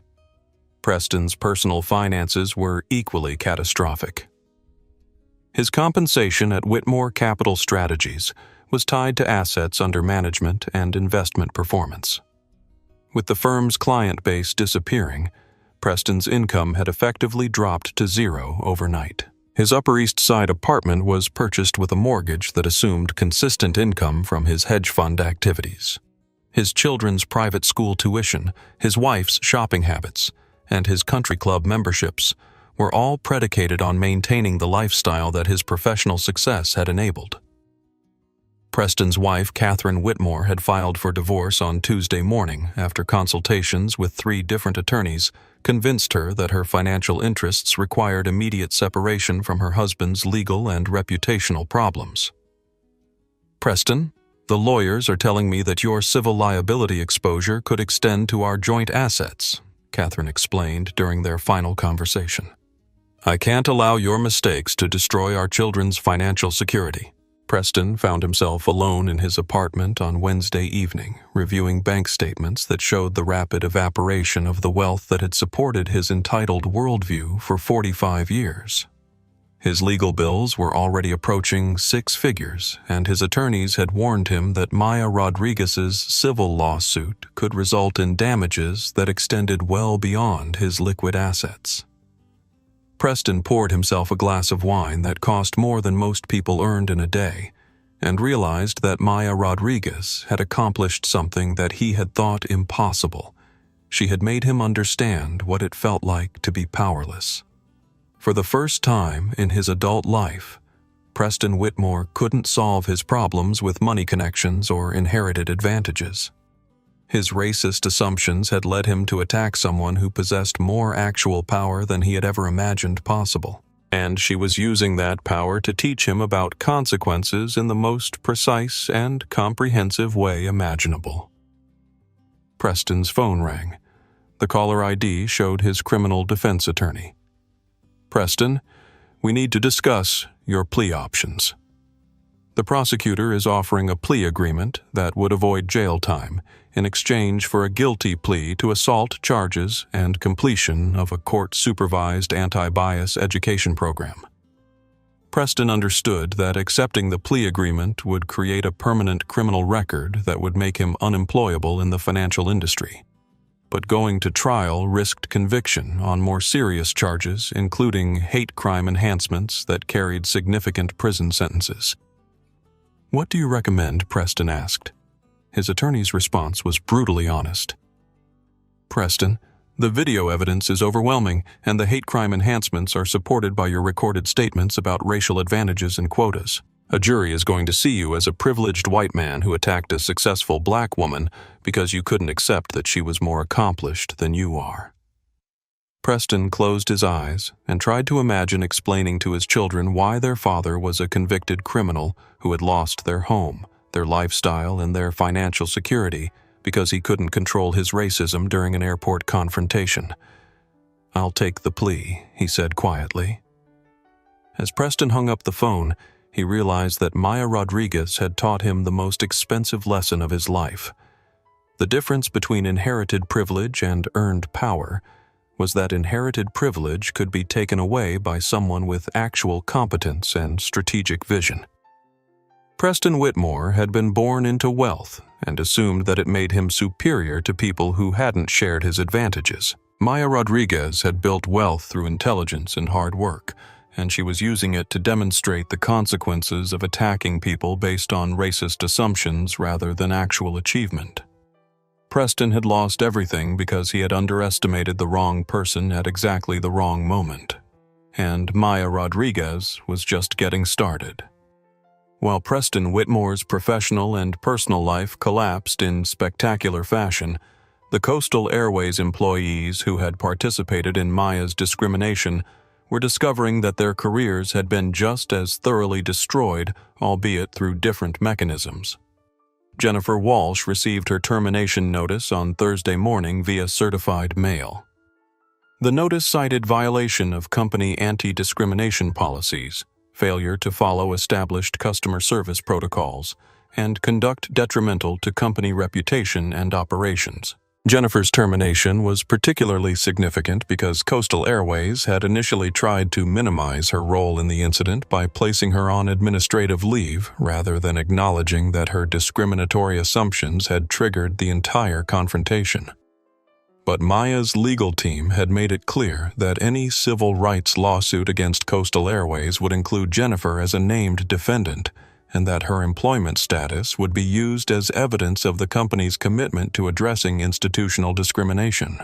S1: Preston's personal finances were equally catastrophic. His compensation at Whitmore Capital Strategies was tied to assets under management and investment performance. With the firm's client base disappearing, Preston's income had effectively dropped to zero overnight. His Upper East Side apartment was purchased with a mortgage that assumed consistent income from his hedge fund activities. His children's private school tuition, his wife's shopping habits, and his country club memberships were all predicated on maintaining the lifestyle that his professional success had enabled. Preston's wife, Catherine Whitmore, had filed for divorce on Tuesday morning after consultations with 3 different attorneys convinced her that her financial interests required immediate separation from her husband's legal and reputational problems. "Preston, the lawyers are telling me that your civil liability exposure could extend to our joint assets," Catherine explained during their final conversation. "I can't allow your mistakes to destroy our children's financial security." Preston found himself alone in his apartment on Wednesday evening, reviewing bank statements that showed the rapid evaporation of the wealth that had supported his entitled worldview for 45 years. His legal bills were already approaching 6 figures, and his attorneys had warned him that Maya Rodriguez's civil lawsuit could result in damages that extended well beyond his liquid assets. Preston poured himself a glass of wine that cost more than most people earned in a day, and realized that Maya Rodriguez had accomplished something that he had thought impossible. She had made him understand what it felt like to be powerless. For the first time in his adult life, Preston Whitmore couldn't solve his problems with money connections or inherited advantages. His racist assumptions had led him to attack someone who possessed more actual power than he had ever imagined possible, and she was using that power to teach him about consequences in the most precise and comprehensive way imaginable. Preston's phone rang. The caller ID showed his criminal defense attorney. "Preston, we need to discuss your plea options. The prosecutor is offering a plea agreement that would avoid jail time in exchange for a guilty plea to assault charges and completion of a court-supervised anti-bias education program." Preston understood that accepting the plea agreement would create a permanent criminal record that would make him unemployable in the financial industry. But going to trial risked conviction on more serious charges, including hate crime enhancements that carried significant prison sentences. "What do you recommend?" Preston asked. His attorney's response was brutally honest. "Preston, the video evidence is overwhelming, and the hate crime enhancements are supported by your recorded statements about racial advantages and quotas. A jury is going to see you as a privileged white man who attacked a successful black woman because you couldn't accept that she was more accomplished than you are." Preston closed his eyes and tried to imagine explaining to his children why their father was a convicted criminal who had lost their home, their lifestyle, and their financial security because he couldn't control his racism during an airport confrontation. "I'll take the plea," he said quietly. As Preston hung up the phone, he realized that Maya Rodriguez had taught him the most expensive lesson of his life. The difference between inherited privilege and earned power was that inherited privilege could be taken away by someone with actual competence and strategic vision. Preston Whitmore had been born into wealth and assumed that it made him superior to people who hadn't shared his advantages. Maya Rodriguez had built wealth through intelligence and hard work, and she was using it to demonstrate the consequences of attacking people based on racist assumptions rather than actual achievement. Preston had lost everything because he had underestimated the wrong person at exactly the wrong moment. And Maya Rodriguez was just getting started. While Preston Whitmore's professional and personal life collapsed in spectacular fashion, the Coastal Airways employees who had participated in Maya's discrimination were discovering that their careers had been just as thoroughly destroyed, albeit through different mechanisms. Jennifer Walsh received her termination notice on Thursday morning via certified mail. The notice cited violation of company anti-discrimination policies, failure to follow established customer service protocols, and conduct detrimental to company reputation and operations. Jennifer's termination was particularly significant because Coastal Airways had initially tried to minimize her role in the incident by placing her on administrative leave rather than acknowledging that her discriminatory assumptions had triggered the entire confrontation. But Maya's legal team had made it clear that any civil rights lawsuit against Coastal Airways would include Jennifer as a named defendant, and that her employment status would be used as evidence of the company's commitment to addressing institutional discrimination.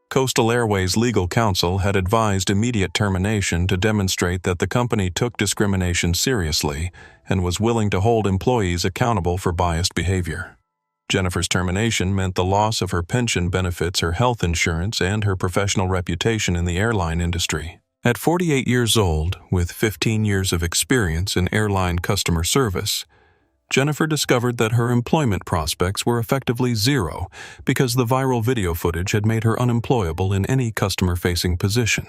S1: Coastal Airways legal counsel had advised immediate termination to demonstrate that the company took discrimination seriously and was willing to hold employees accountable for biased behavior. Jennifer's termination meant the loss of her pension benefits, her health insurance, and her professional reputation in the airline industry. At 48 years old, with 15 years of experience in airline customer service, Jennifer discovered that her employment prospects were effectively zero because the viral video footage had made her unemployable in any customer-facing position.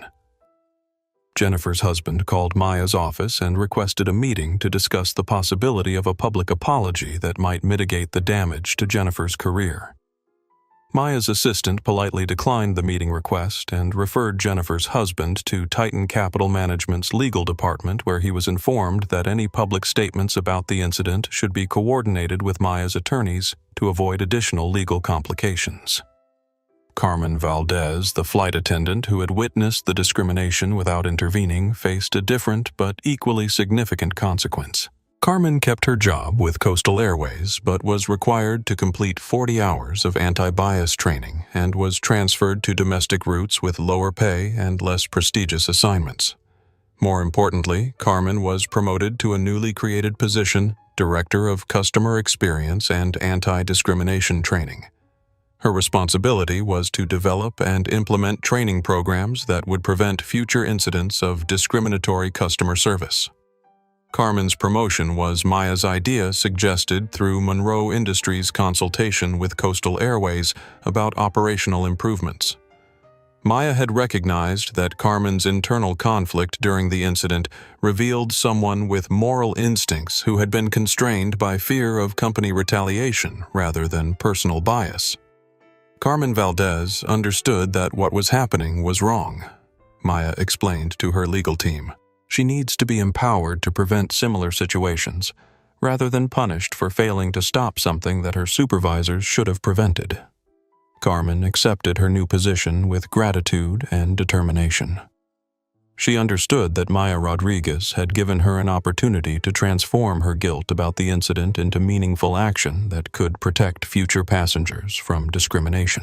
S1: Jennifer's husband called Maya's office and requested a meeting to discuss the possibility of a public apology that might mitigate the damage to Jennifer's career. Maya's assistant politely declined the meeting request and referred Jennifer's husband to Titan Capital Management's legal department, where he was informed that any public statements about the incident should be coordinated with Maya's attorneys to avoid additional legal complications. Carmen Valdez, the flight attendant who had witnessed the discrimination without intervening, faced a different but equally significant consequence. Carmen kept her job with Coastal Airways but was required to complete 40 hours of anti-bias training and was transferred to domestic routes with lower pay and less prestigious assignments. More importantly, Carmen was promoted to a newly created position, Director of Customer Experience and Anti-Discrimination Training, Her responsibility was to develop and implement training programs that would prevent future incidents of discriminatory customer service. Carmen's promotion was Maya's idea, suggested through Monroe Industries' consultation with Coastal Airways about operational improvements. Maya had recognized that Carmen's internal conflict during the incident revealed someone with moral instincts who had been constrained by fear of company retaliation rather than personal bias. Carmen Valdez understood that what was happening was wrong. Maya explained to her legal team. She needs to be empowered to prevent similar situations, rather than punished for failing to stop something that her supervisors should have prevented. Carmen accepted her new position with gratitude and determination. She understood that Maya Rodriguez had given her an opportunity to transform her guilt about the incident into meaningful action that could protect future passengers from discrimination.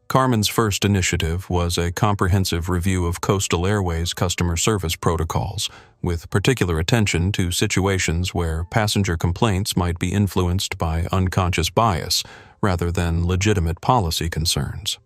S1: Carmen's first initiative was a comprehensive review of Coastal Airways' customer service protocols, with particular attention to situations where passenger complaints might be influenced by unconscious bias rather than legitimate policy concerns.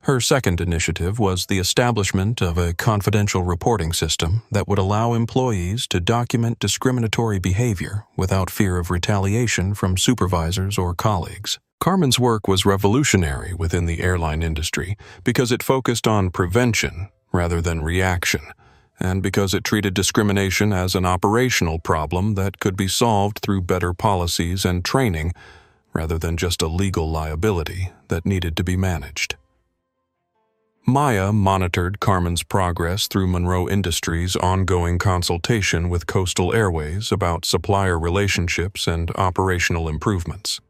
S1: Her second initiative was the establishment of a confidential reporting system that would allow employees to document discriminatory behavior without fear of retaliation from supervisors or colleagues. Carmen's work was revolutionary within the airline industry because it focused on prevention rather than reaction, and because it treated discrimination as an operational problem that could be solved through better policies and training rather than just a legal liability that needed to be managed. Maya monitored Carmen's progress through Monroe Industries' ongoing consultation with Coastal Airways about supplier relationships and operational improvements.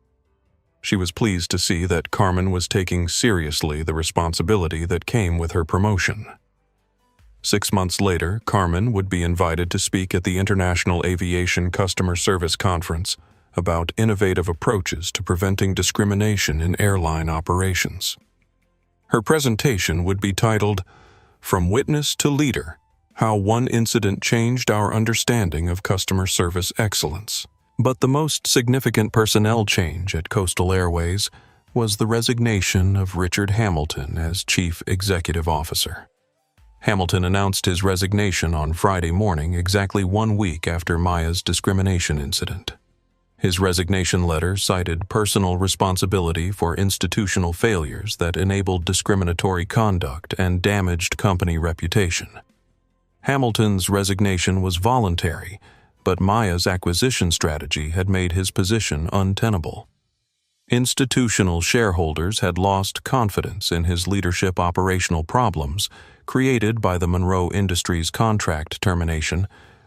S1: She was pleased to see that Carmen was taking seriously the responsibility that came with her promotion. 6 months later, Carmen would be invited to speak at the International Aviation Customer Service Conference about innovative approaches to preventing discrimination in airline operations. Her presentation would be titled, "From Witness to Leader: How One Incident Changed Our Understanding of Customer Service Excellence." But the most significant personnel change at Coastal Airways was the resignation of Richard Hamilton as Chief Executive Officer. Hamilton announced his resignation on Friday morning, exactly 1 week after Maya's discrimination incident. His resignation letter cited personal responsibility for institutional failures that enabled discriminatory conduct and damaged company reputation. Hamilton's resignation was voluntary, but Maya's acquisition strategy had made his position untenable. Institutional shareholders had lost confidence in his leadership. Operational problems, created by the Monroe Industries contract termination,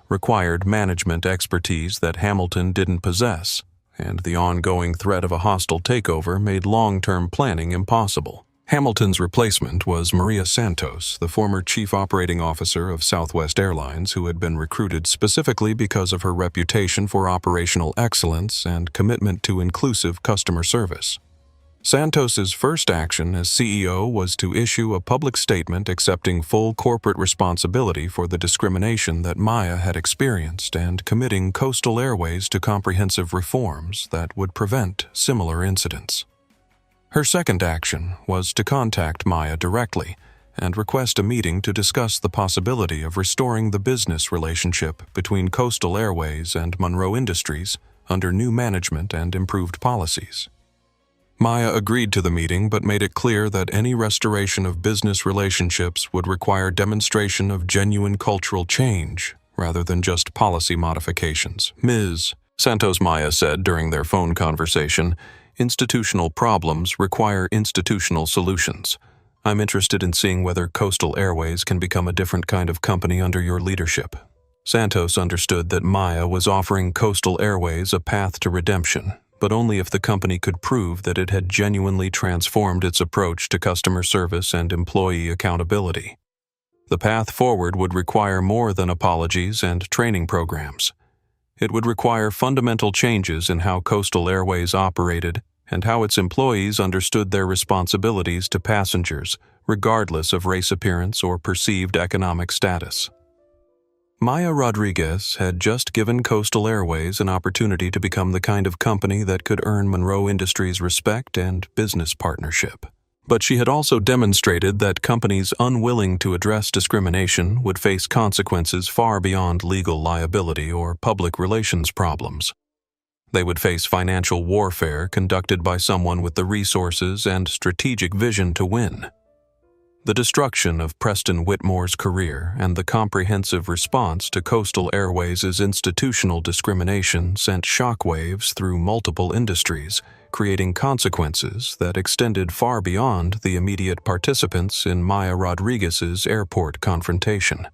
S1: required management expertise that Hamilton didn't possess, and the ongoing threat of a hostile takeover made long-term planning impossible. Hamilton's replacement was Maria Santos, the former chief operating officer of Southwest Airlines, who had been recruited specifically because of her reputation for operational excellence and commitment to inclusive customer service. Santos's first action as CEO was to issue a public statement accepting full corporate responsibility for the discrimination that Maya had experienced and committing Coastal Airways to comprehensive reforms that would prevent similar incidents. Her second action was to contact Maya directly and request a meeting to discuss the possibility of restoring the business relationship between Coastal Airways and Monroe Industries under new management and improved policies. Maya agreed to the meeting but made it clear that any restoration of business relationships would require demonstration of genuine cultural change rather than just policy modifications. Ms. Santos, Maya said during their phone conversation, "Institutional problems require institutional solutions. I'm interested in seeing whether Coastal Airways can become a different kind of company under your leadership." Santos understood that Maya was offering Coastal Airways a path to redemption, but only if the company could prove that it had genuinely transformed its approach to customer service and employee accountability. The path forward would require more than apologies and training programs. It would require fundamental changes in how Coastal Airways operated and how its employees understood their responsibilities to passengers, regardless of race appearance or perceived economic status. Maya Rodriguez had just given Coastal Airways an opportunity to become the kind of company that could earn Monroe Industries' respect and business partnership. But she had also demonstrated that companies unwilling to address discrimination would face consequences far beyond legal liability or public relations problems. They would face financial warfare conducted by someone with the resources and strategic vision to win. The destruction of Preston Whitmore's career and the comprehensive response to Coastal Airways' institutional discrimination sent shockwaves through multiple industries, creating consequences that extended far beyond the immediate participants in Maya Rodriguez's airport confrontation.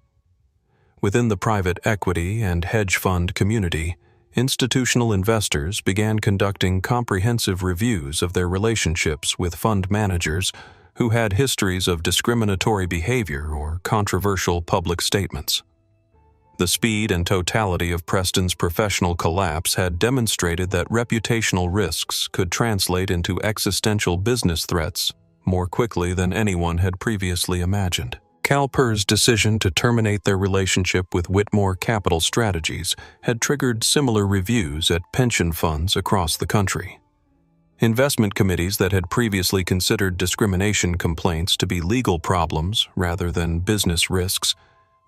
S1: Within the private equity and hedge fund community, institutional investors began conducting comprehensive reviews of their relationships with fund managers who had histories of discriminatory behavior or controversial public statements. The speed and totality of Preston's professional collapse had demonstrated that reputational risks could translate into existential business threats more quickly than anyone had previously imagined. CalPER's decision to terminate their relationship with Whitmore Capital Strategies had triggered similar reviews at pension funds across the country. Investment committees that had previously considered discrimination complaints to be legal problems rather than business risks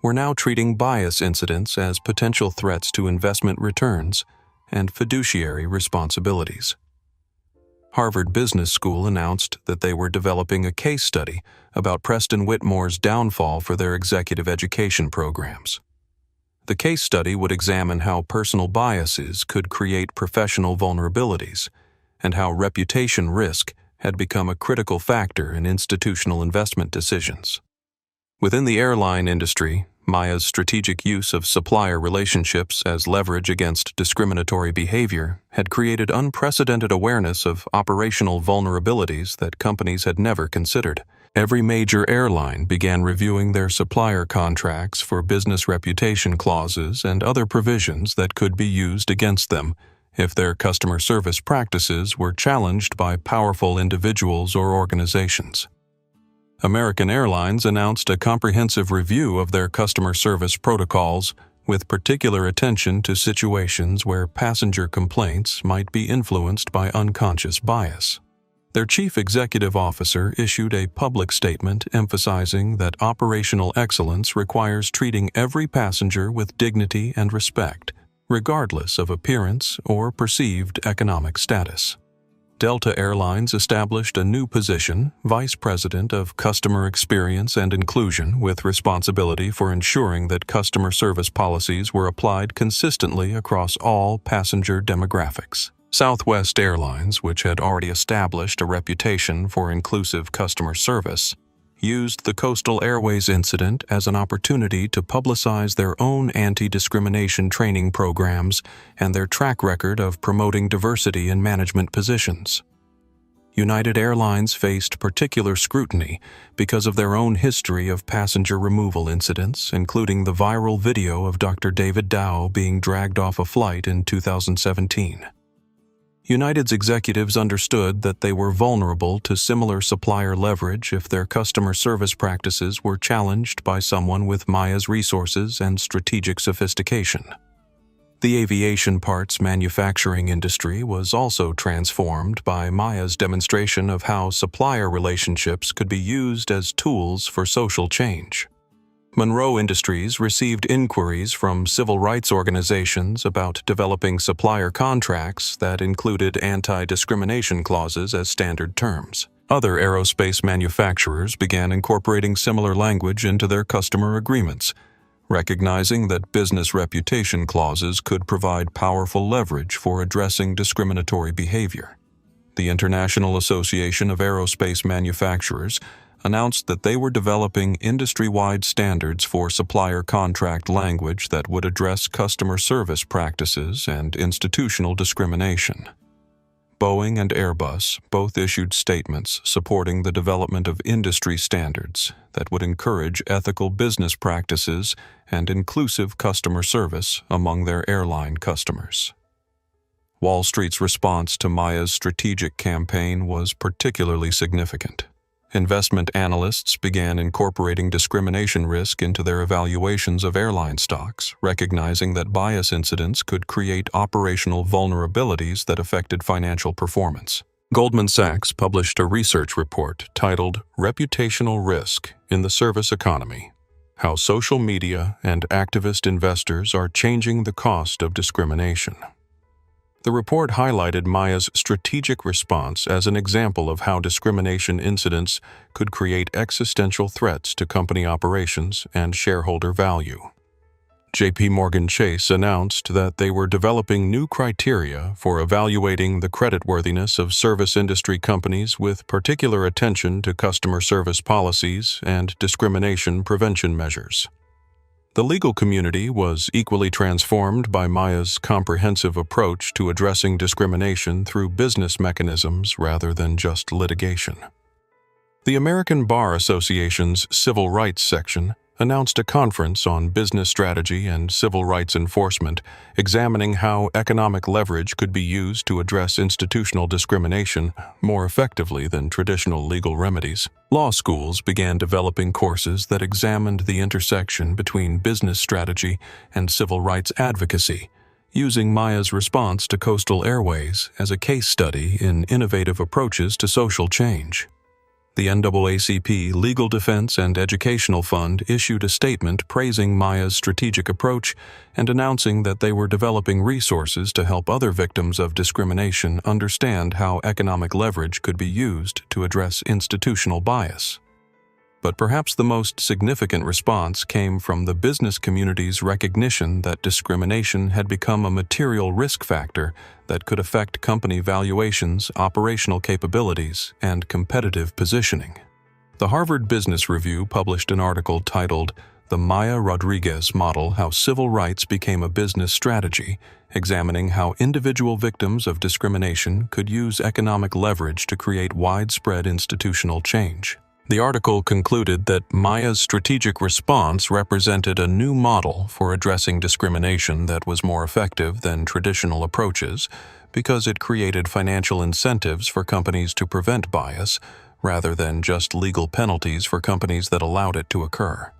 S1: were now treating bias incidents as potential threats to investment returns and fiduciary responsibilities. Harvard Business School announced that they were developing a case study about Preston Whitmore's downfall for their executive education programs. The case study would examine how personal biases could create professional vulnerabilities and how reputation risk had become a critical factor in institutional investment decisions. Within the airline industry, Maya's strategic use of supplier relationships as leverage against discriminatory behavior had created unprecedented awareness of operational vulnerabilities that companies had never considered. Every major airline began reviewing their supplier contracts for business reputation clauses and other provisions that could be used against them if their customer service practices were challenged by powerful individuals or organizations. American Airlines announced a comprehensive review of their customer service protocols with particular attention to situations where passenger complaints might be influenced by unconscious bias. Their chief executive officer issued a public statement emphasizing that operational excellence requires treating every passenger with dignity and respect, regardless of appearance or perceived economic status. Delta Airlines established a new position, Vice President of Customer Experience and Inclusion, with responsibility for ensuring that customer service policies were applied consistently across all passenger demographics. Southwest Airlines, which had already established a reputation for inclusive customer service, used the Coastal Airways incident as an opportunity to publicize their own anti-discrimination training programs and their track record of promoting diversity in management positions. United Airlines faced particular scrutiny because of their own history of passenger removal incidents, including the viral video of Dr. David Dow being dragged off a flight in 2017. United's executives understood that they were vulnerable to similar supplier leverage if their customer service practices were challenged by someone with Maya's resources and strategic sophistication. The aviation parts manufacturing industry was also transformed by Maya's demonstration of how supplier relationships could be used as tools for social change. Monroe Industries received inquiries from civil rights organizations about developing supplier contracts that included anti-discrimination clauses as standard terms. Other aerospace manufacturers began incorporating similar language into their customer agreements, recognizing that business reputation clauses could provide powerful leverage for addressing discriminatory behavior. The International Association of Aerospace Manufacturers announced that they were developing industry-wide standards for supplier contract language that would address customer service practices and institutional discrimination. Boeing and Airbus both issued statements supporting the development of industry standards that would encourage ethical business practices and inclusive customer service among their airline customers. Wall Street's response to Maya's strategic campaign was particularly significant. Investment analysts began incorporating discrimination risk into their evaluations of airline stocks, recognizing that bias incidents could create operational vulnerabilities that affected financial performance. Goldman Sachs published a research report titled Reputational Risk in the Service Economy: How Social Media and Activist Investors Are Changing the Cost of Discrimination. The report highlighted Maya's strategic response as an example of how discrimination incidents could create existential threats to company operations and shareholder value. J.P. Morgan Chase announced that they were developing new criteria for evaluating the creditworthiness of service industry companies with particular attention to customer service policies and discrimination prevention measures. The legal community was equally transformed by Maya's comprehensive approach to addressing discrimination through business mechanisms rather than just litigation. The American Bar Association's Civil Rights section announced a conference on business strategy and civil rights enforcement, examining how economic leverage could be used to address institutional discrimination more effectively than traditional legal remedies. Law schools began developing courses that examined the intersection between business strategy and civil rights advocacy, using Maya's response to Coastal Airways as a case study in innovative approaches to social change. The NAACP Legal Defense and Educational Fund issued a statement praising Maya's strategic approach and announcing that they were developing resources to help other victims of discrimination understand how economic leverage could be used to address institutional bias. But perhaps the most significant response came from the business community's recognition that discrimination had become a material risk factor that could affect company valuations, operational capabilities, and competitive positioning. The Harvard Business Review published an article titled "The Maya Rodriguez Model: How Civil Rights Became a Business Strategy," examining how individual victims of discrimination could use economic leverage to create widespread institutional change. The article concluded that Maya's strategic response represented a new model for addressing discrimination that was more effective than traditional approaches because it created financial incentives for companies to prevent bias rather than just legal penalties for companies that allowed it to occur.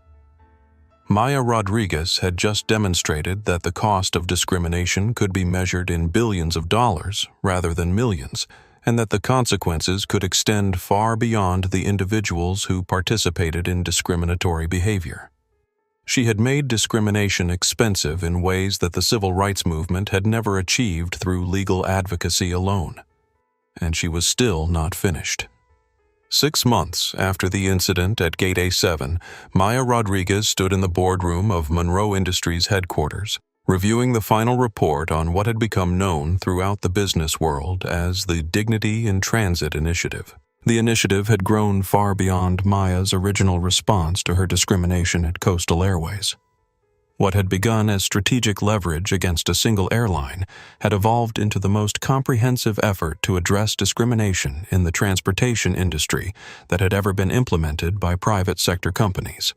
S1: Maya Rodriguez had just demonstrated that the cost of discrimination could be measured in billions of dollars rather than millions, and that the consequences could extend far beyond the individuals who participated in discriminatory behavior. She had made discrimination expensive in ways that the civil rights movement had never achieved through legal advocacy alone. And she was still not finished. 6 months after the incident at Gate A7, Maya Rodriguez stood in the boardroom of Monroe Industries headquarters, reviewing the final report on what had become known throughout the business world as the Dignity in Transit Initiative. The initiative had grown far beyond Maya's original response to her discrimination at Coastal Airways. What had begun as strategic leverage against a single airline had evolved into the most comprehensive effort to address discrimination in the transportation industry that had ever been implemented by private sector companies.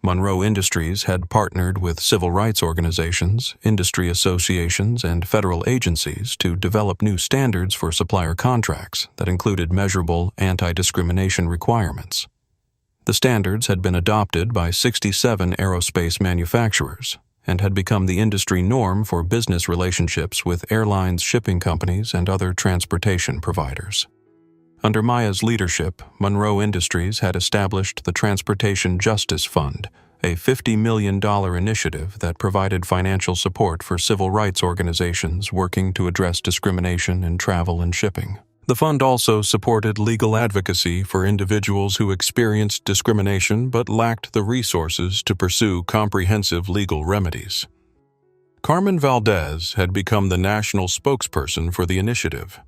S1: Monroe Industries had partnered with civil rights organizations, industry associations, and federal agencies to develop new standards for supplier contracts that included measurable anti-discrimination requirements. The standards had been adopted by 67 aerospace manufacturers and had become the industry norm for business relationships with airlines, shipping companies, and other transportation providers. Under Maya's leadership, Monroe Industries had established the Transportation Justice Fund, a $50 million initiative that provided financial support for civil rights organizations working to address discrimination in travel and shipping. The fund also supported legal advocacy for individuals who experienced discrimination but lacked the resources to pursue comprehensive legal remedies. Carmen Valdez had become the national spokesperson for the initiative.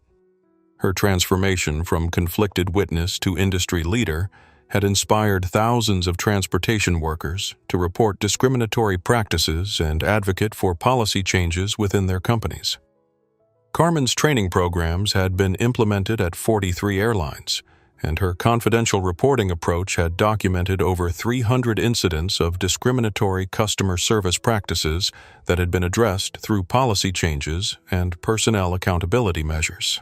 S1: Her transformation from conflicted witness to industry leader had inspired thousands of transportation workers to report discriminatory practices and advocate for policy changes within their companies. Carmen's training programs had been implemented at 43 airlines, and her confidential reporting approach had documented over 300 incidents of discriminatory customer service practices that had been addressed through policy changes and personnel accountability measures.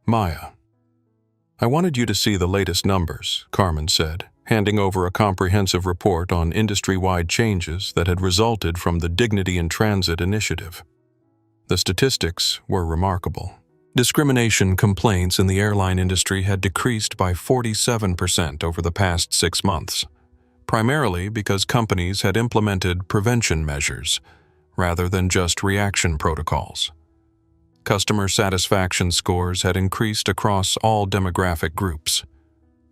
S1: Maya. "I wanted you to see the latest numbers," Carmen said, handing over a comprehensive report on industry-wide changes that had resulted from the Dignity in Transit initiative. The statistics were remarkable. Discrimination complaints in the airline industry had decreased by 47% over the past 6 months, primarily because companies had implemented prevention measures rather than just reaction protocols. Customer satisfaction scores had increased across all demographic groups,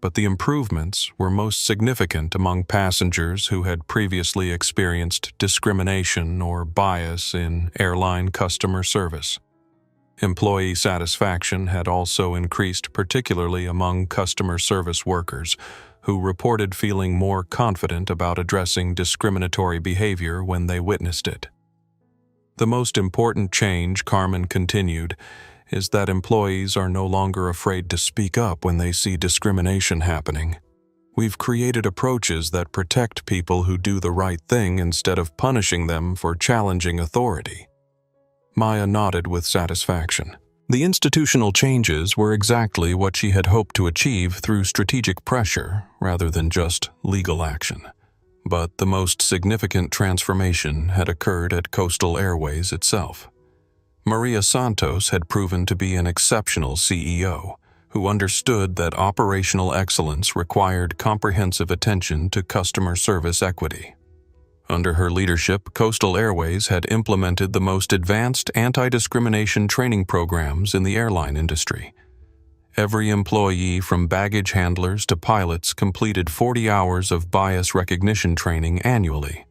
S1: but the improvements were most significant among passengers who had previously experienced discrimination or bias in airline customer service. Employee satisfaction had also increased, particularly among customer service workers, who reported feeling more confident about addressing discriminatory behavior when they witnessed it. The most important change, Carmen continued, is that employees are no longer afraid to speak up when they see discrimination happening. We've created approaches that protect people who do the right thing instead of punishing them for challenging authority. Maya nodded with satisfaction. The institutional changes were exactly what she had hoped to achieve through strategic pressure rather than just legal action. But the most significant transformation had occurred at Coastal Airways itself. Maria Santos had proven to be an exceptional CEO who understood that operational excellence required comprehensive attention to customer service equity. Under her leadership, Coastal Airways had implemented the most advanced anti-discrimination training programs in the airline industry. Every employee, from baggage handlers to pilots, completed 40 hours of bias recognition training annually.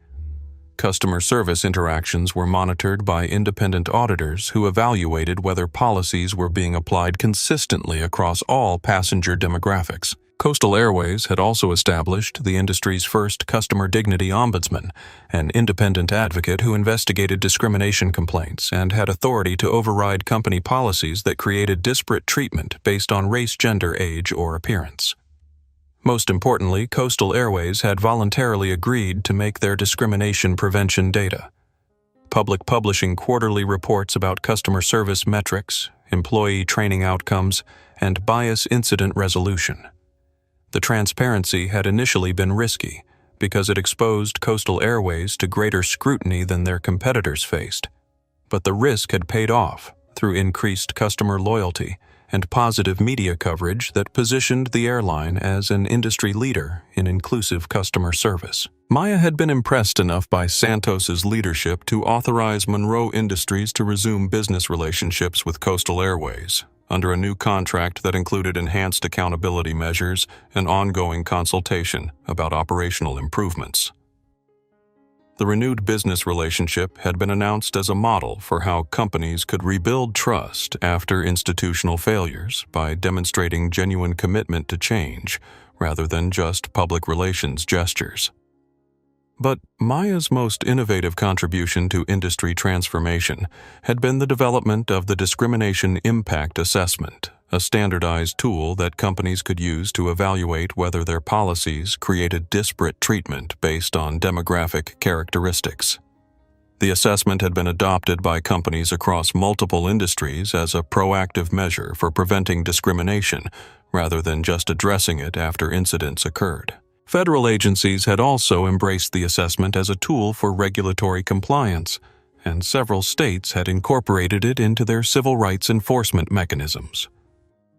S1: Customer service interactions were monitored by independent auditors who evaluated whether policies were being applied consistently across all passenger demographics. Coastal Airways had also established the industry's first customer dignity ombudsman, an independent advocate who investigated discrimination complaints and had authority to override company policies that created disparate treatment based on race, gender, age, or appearance. Most importantly, Coastal Airways had voluntarily agreed to make their discrimination prevention data public, publishing quarterly reports about customer service metrics, employee training outcomes, and bias incident resolution. The transparency had initially been risky because it exposed Coastal Airways to greater scrutiny than their competitors faced. But the risk had paid off through increased customer loyalty and positive media coverage that positioned the airline as an industry leader in inclusive customer service. Maya had been impressed enough by Santos's leadership to authorize Monroe Industries to resume business relationships with Coastal Airways under a new contract that included enhanced accountability measures and ongoing consultation about operational improvements. The renewed business relationship had been announced as a model for how companies could rebuild trust after institutional failures by demonstrating genuine commitment to change rather than just public relations gestures. But Maya's most innovative contribution to industry transformation had been the development of the Discrimination Impact Assessment, a standardized tool that companies could use to evaluate whether their policies created disparate treatment based on demographic characteristics. The assessment had been adopted by companies across multiple industries as a proactive measure for preventing discrimination rather than just addressing it after incidents occurred. Federal agencies had also embraced the assessment as a tool for regulatory compliance, and several states had incorporated it into their civil rights enforcement mechanisms.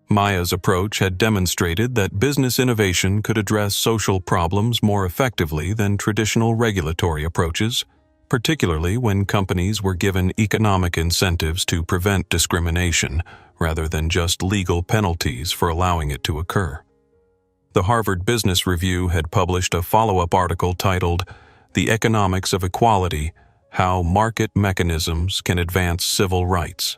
S1: Maya's approach had demonstrated that business innovation could address social problems more effectively than traditional regulatory approaches, particularly when companies were given economic incentives to prevent discrimination rather than just legal penalties for allowing it to occur. The Harvard Business Review had published a follow-up article titled "The Economics of Equality: How Market Mechanisms Can Advance Civil Rights,"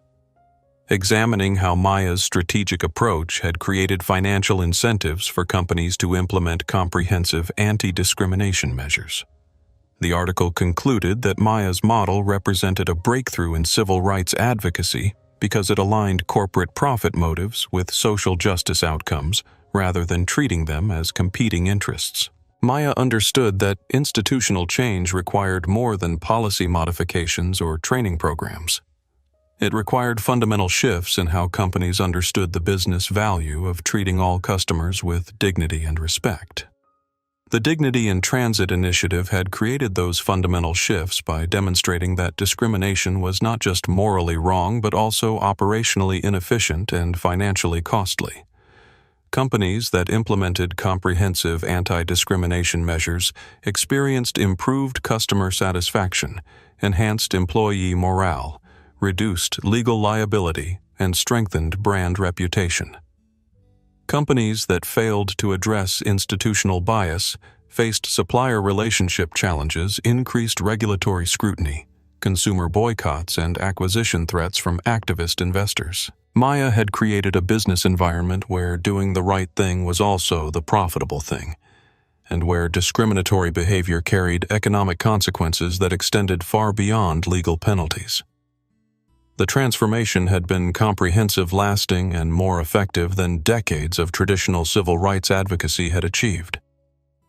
S1: examining how Maya's strategic approach had created financial incentives for companies to implement comprehensive anti-discrimination measures. The article concluded that Maya's model represented a breakthrough in civil rights advocacy because it aligned corporate profit motives with social justice outcomes rather than treating them as competing interests. Maya understood that institutional change required more than policy modifications or training programs. It required fundamental shifts in how companies understood the business value of treating all customers with dignity and respect. The Dignity in Transit initiative had created those fundamental shifts by demonstrating that discrimination was not just morally wrong but also operationally inefficient and financially costly. Companies that implemented comprehensive anti-discrimination measures experienced improved customer satisfaction, enhanced employee morale, reduced legal liability, and strengthened brand reputation. Companies that failed to address institutional bias faced supplier relationship challenges, increased regulatory scrutiny, consumer boycotts, and acquisition threats from activist investors. Maya had created a business environment where doing the right thing was also the profitable thing, and where discriminatory behavior carried economic consequences that extended far beyond legal penalties. The transformation had been comprehensive, lasting, and more effective than decades of traditional civil rights advocacy had achieved.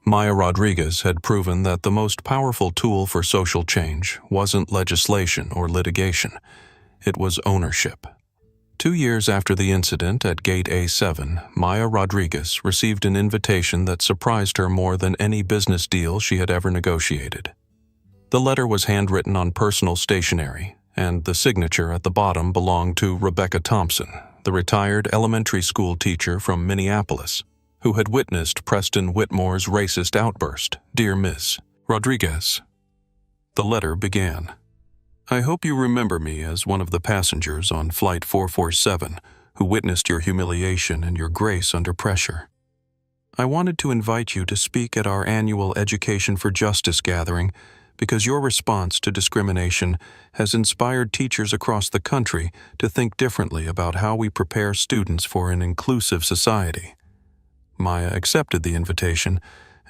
S1: Maya Rodriguez had proven that the most powerful tool for social change wasn't legislation or litigation. It was ownership. 2 years after the incident at Gate A7, Maya Rodriguez received an invitation that surprised her more than any business deal she had ever negotiated. The letter was handwritten on personal stationery, and the signature at the bottom belonged to Rebecca Thompson, the retired elementary school teacher from Minneapolis, who had witnessed Preston Whitmore's racist outburst. "Dear Ms. Rodriguez," the letter began, "I hope you remember me as one of the passengers on Flight 447 who witnessed your humiliation and your grace under pressure. I wanted to invite you to speak at our annual Education for Justice gathering because your response to discrimination has inspired teachers across the country to think differently about how we prepare students for an inclusive society." Maya accepted the invitation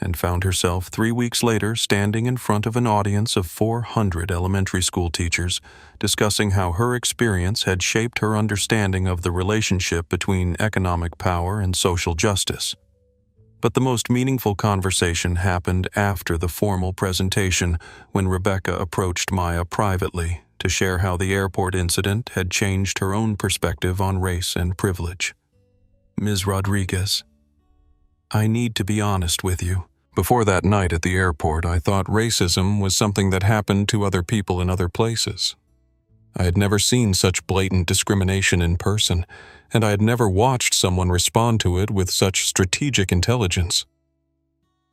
S1: and found herself 3 weeks later standing in front of an audience of 400 elementary school teachers, discussing how her experience had shaped her understanding of the relationship between economic power and social justice. But the most meaningful conversation happened after the formal presentation, when Rebecca approached Maya privately to share how the airport incident had changed her own perspective on race and privilege. "Ms. Rodriguez, I need to be honest with you. Before that night at the airport, I thought racism was something that happened to other people in other places. I had never seen such blatant discrimination in person, and I had never watched someone respond to it with such strategic intelligence."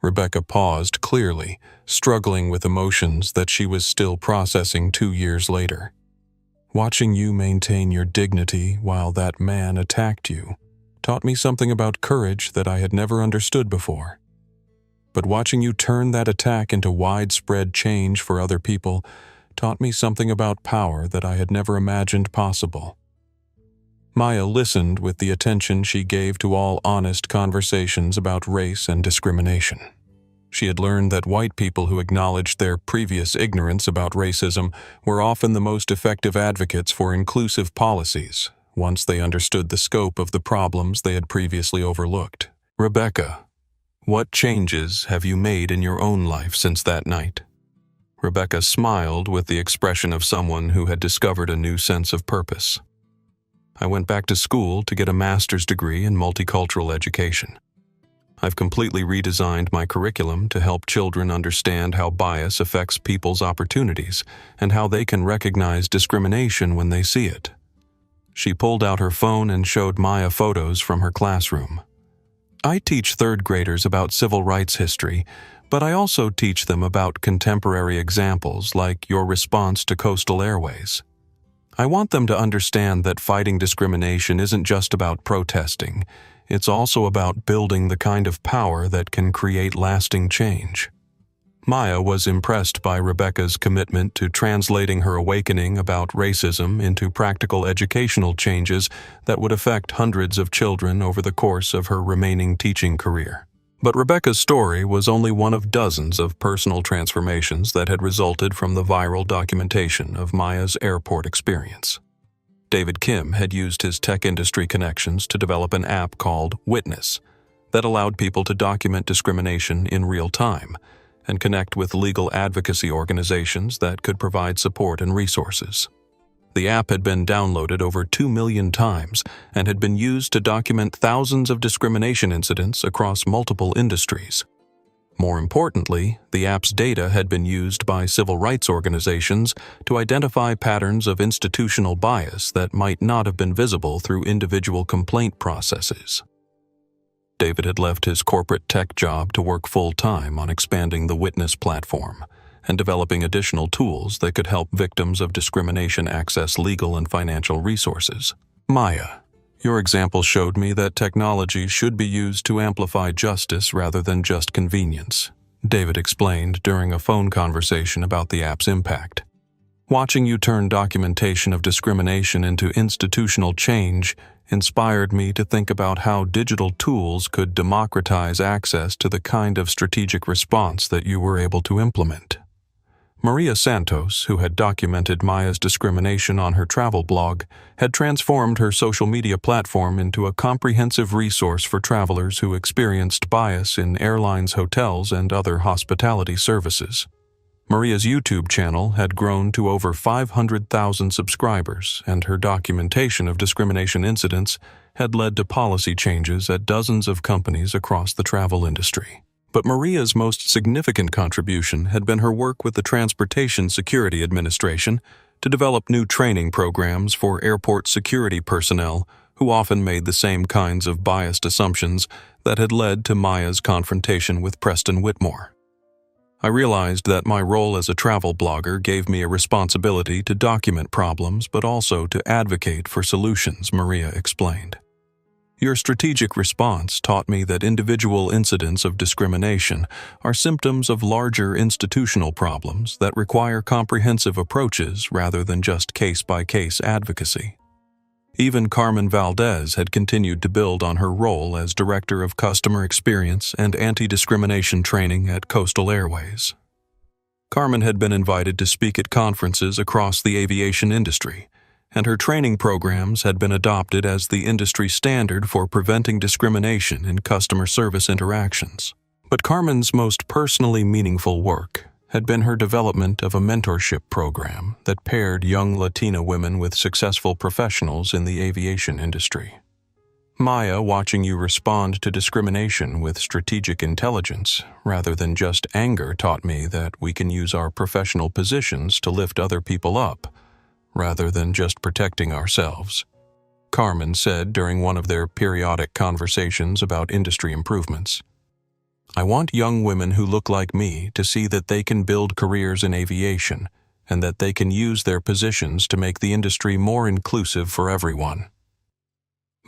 S1: Rebecca paused, clearly struggling with emotions that she was still processing 2 years later. "Watching you maintain your dignity while that man attacked you taught me something about courage that I had never understood before. But watching you turn that attack into widespread change for other people taught me something about power that I had never imagined possible." Maya listened with the attention she gave to all honest conversations about race and discrimination. She had learned that white people who acknowledged their previous ignorance about racism were often the most effective advocates for inclusive policies, once they understood the scope of the problems they had previously overlooked. "Rebecca, what changes have you made in your own life since that night?" Rebecca smiled with the expression of someone who had discovered a new sense of purpose. "I went back to school to get a master's degree in multicultural education. I've completely redesigned my curriculum to help children understand how bias affects people's opportunities and how they can recognize discrimination when they see it." She pulled out her phone and showed Maya photos from her classroom. "I teach third graders about civil rights history, but I also teach them about contemporary examples like your response to Coastal Airways. I want them to understand that fighting discrimination isn't just about protesting. It's also about building the kind of power that can create lasting change." Maya was impressed by Rebecca's commitment to translating her awakening about racism into practical educational changes that would affect hundreds of children over the course of her remaining teaching career. But Rebecca's story was only one of dozens of personal transformations that had resulted from the viral documentation of Maya's airport experience. David Kim had used his tech industry connections to develop an app called Witness that allowed people to document discrimination in real time and connect with legal advocacy organizations that could provide support and resources. The app had been downloaded over 2 million times and had been used to document thousands of discrimination incidents across multiple industries. More importantly, the app's data had been used by civil rights organizations to identify patterns of institutional bias that might not have been visible through individual complaint processes. David had left his corporate tech job to work full-time on expanding the Witness platform and developing additional tools that could help victims of discrimination access legal and financial resources. Maya, your example showed me that technology should be used to amplify justice rather than just convenience, David explained during a phone conversation about the app's impact. Watching you turn documentation of discrimination into institutional change inspired me to think about how digital tools could democratize access to the kind of strategic response that you were able to implement. Maria Santos, who had documented Maya's discrimination on her travel blog, had transformed her social media platform into a comprehensive resource for travelers who experienced bias in airlines, hotels, and other hospitality services. Maria's YouTube channel had grown to over 500,000 subscribers, and her documentation of discrimination incidents had led to policy changes at dozens of companies across the travel industry. But Maria's most significant contribution had been her work with the Transportation Security Administration to develop new training programs for airport security personnel who often made the same kinds of biased assumptions that had led to Maya's confrontation with Preston Whitmore. I realized that my role as a travel blogger gave me a responsibility to document problems but also to advocate for solutions, Maria explained. Your strategic response taught me that individual incidents of discrimination are symptoms of larger institutional problems that require comprehensive approaches rather than just case-by-case advocacy. Even Carmen Valdez had continued to build on her role as Director of Customer Experience and Anti-Discrimination Training at Coastal Airways. Carmen had been invited to speak at conferences across the aviation industry, and her training programs had been adopted as the industry standard for preventing discrimination in customer service interactions. But Carmen's most personally meaningful work had been her development of a mentorship program that paired young Latina women with successful professionals in the aviation industry. Maya, watching you respond to discrimination with strategic intelligence rather than just anger, taught me that we can use our professional positions to lift other people up, rather than just protecting ourselves, Carmen said during one of their periodic conversations about industry improvements. I want young women who look like me to see that they can build careers in aviation and that they can use their positions to make the industry more inclusive for everyone.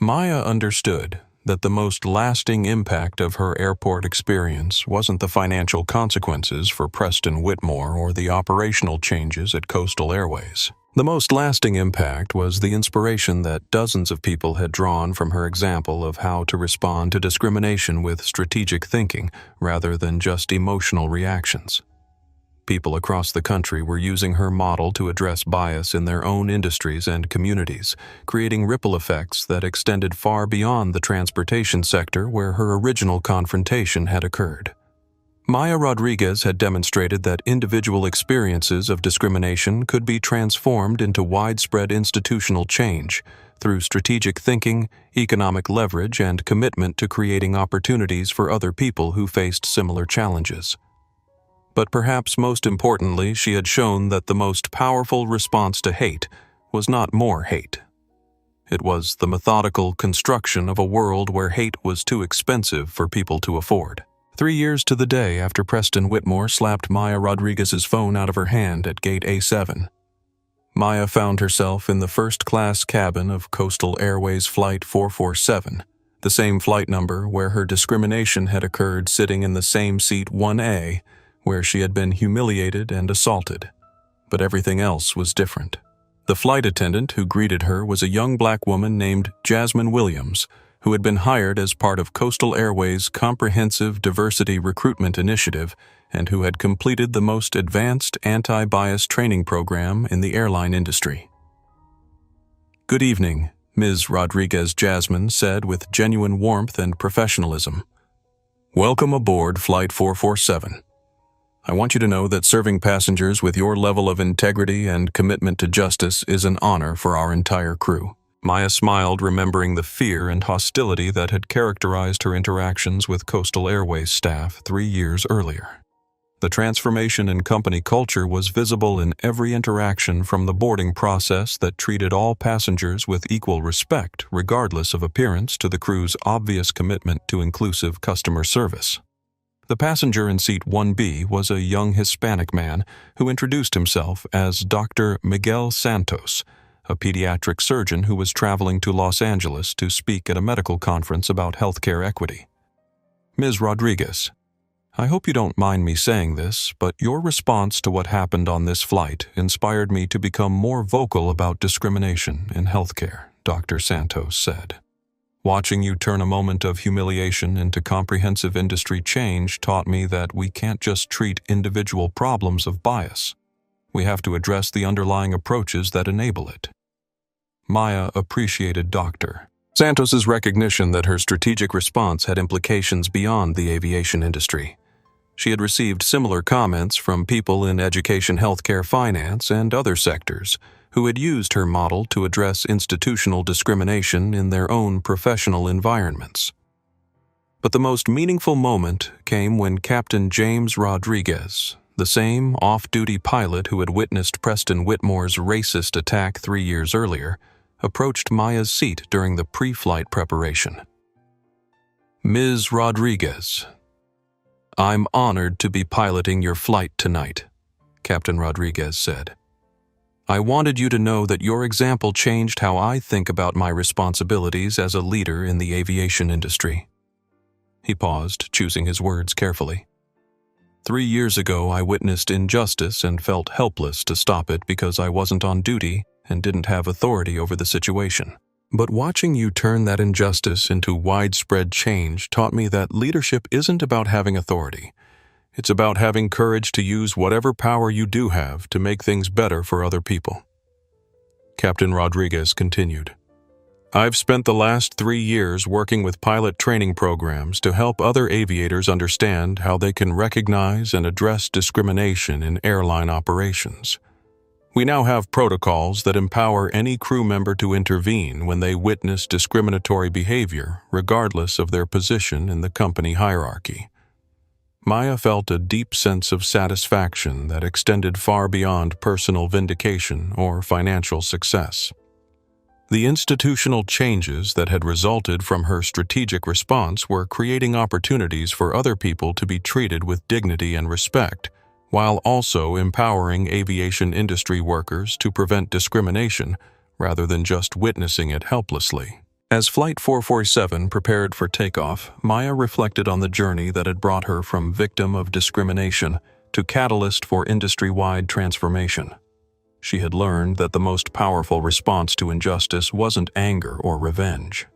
S1: Maya understood that the most lasting impact of her airport experience wasn't the financial consequences for Preston Whitmore or the operational changes at Coastal Airways. The most lasting impact was the inspiration that dozens of people had drawn from her example of how to respond to discrimination with strategic thinking rather than just emotional reactions. People across the country were using her model to address bias in their own industries and communities, creating ripple effects that extended far beyond the transportation sector where her original confrontation had occurred. Maya Rodriguez had demonstrated that individual experiences of discrimination could be transformed into widespread institutional change through strategic thinking, economic leverage, and commitment to creating opportunities for other people who faced similar challenges. But perhaps most importantly, she had shown that the most powerful response to hate was not more hate. It was the methodical construction of a world where hate was too expensive for people to afford. 3 years to the day after Preston Whitmore slapped Maya Rodriguez's phone out of her hand at Gate A7, Maya found herself in the first-class cabin of Coastal Airways Flight 447, the same flight number where her discrimination had occurred, sitting in the same seat 1A, where she had been humiliated and assaulted. But everything else was different. The flight attendant who greeted her was a young black woman named Jasmine Williams, who had been hired as part of Coastal Airways' comprehensive diversity recruitment initiative and who had completed the most advanced anti-bias training program in the airline industry. "Good evening," Ms. Rodriguez Jasmine said with genuine warmth and professionalism. "Welcome aboard Flight 447. I want you to know that serving passengers with your level of integrity and commitment to justice is an honor for our entire crew." Maya smiled, remembering the fear and hostility that had characterized her interactions with Coastal Airways staff 3 years earlier. The transformation in company culture was visible in every interaction, from the boarding process that treated all passengers with equal respect, regardless of appearance, to the crew's obvious commitment to inclusive customer service. The passenger in seat 1B was a young Hispanic man who introduced himself as Dr. Miguel Santos, a pediatric surgeon who was traveling to Los Angeles to speak at a medical conference about healthcare equity. "Ms. Rodriguez, I hope you don't mind me saying this, but your response to what happened on this flight inspired me to become more vocal about discrimination in healthcare," Dr. Santos said. "Watching you turn a moment of humiliation into comprehensive industry change taught me that we can't just treat individual problems of bias. We have to address the underlying approaches that enable it." Maya appreciated Dr. Santos's recognition that her strategic response had implications beyond the aviation industry. She had received similar comments from people in education, healthcare, finance, and other sectors who had used her model to address institutional discrimination in their own professional environments. But the most meaningful moment came when Captain James Rodriguez, the same off-duty pilot who had witnessed Preston Whitmore's racist attack 3 years earlier, approached Maya's seat during the pre-flight preparation. "Ms. Rodriguez, I'm honored to be piloting your flight tonight," Captain Rodriguez said. "I wanted you to know that your example changed how I think about my responsibilities as a leader in the aviation industry." He paused, choosing his words carefully. 3 years ago, I witnessed injustice and felt helpless to stop it because I wasn't on duty and didn't have authority over the situation. But watching you turn that injustice into widespread change taught me that leadership isn't about having authority. It's about having courage to use whatever power you do have to make things better for other people." Captain Rodriguez continued, "I've spent the last 3 years working with pilot training programs to help other aviators understand how they can recognize and address discrimination in airline operations. We now have protocols that empower any crew member to intervene when they witness discriminatory behavior, regardless of their position in the company hierarchy." Maya felt a deep sense of satisfaction that extended far beyond personal vindication or financial success. The institutional changes that had resulted from her strategic response were creating opportunities for other people to be treated with dignity and respect, while also empowering aviation industry workers to prevent discrimination rather than just witnessing it helplessly. As Flight 447 prepared for takeoff, Maya reflected on the journey that had brought her from victim of discrimination to catalyst for industry-wide transformation. She had learned that the most powerful response to injustice wasn't anger or revenge.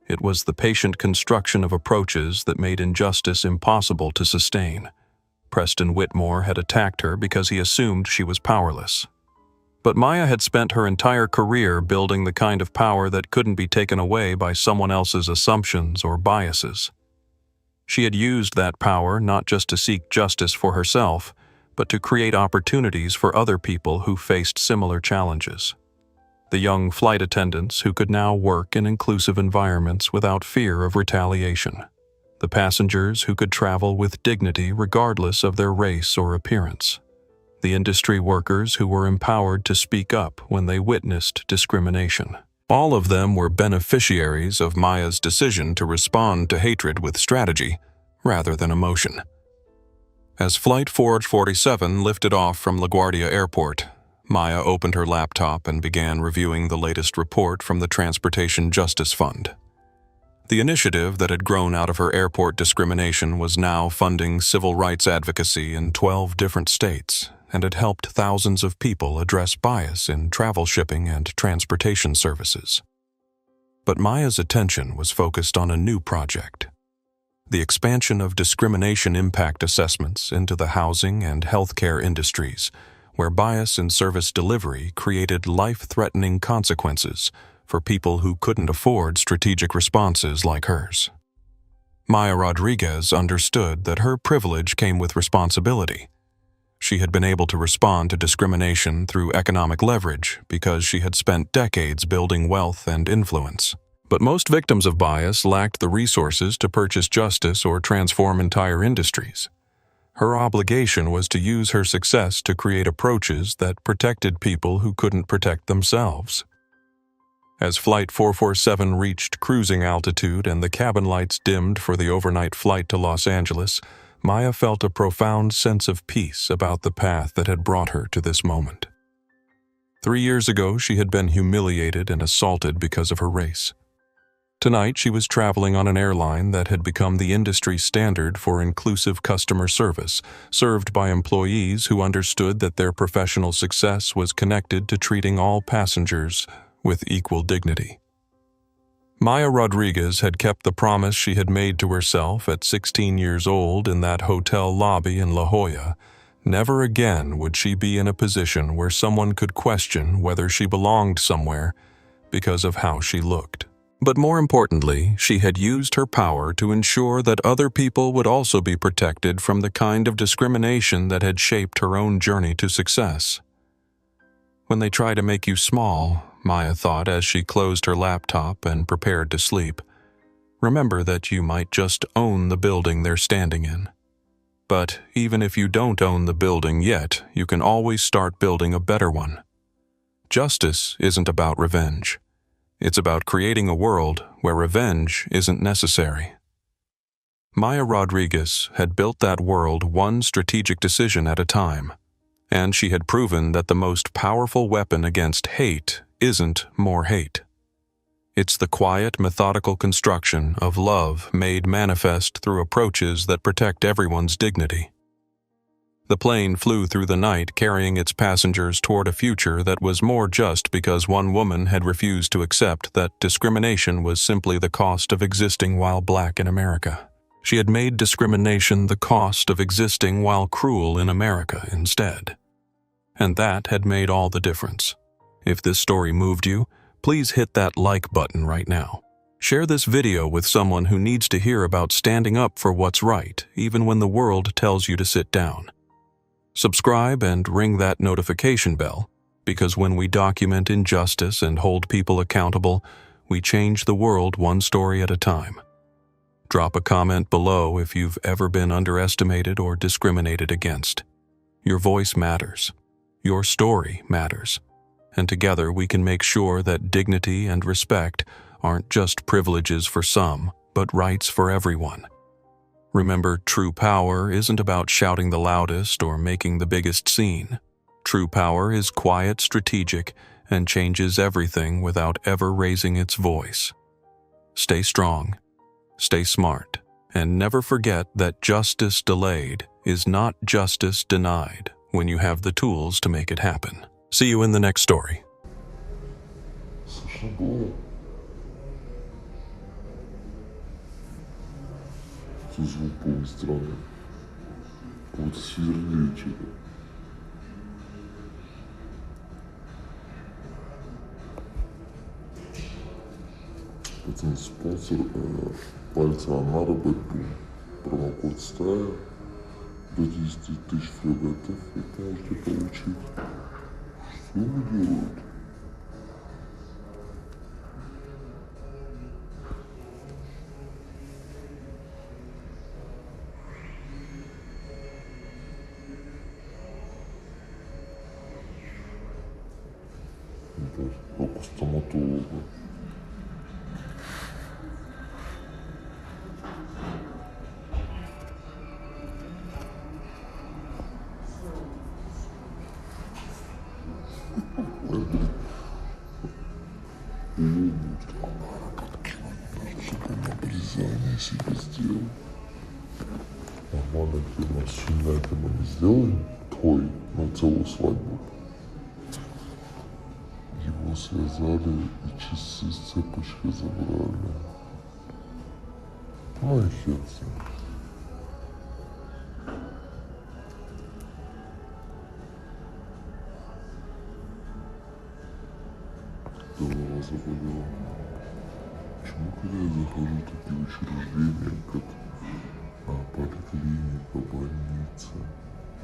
S1: It was the patient construction of approaches that made injustice impossible to sustain. Preston Whitmore had attacked her because he assumed she was powerless. But Maya had spent her entire career building the kind of power that couldn't be taken away by someone else's assumptions or biases. She had used that power not just to seek justice for herself, but to create opportunities for other people who faced similar challenges. The young flight attendants who could now work in inclusive environments without fear of retaliation. The passengers who could travel with dignity regardless of their race or appearance. The industry workers who were empowered to speak up when they witnessed discrimination. All of them were beneficiaries of Maya's decision to respond to hatred with strategy rather than emotion. As Flight 447 lifted off from LaGuardia Airport, Maya opened her laptop and began reviewing the latest report from the Transportation Justice Fund. The initiative that had grown out of her airport discrimination was now funding civil rights advocacy in 12 different states and had helped thousands of people address bias in travel shipping and transportation services. But Maya's attention was focused on a new project: the expansion of discrimination impact assessments into the housing and healthcare industries, where bias in service delivery created life-threatening consequences for people who couldn't afford strategic responses like hers. Maya Rodriguez understood that her privilege came with responsibility. She had been able to respond to discrimination through economic leverage because she had spent decades building wealth and influence. But most victims of bias lacked the resources to purchase justice or transform entire industries. Her obligation was to use her success to create approaches that protected people who couldn't protect themselves. As Flight 447 reached cruising altitude and the cabin lights dimmed for the overnight flight to Los Angeles, Maya felt a profound sense of peace about the path that had brought her to this moment. 3 years ago, she had been humiliated and assaulted because of her race. Tonight, she was traveling on an airline that had become the industry standard for inclusive customer service, served by employees who understood that their professional success was connected to treating all passengers with equal dignity. Maya Rodriguez had kept the promise she had made to herself at 16 years old in that hotel lobby in La Jolla. Never again would she be in a position where someone could question whether she belonged somewhere because of how she looked. But more importantly, she had used her power to ensure that other people would also be protected from the kind of discrimination that had shaped her own journey to success. When they try to make you small, Maya thought as she closed her laptop and prepared to sleep, remember that you might just own the building they're standing in. But even if you don't own the building yet, you can always start building a better one. Justice isn't about revenge. It's about creating a world where revenge isn't necessary. Maya Rodriguez had built that world one strategic decision at a time, and she had proven that the most powerful weapon against hate isn't more hate. It's the quiet, methodical construction of love made manifest through approaches that protect everyone's dignity. The plane flew through the night carrying its passengers toward a future that was more just because one woman had refused to accept that discrimination was simply the cost of existing while black in America. She had made discrimination the cost of existing while cruel in America instead. And that had made all the difference. If this story moved you, please hit that like button right now. Share this video with someone who needs to hear about standing up for what's right, even when the world tells you to sit down. Subscribe and ring that notification bell, because when we document injustice and hold people accountable, we change the world one story at a time. Drop a comment below if you've ever been underestimated or discriminated against. Your voice matters. Your story matters. And together we can make sure that dignity and respect aren't just privileges for some, but rights for everyone. Remember, true power isn't about shouting the loudest or making the biggest scene. True power is quiet, strategic, and changes everything without ever raising its voice. Stay strong, stay smart, and never forget that justice delayed is not justice denied when you have the tools to make it happen. See you in the next story.
S2: Звук был странный. Как-будто сверлили что-то. Пацан спонсор пальца Анара Бэтбум. Промокод стая. До 10 тысяч фрегатов вы можете получить. Что они делают? Как у стоматолога. Обрезание себе сделал. Нормально, где у нас сильно это мы не сделаем. Твой на целую свадьбу. Его связали и часы с цепочкой забрали. Ну и хер с ним. Голова заболела. Почему, когда я захожу в такие учреждения, как поликлиника, больница,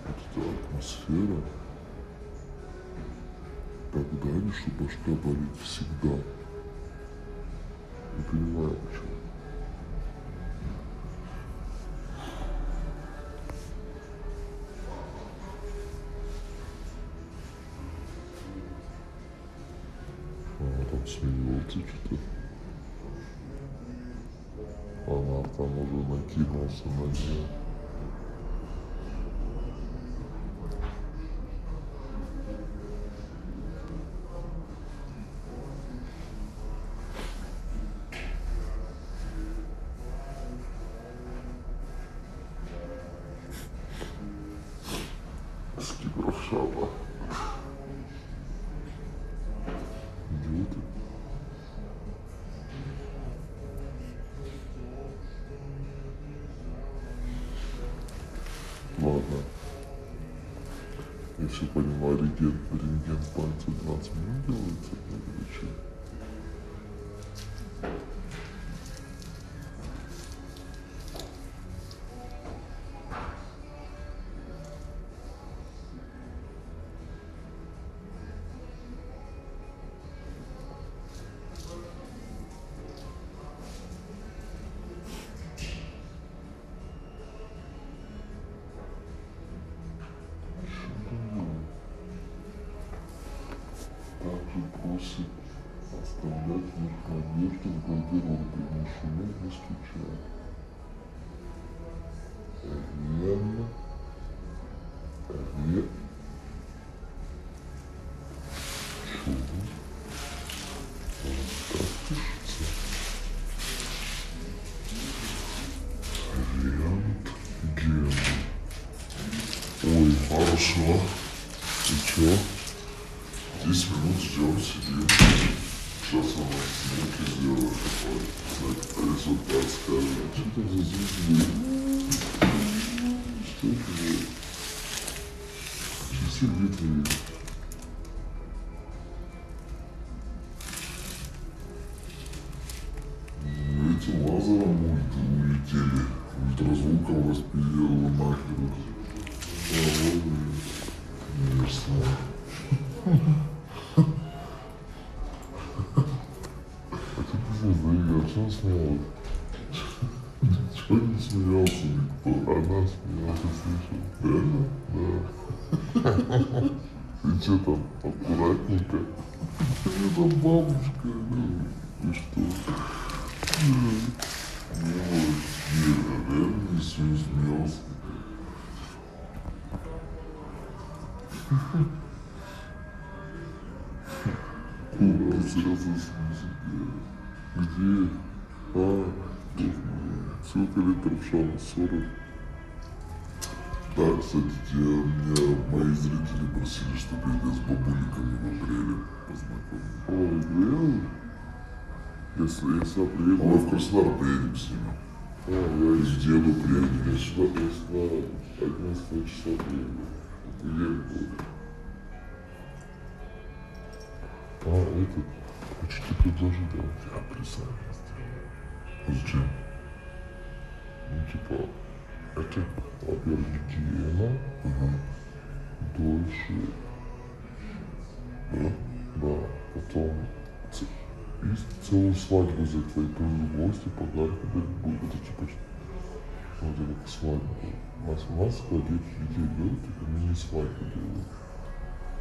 S2: эта атмосфера так давит, что башка болит всегда. Не понимаю, почему. Она там смеется что-то. Она там уже накинулся на нее. Скиброшава. Идиоты. Ладно. Я все понимаю, рентген пальца 12 минут делается, или что? Также просит оставлять в них надежду в гардеробе, не шуметь, не стучать. Рем. Чудо. Так пишется. Рентген. Ой, хорошо. И чё? 10 минут ждем, сидим. Сейчас у нас снимки сделают. Результат скажем. Что там за звезды? Что это за... Часы битвы. Этим лазером улетели. Ультразвуком распилило нахер. Конечно. А ты звезды, я что смеялась? Ничего не смеялся никто. Она смеялась, слышал. Реально? Да. Ты что там, аккуратненько? Это бабушка, ну, ты что? Реально не смеялся. Ура, сразу где? Сколько литров шама? 40? Да, кстати, меня мои зрители просили, чтобы я с бабуликами в апреле познакомил. Ой, реально? Если я приеду, мы в Краснодар приедем с ними. Я с деду приедем. Я сюда 11 часа приеду. Приеду. Этот почти предложил, да, я представляю. Зачем? Ну, типа, это, во-первых, гигиена, дольше, да, потом и целую свадьбу за твои гости, подарки будет, это типа, вот это как свадьба. У нас когда детей делают, типа мини-свадьбу делают,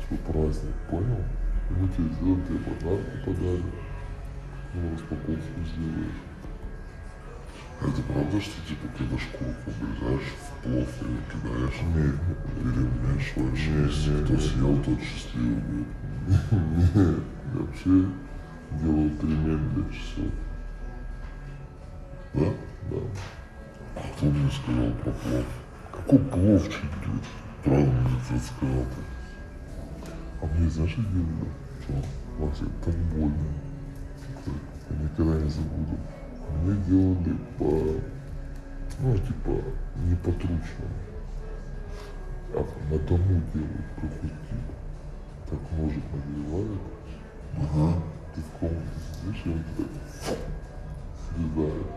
S2: типа праздник, понял? И мы тебе сделаем, тебе подарки подарим, ну, распаковку сделаешь. Это правда, что типа когда шкурку обрезаешь в плов или кидаешь? Нет. Или вмешиваешь? Если кто съел, тот счастливый будет. Нет. Я вообще делал пельмень для часов. Да? Да. А кто мне сказал про плов? Какой пловчик, блядь? Правда мне кто сказал-то? А мне знаешь, что делали? Что? Вася, так больно. Я никогда не забуду. Мне делали по, ну, типа, не по-тручному, а на дому делают какой тип. Так ножик нагревают, ты в комнате сидишь, и он так срезает.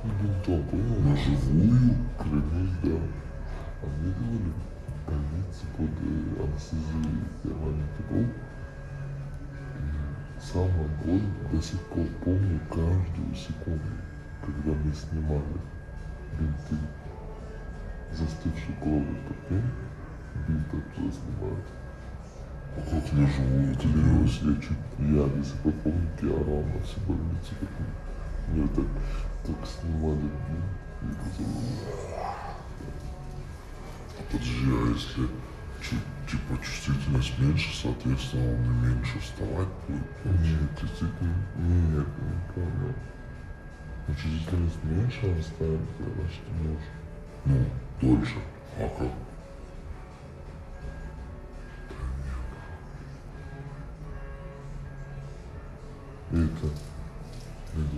S2: И бинтом, понял? На живую? Клянусь, да. А мне делали больнице под анестезией перманентный был. И самое боль, до сих пор помню каждую секунду, когда мы снимали бинты, застывшей кровью, прикинь, бинты оттуда снимают. А как я живу, клянусь, я до сих пор помню, я орал на всю больницу, как мне так снимали бинт, и потом... Подожди, а если типа чувствительность меньше, соответственно, он и меньше вставать будет? Нет, чувствительность... Нет, не понял. Но чувствительность меньше он ставит, значит, ты можешь. Ну, дольше. А как? Это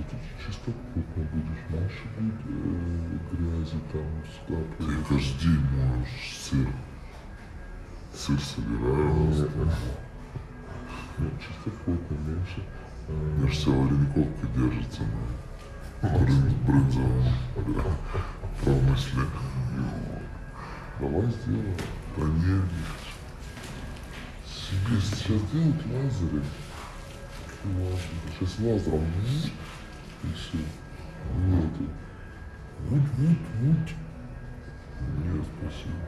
S2: ты чисто плотно будешь, меньше будет грязи там сюда. Ты каждый день можешь сыр собираем. Нет, чисто плотно, меньше. Меж варениковка держится на брынзовом промысле. Давай сделаем. Да не хочу. Себе сейчас делать лазеры. Сейчас лазером и все. Нет. Вот. Нет, спасибо.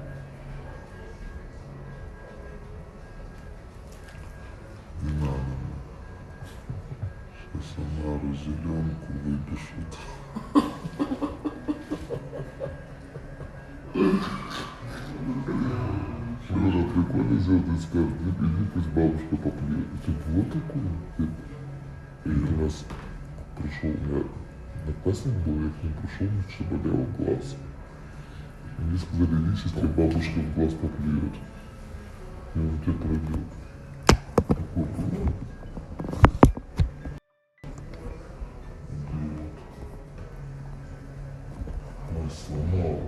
S2: Не надо. Сейчас Амару зеленку выпишут. Когда прикольно сделать, и скажут, иди пусть бабушка поплюет. Это было такое? И у нас пришел, у меня одноклассник был, я к ним пришел, у них что болел глаз. И мне сказали, иди, сейчас тебе бабушка в глаз поплюет. И он тебе пройдет. Такое было. Ой, сломал.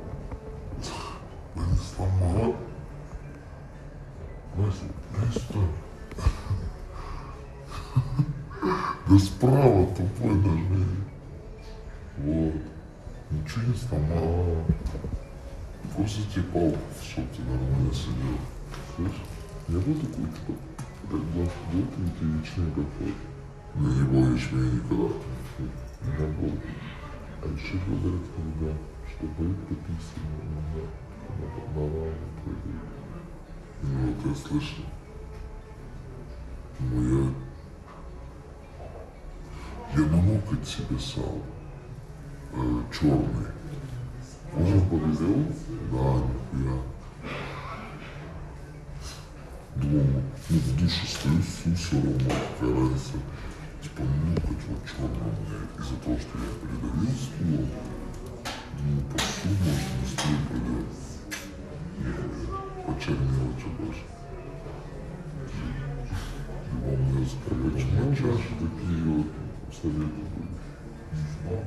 S2: Да не сломал. Вася, дай сюда. Да справа тупой нажми. Вот. Ничего не сломал. Просто тебе палку, чтоб ты нормально сидел. Слышишь? Не было такой, типа, как глаз идет, и ты ячмень какой. Я не был ячмень никогда. Не был. А еще говорят, когда, что болит пописано, на лаву прыгает. Ну, вот я слышал. Ну, я на ноготь себе сал. Черный. Уже повезел? Да, нихуя. Думал, ну в душе стою, все равно, какая разница. Типа, ноготь вот черный у меня. Из-за того, что я придавил стулом, ну, по стул, может, быстрее придет. Почернело что больше. Либо у меня закрывать чаши такие вот советы были. Не знаю.